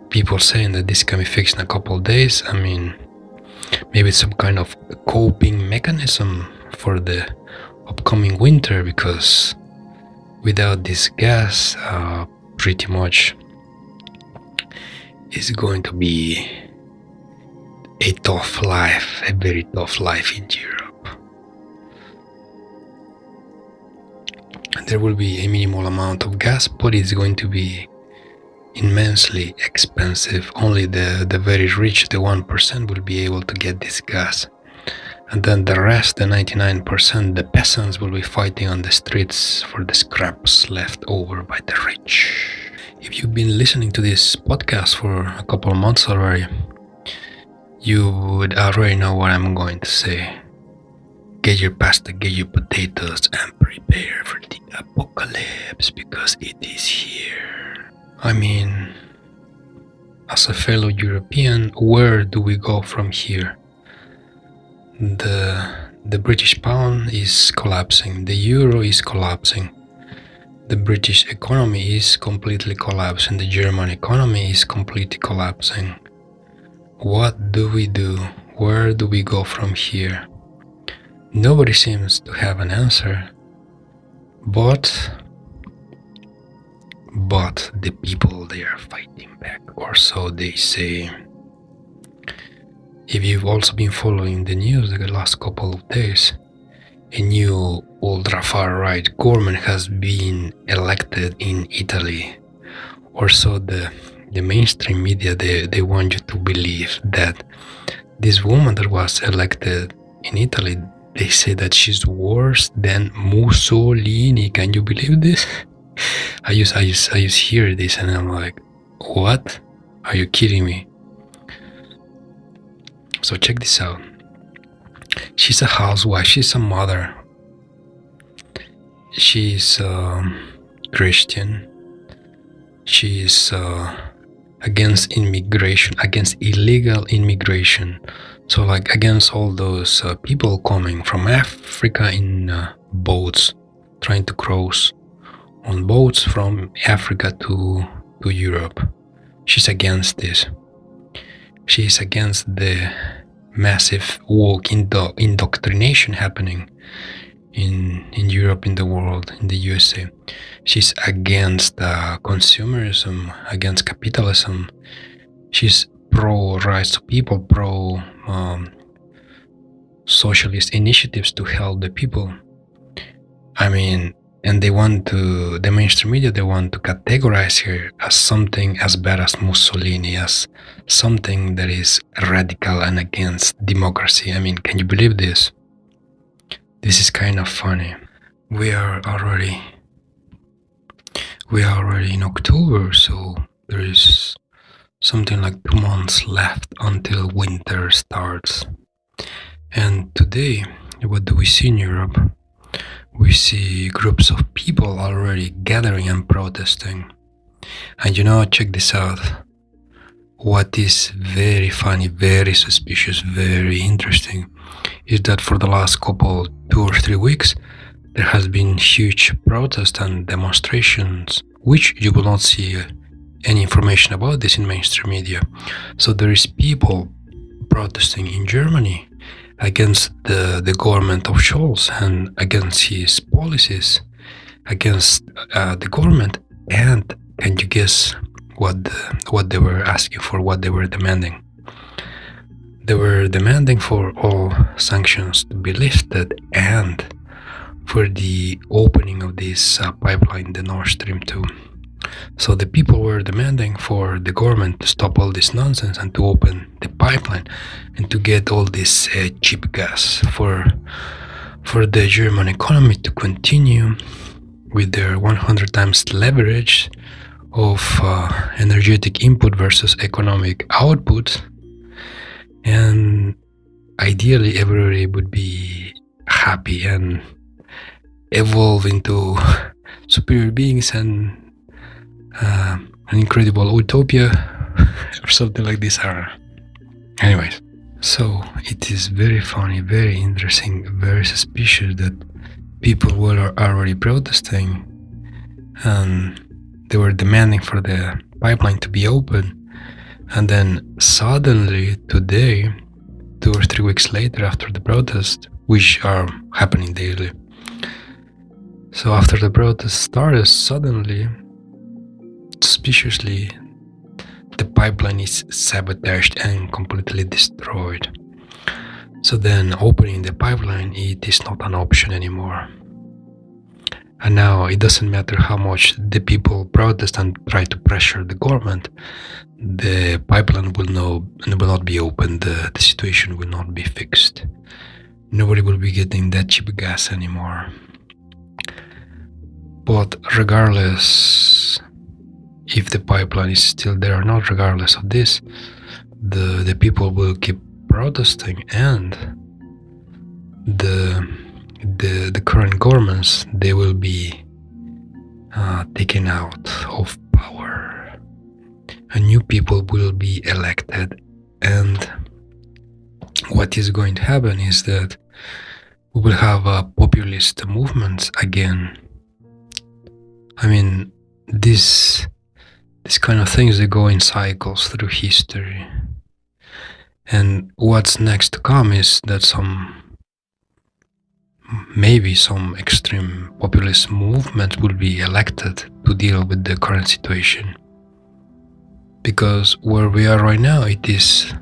people saying that this can be fixed in a couple of days. I mean, maybe it's some kind of coping mechanism for the upcoming winter, because without this gas, pretty much it's going to be a tough life, a very tough life in Europe. There will be a minimal amount of gas, but it's going to be immensely expensive. Only the very rich, the 1%, will be able to get this gas. And then the rest, the 99%, the peasants, will be fighting on the streets for the scraps left over by the rich. If you've been listening to this podcast for a couple of months already, you would already know what I'm going to say. Get your pasta, get your potatoes, and prepare for the apocalypse, because it is here. I mean, as a fellow European, where do we go from here? The British pound is collapsing, the euro is collapsing, the British economy is completely collapsing, the German economy is completely collapsing. What do we do? Where do we go from here? Nobody seems to have an answer, but the people, they are fighting back, or so they say. If you've also been following the news the last couple of days, a new ultra-far-right government has been elected in Italy. Or so the mainstream media, they want you to believe that this woman that was elected in Italy, they say that she's worse than Mussolini. Can you believe this? I just hear this and I'm like, what? Are you kidding me? So check this out. She's a housewife, she's a mother. She's Christian. She's against immigration, against illegal immigration. So like against all those people coming from Africa in boats, trying to cross on boats from Africa to Europe. She's against this. She's against the massive woke indoctrination happening in Europe, in the world, in the USA. She's against consumerism, against capitalism. She's pro rights of people, pro socialist initiatives to help the people. I mean, and the mainstream media, they want to categorize her as something as bad as Mussolini, as something that is radical and against democracy. I mean, can you believe this? This is kind of funny. We are already in October, so there is something like 2 months left until winter starts. And today, what do we see in Europe? We see groups of people already gathering and protesting. And check this out. What is very funny, very suspicious, very interesting is that for the last couple 2 or 3 weeks, there has been huge protests and demonstrations, which you will not see any information about this in mainstream media. So there is people protesting in Germany against the government of Scholz and against his policies, against the government. And can you guess what they were asking for, what they were demanding? They were demanding for all sanctions to be lifted and for the opening of this pipeline, the Nord Stream 2. So the people were demanding for the government to stop all this nonsense and to open the pipeline and to get all this cheap gas for the German economy to continue with their 100 times leverage of energetic input versus economic output. And ideally everybody would be happy and evolve into superior beings and an incredible utopia or something like this. Anyways, so it is very funny, very interesting, very suspicious that people were already protesting and they were demanding for the pipeline to be open, and then suddenly today, 2 or 3 weeks later after the protest, which are happening daily, so after the protest started, suddenly, suspiciously, the pipeline is sabotaged and completely destroyed. So then opening the pipeline, it is not an option anymore. And now it doesn't matter how much the people protest and try to pressure the government, the pipeline will not be open, the situation will not be fixed. Nobody will be getting that cheap gas anymore. But regardless if the pipeline is still there or not, regardless of this, the people will keep protesting, and the current governments, they will be taken out of power and new people will be elected. And what is going to happen is that we will have populist movements again. I mean, these kind of things, they go in cycles through history. And what's next to come is that maybe some extreme populist movement will be elected to deal with the current situation. Because where we are right now, it is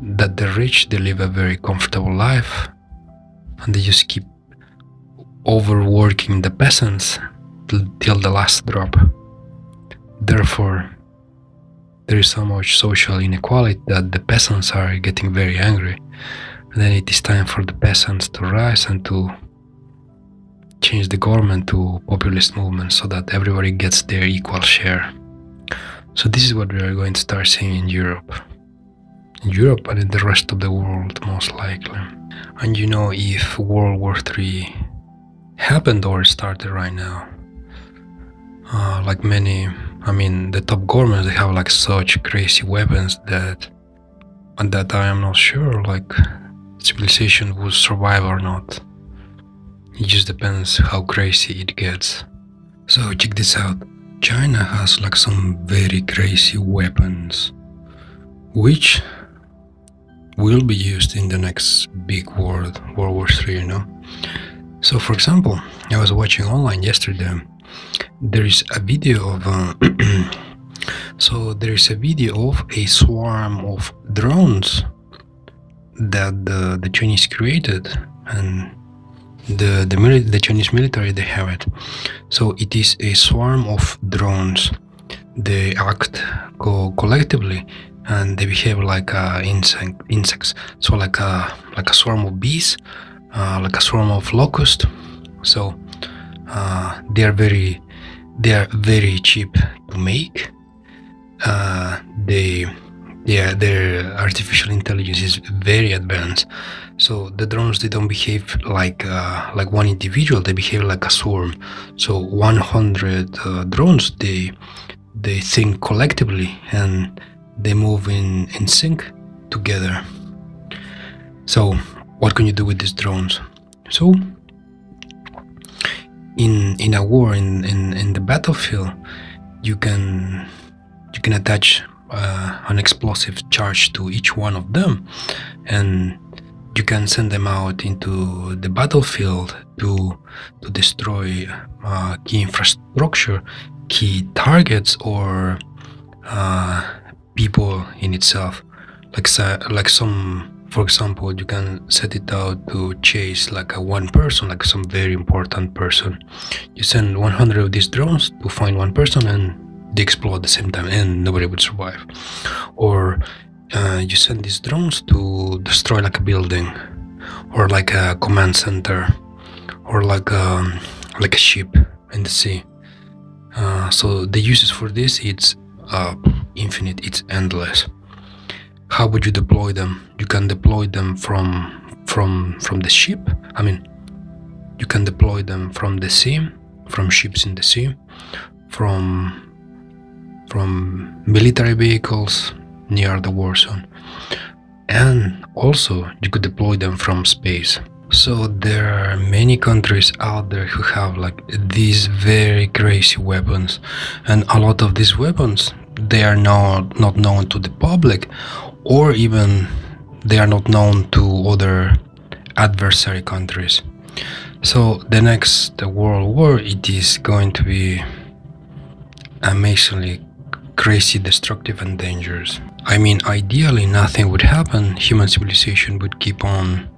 that the rich, they live a very comfortable life and they just keep overworking the peasants till the last drop. Therefore, there is so much social inequality that the peasants are getting very angry. And then it is time for the peasants to rise and to change the government to populist movements so that everybody gets their equal share. So this is what we are going to start seeing in Europe. In Europe and in the rest of the world, most likely. And you know, if World War III happened or started right now, like many, I mean, the top governments, they have like such crazy weapons that I am not sure like civilization will survive or not. It just depends how crazy it gets. So check this out. China has like some very crazy weapons which will be used in the next big World War III, you know. So for example, I was watching online yesterday. There is a video of a swarm of drones that the Chinese created, and the Chinese military, they have it. So it is a swarm of drones. They act collectively and they behave like insects. So like a swarm of bees, like a swarm of locusts. So they are very cheap to make. Their artificial intelligence is very advanced. So the drones, they don't behave like one individual. They behave like a swarm. So 100 drones, they think collectively and they move in sync together. So what can you do with these drones? So in a war, in the battlefield, you can attach an explosive charge to each one of them, and you can send them out into the battlefield to destroy key infrastructure, key targets, or people in itself. Like some, for example, you can set it out to chase like a one person, like some very important person. You send 100 of these drones to find one person, and they explode at the same time, and nobody would survive. Or you send these drones to destroy like a building, or like a command center, or like a ship in the sea. So the uses for this, it's infinite, it's endless. How would you deploy them? You can deploy them from the ship. I mean, you can deploy them from the sea, from ships in the sea, from military vehicles near the war zone, and also you could deploy them from space. So there are many countries out there who have like these very crazy weapons, and a lot of these weapons, they are not known to the public, or even they are not known to other adversary countries. So the next world war, it is going to be amazingly crazy, destructive, and dangerous. I mean, ideally nothing would happen. Human civilization would keep on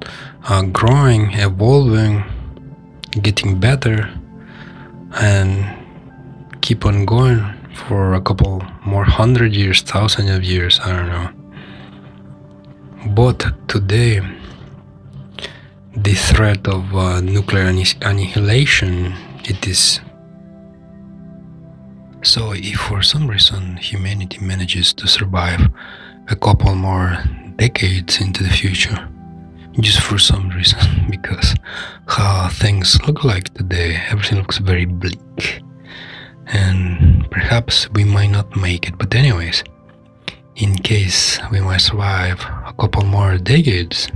growing, evolving, getting better, and keep on going for a couple more 100 years, thousands of years, I don't know. But today, the threat of nuclear annihilation, it is. So if for some reason humanity manages to survive a couple more decades into the future, just for some reason, because how things look like today, everything looks very bleak, and perhaps we might not make it. But anyways, in case we might survive a couple more decades,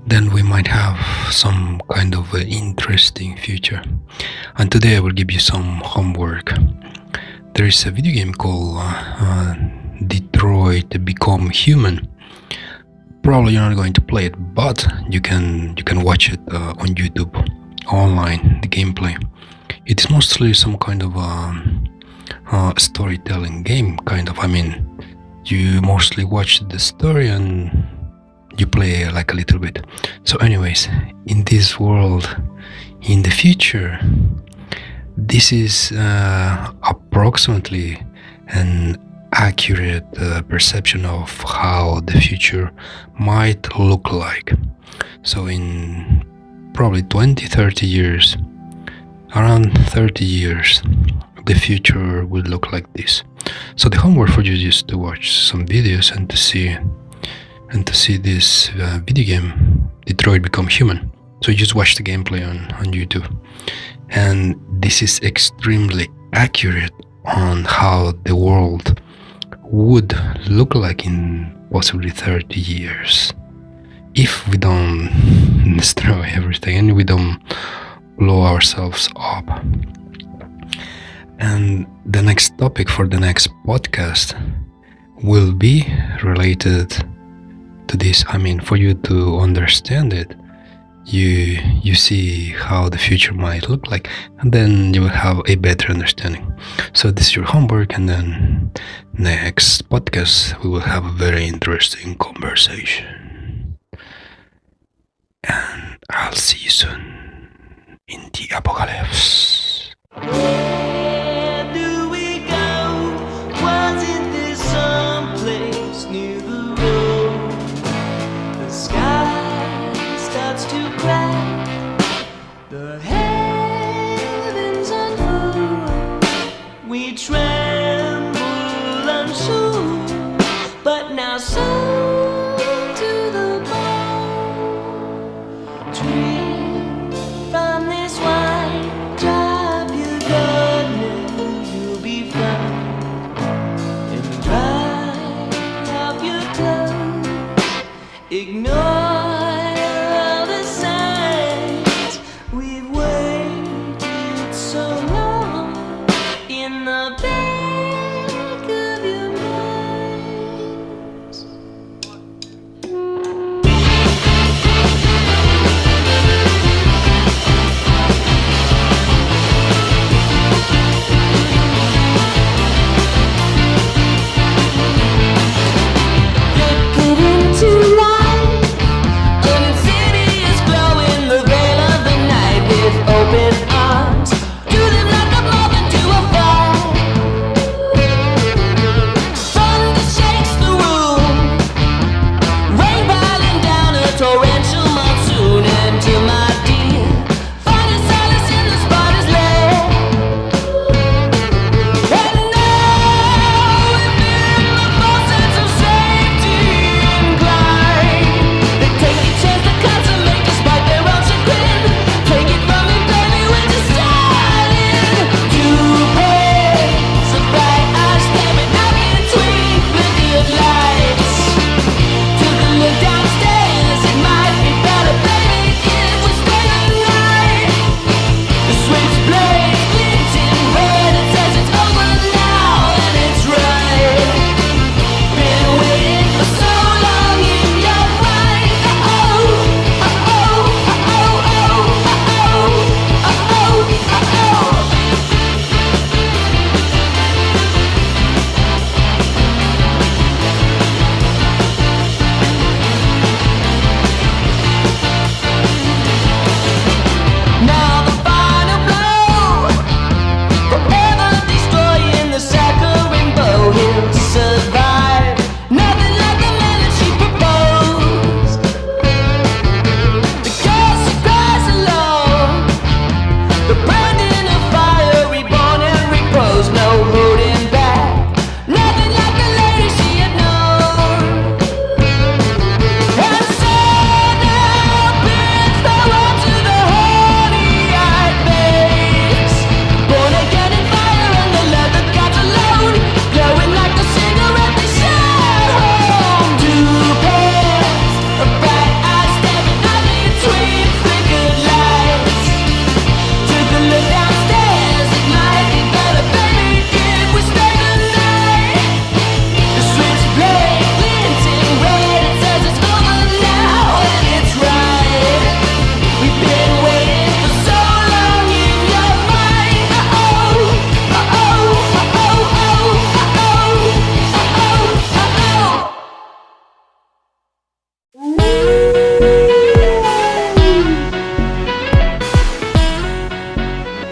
then we might have some kind of interesting future. And today I will give you some homework. There is a video game called Detroit Become Human. Probably you're not going to play it, but you can watch it on YouTube, online, the gameplay. It is mostly some kind of storytelling game, kind of. I mean, you mostly watch the story and you play like a little bit. So anyways, in this world, in the future, this is approximately an accurate perception of how the future might look like. So in probably 20-30 years, around 30 years, the future will look like this. So the homework for you is to watch some videos and to see this video game, Detroit Become Human. So you just watch the gameplay on YouTube. And this is extremely accurate on how the world would look like in possibly 30 years. If we don't destroy everything and we don't blow ourselves up. And the next topic for the next podcast will be related to this. I mean, for you to understand it, you see how the future might look like, and then you will have a better understanding. So this is your homework, and then next podcast we will have a very interesting conversation. And I'll see you soon in the apocalypse. Where do we go? Wasn't there someplace near the road? The sky starts to crack, the heavens unfold. We tremble unsure, but now so to the bone. Drink from this wine, dry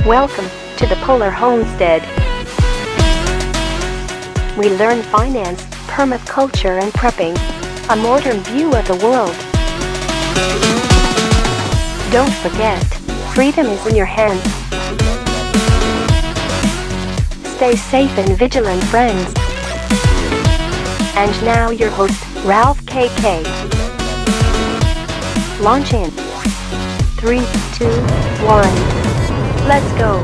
Welcome to the Polar Homestead. We learn finance, permaculture and prepping. A modern view of the world. Don't forget, freedom is in your hands. Stay safe and vigilant, friends. And now your host, Ralph KK. Launch in 3, 2, 1. Let's go.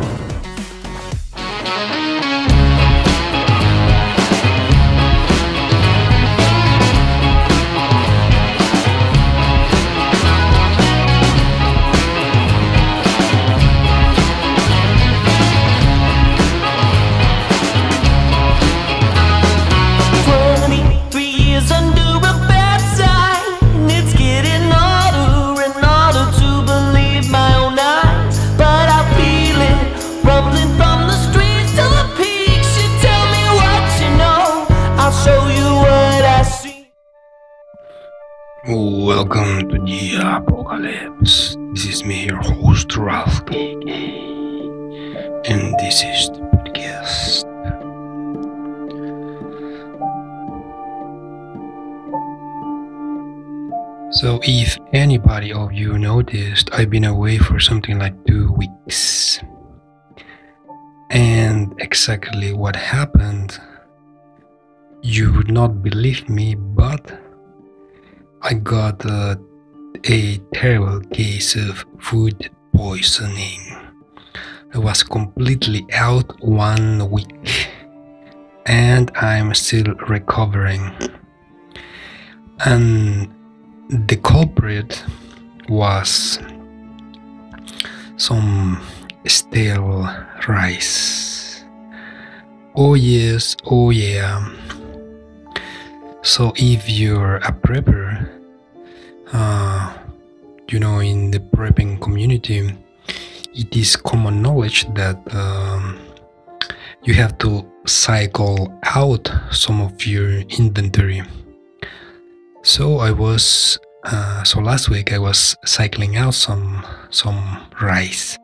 Welcome to the apocalypse. This is me, your host, Ralph KK. And this is the podcast. So if anybody of you noticed, I've been away for something like 2 weeks. And exactly what happened, you would not believe me, but I got a terrible case of food poisoning. I was completely out 1 week and I'm still recovering. And the culprit was some stale rice. Oh yes, oh yeah. So if you're a prepper, in the prepping community, it is common knowledge that you have to cycle out some of your inventory. So last week I was cycling out some rice.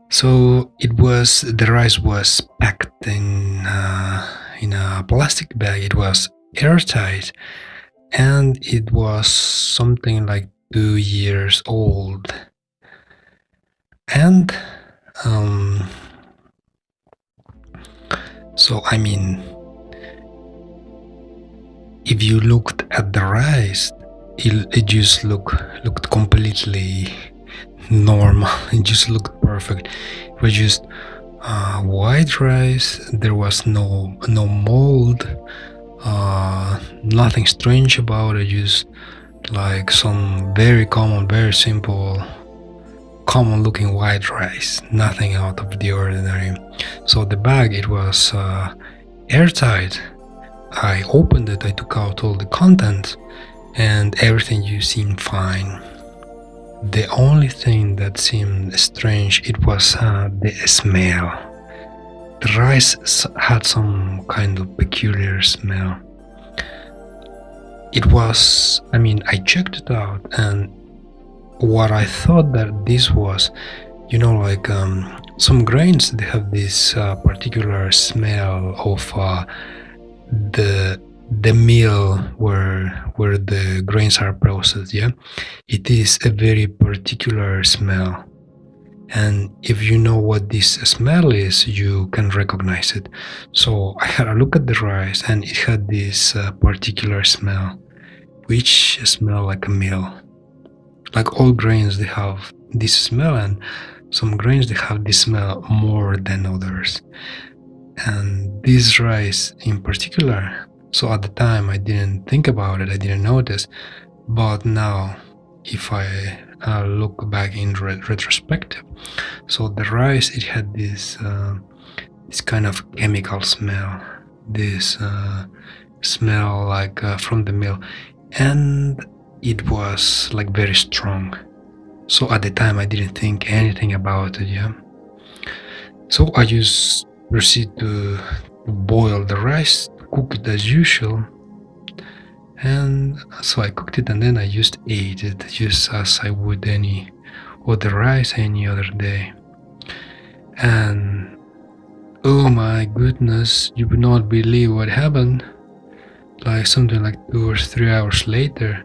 So the rice was packed in a plastic bag. It was airtight, and it was something like 2 years old. And if you looked at the rice, it just looked completely normal. It just looked perfect. It was just white rice. There was no mold, nothing strange about it. Just like some very common, very simple, common looking white rice, nothing out of the ordinary. So the bag, it was airtight. I opened it, I took out all the contents, and everything seemed fine. The only thing that seemed strange, it was the smell. The rice had some kind of peculiar smell. It was, I checked it out, and what I thought that this was, some grains, they have this particular smell of the mill where the grains are processed. Yeah, it is a very particular smell, and if you know what this smell is, you can recognize it. So I had a look at the rice, and it had this particular smell, which smell like a mill. Like all grains, they have this smell, and some grains, they have this smell more than others. And this rice in particular, so at the time I didn't think about it, I didn't notice, but now if I look back in retrospective, so the rice, it had this kind of chemical smell, this smell like from the mill, and it was like very strong. So at the time I didn't think anything about it. Yeah, so I just proceed to boil the rice, cook it as usual, and so I cooked it, and then I just ate it just as I would any other rice any other day. And oh my goodness, you would not believe what happened. Like something like 2 or 3 hours later,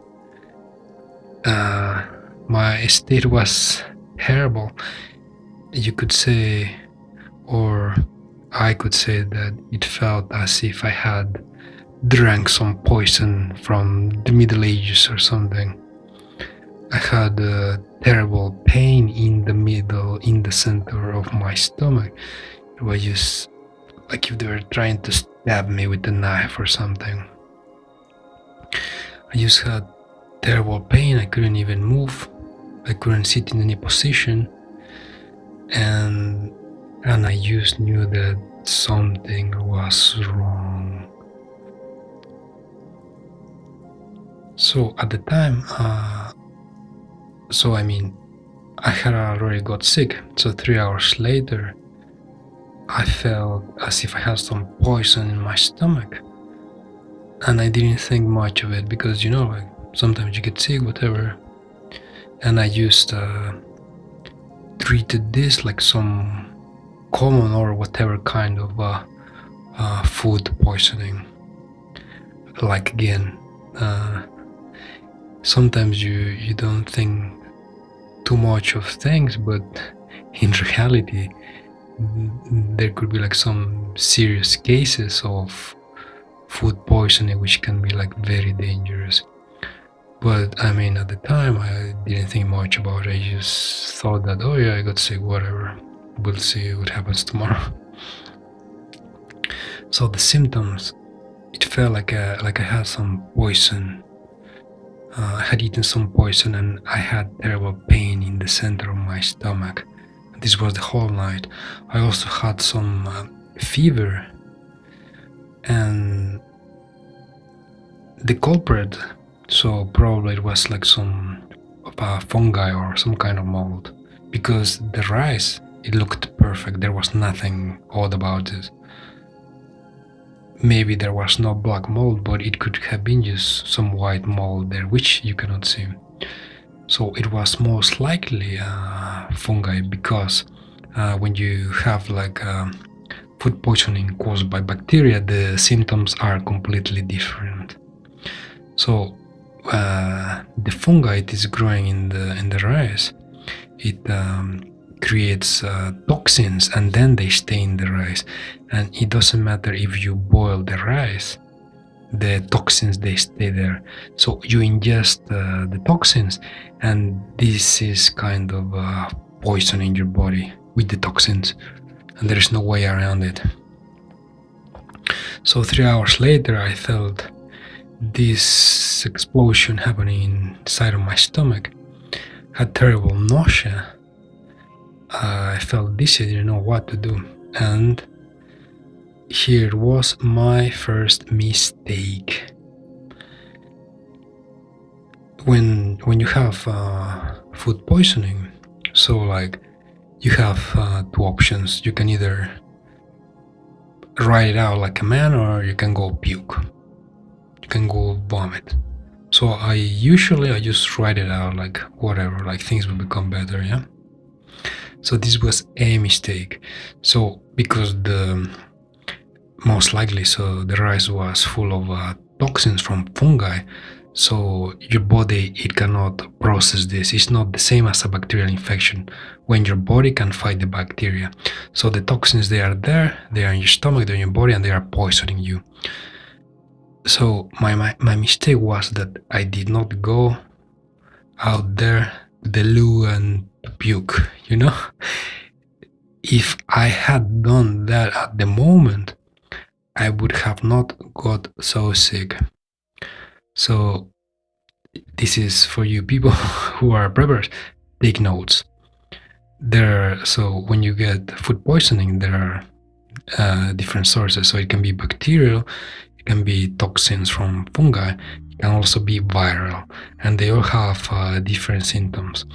my state was terrible. You could say, or I could say, that it felt as if I had drank some poison from the Middle Ages or something. I had a terrible pain in the center of my stomach. It was just like if they were trying to stab me with a knife or something. I just had terrible pain. I couldn't even move. I couldn't sit in any position. And I just knew that something was wrong. So at the time, I had already got sick. So 3 hours later, I felt as if I had some poison in my stomach. And I didn't think much of it because, like sometimes you get sick, whatever. And I just treated this like some common or whatever kind of food poisoning. Like again, sometimes you don't think too much of things, but in reality there could be like some serious cases of food poisoning which can be like very dangerous. But at the time I didn't think much about it. I just thought that, oh yeah, I got sick, whatever, we'll see what happens tomorrow. So the symptoms, it felt like I had some poison. I had eaten some poison and I had terrible pain in the center of my stomach. This was the whole night. I also had some fever, and the culprit, so probably it was like some fungi or some kind of mold, because the rice, it looked perfect. There was nothing odd about it. Maybe there was no black mold, but it could have been just some white mold there, which you cannot see. So it was most likely fungi, because when you have like food poisoning caused by bacteria, the symptoms are completely different. So the fungi, it is growing in the rice. It creates toxins, and then they stay in the rice. And it doesn't matter if you boil the rice, the toxins, they stay there. So you ingest the toxins, and this is kind of poison in your body with the toxins, and there is no way around it. So 3 hours later, I felt this explosion happening inside of my stomach. Had terrible nausea. I felt dizzy, didn't know what to do. And here was my first mistake. When you have food poisoning, so like you have two options. You can either write it out like a man, or you can go puke. You can go vomit. So I just write it out like whatever, like things will become better, yeah? So this was a mistake. So because most likely, so the rice was full of toxins from fungi, so your body, it cannot process this. It's not the same as a bacterial infection when your body can fight the bacteria. So the toxins, they are there, they are in your stomach, they're in your body, and they are poisoning you. So my mistake was that I did not go out there to the loo and puke, If I had done that at the moment, I would have not got so sick. So this is for you people who are preppers. Take notes. So when you get food poisoning, there are different sources. So it can be bacterial, it can be toxins from fungi, it can also be viral, and they all have different symptoms.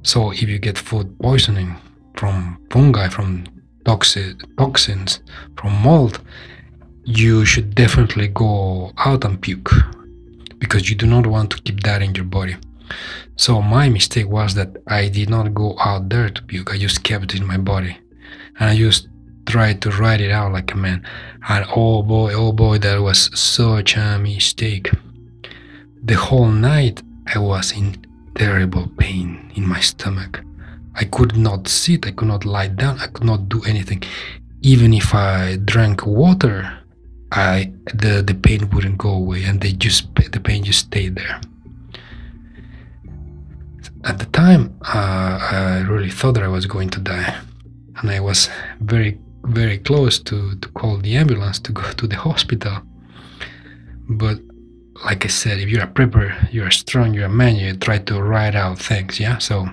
So if you get food poisoning from fungi, from toxins, from mold, you should definitely go out and puke, because you do not want to keep that in your body. So my mistake was that I did not go out there to puke. I just kept it in my body, and I just tried to write it out like a man. And oh boy, that was such a mistake. The whole night I was in terrible pain in my stomach. I could not sit, I could not lie down, I could not do anything. Even if I drank water, the pain wouldn't go away, and the pain just stayed there. At the time, I really thought that I was going to die, and I was very close to call the ambulance to go to the hospital. But like I said, if you're a prepper, you're strong, you're a man, you try to write out things, yeah? So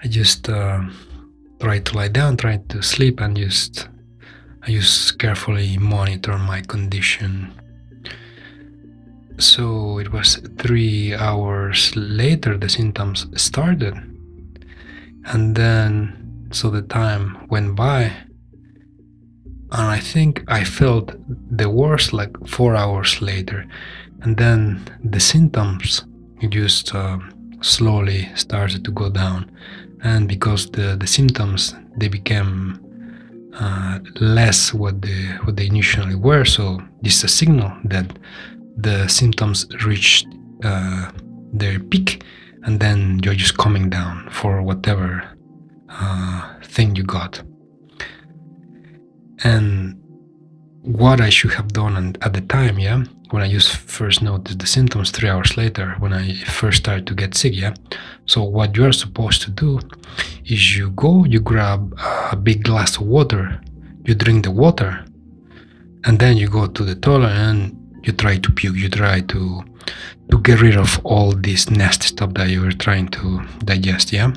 I just tried to lie down, tried to sleep, and I just carefully monitor my condition. So it was 3 hours later the symptoms started, and then so the time went by, and I think I felt the worst like 4 hours later, and then the symptoms just slowly started to go down. And because the symptoms, they became less what they initially were, so this is a signal that the symptoms reached their peak, and then you're just coming down for whatever thing you got. And what I should have done at the time, yeah, when I just first noticed the symptoms 3 hours later, when I first started to get sick, yeah. So what you are supposed to do is you grab a big glass of water, you drink the water, and then you go to the toilet and you try to puke, you try to get rid of all this nasty stuff that you were trying to digest, yeah.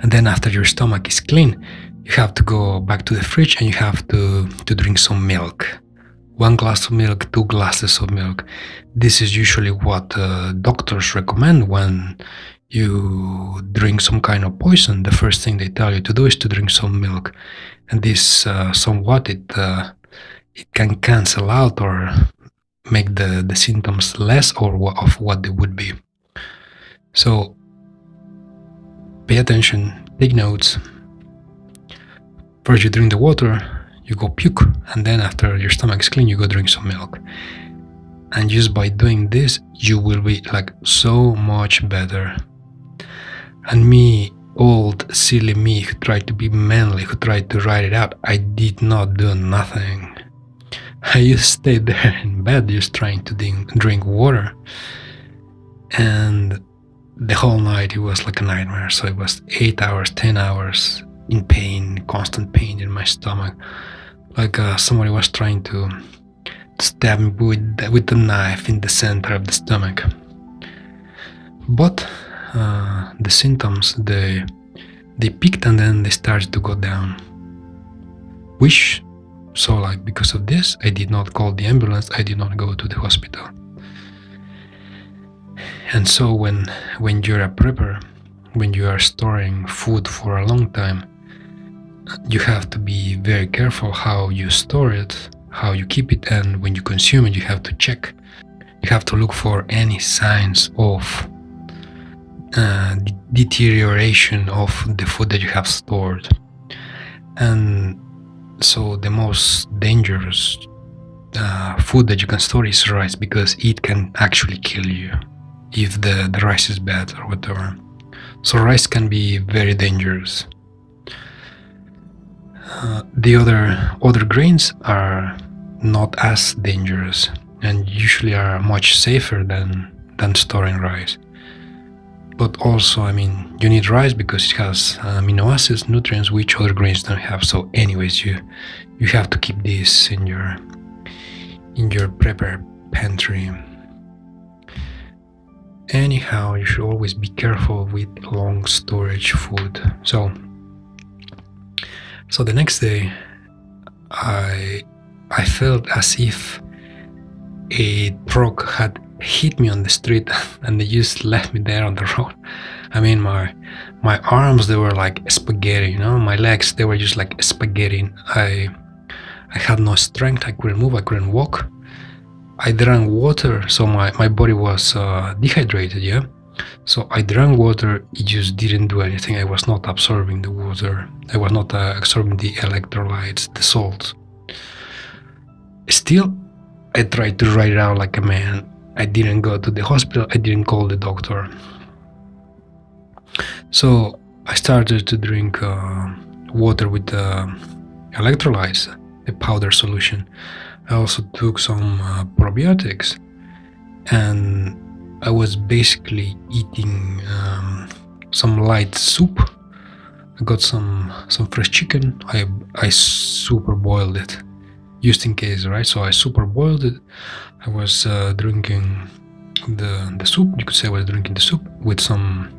And then after your stomach is clean, you have to go back to the fridge and you have to drink some milk. 1 glass of milk, 2 glasses of milk. This is usually what doctors recommend when you drink some kind of poison. The first thing they tell you to do is to drink some milk, and this somewhat it can cancel out or make the symptoms less of what they would be. So pay attention, take notes. First you drink the water, you go puke, and then after your stomach is clean, you go drink some milk. And just by doing this, you will be like so much better. And me, old silly me, who tried to be manly, who tried to write it out, I did not do nothing. I just stayed there in bed, just trying to drink water. And the whole night it was like a nightmare. So it was 8 hours, 10 hours in pain, constant pain in my stomach. Like somebody was trying to stab me with the knife in the center of the stomach. But the symptoms, they peaked and then they started to go down. So like because of this, I did not call the ambulance, I did not go to the hospital. And so when you're a prepper, when you are storing food for a long time, you have to be very careful how you store it, how you keep it, and when you consume it, you have to check. You have to look for any signs of deterioration of the food that you have stored. And so the most dangerous food that you can store is rice, because it can actually kill you if the rice is bad or whatever. So rice can be very dangerous. The other grains are not as dangerous and usually are much safer than storing rice. But also, I mean, you need rice because it has amino acids, nutrients, which other grains don't have. So anyways, you have to keep this in your prepper pantry. Anyhow, you should always be careful with long storage food. So the next day, I felt as if a truck had hit me on the street and they just left me there on the road. I mean, my arms, they were like spaghetti, you know, my legs, they were just like spaghetti. I had no strength, I couldn't move, I couldn't walk. I drank water, so my body was dehydrated, yeah. So I drank water, it just didn't do anything. I was not absorbing the water. I was not absorbing the electrolytes, the salts. Still, I tried to write it out like a man. I didn't go to the hospital. I didn't call the doctor. So I started to drink water with electrolytes, a powder solution. I also took some probiotics, and I was basically eating some light soup. I got some fresh chicken. I super boiled it, just in case, right? So I super boiled it. I was drinking the soup. You could say I was drinking the soup with some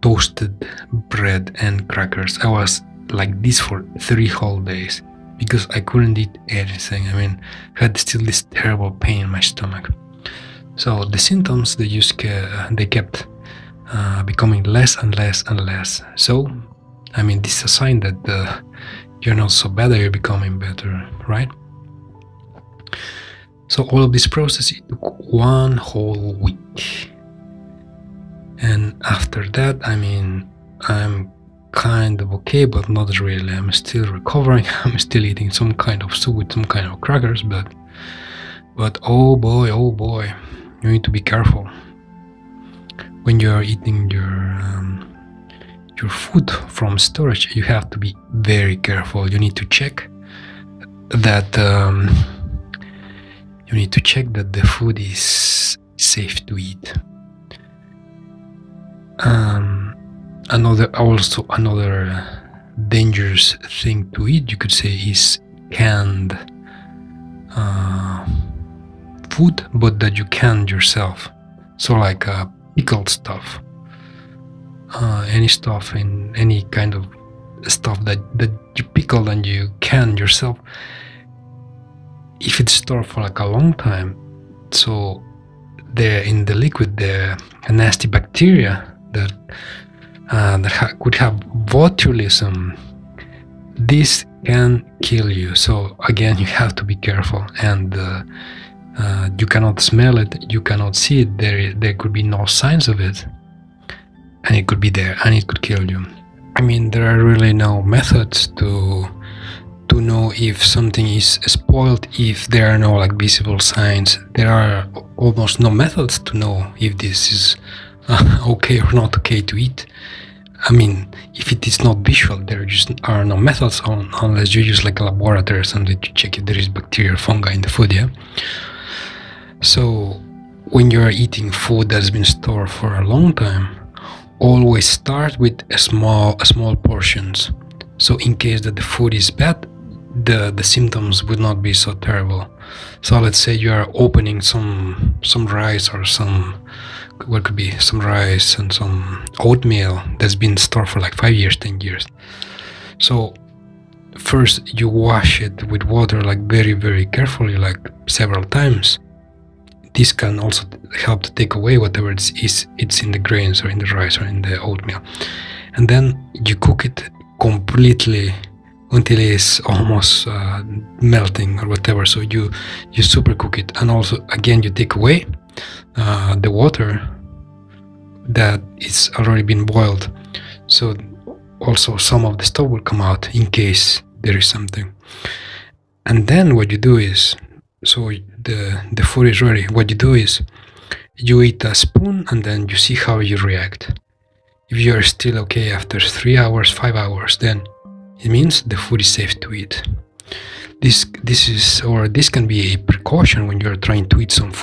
toasted bread and crackers. I was like this for 3 whole days because I couldn't eat anything. I mean, I had still this terrible pain in my stomach. So the symptoms, they kept becoming less and less and less. So, I mean, this is a sign that you're not so bad, that you're becoming better, right? So all of this process, it took 1 whole week. And after that, I mean, I'm kind of okay, but not really. I'm still recovering. I'm still eating some kind of soup with some kind of crackers, but oh boy, you need to be careful when you're eating your food from storage. You have to be very careful. You need to check that the food is safe to eat. Another dangerous thing to eat, you could say, is canned food, but that you canned yourself. So like pickled stuff, any stuff in any kind of stuff that you pickle and you can yourself. If it's stored for like a long time, so there in the liquid there a nasty bacteria that could have botulism. This can kill you. So again, you have to be careful, and you cannot smell it, you cannot see it. There could be no signs of it, and it could be there, and it could kill you. I mean, there are really no methods to know if something is spoiled if there are no like visible signs. There are almost no methods to know if this is okay or not okay to eat. I mean, if it is not visual, there just are no methods unless you use like a laboratory or something to check if there is bacteria or fungi in the food, yeah? So when you're eating food that's been stored for a long time, always start with a small portions. So in case that the food is bad, the symptoms would not be so terrible. So let's say you are opening some rice or some rice and some oatmeal that's been stored for like 5 years, 10 years. So first you wash it with water like very, very carefully, like several times. This can also help to take away whatever it's in the grains or in the rice or in the oatmeal. And then you cook it completely until it's almost melting or whatever. So you super cook it, and also again you take away the water that is already been boiled. So also some of the stuff will come out in case there is something. And then what you do is, so the food is ready. What you do is you eat a spoon and then you see how you react. If you are still okay after 3 hours, 5 hours, then it means the food is safe to eat. This can be a precaution when you are trying to eat some food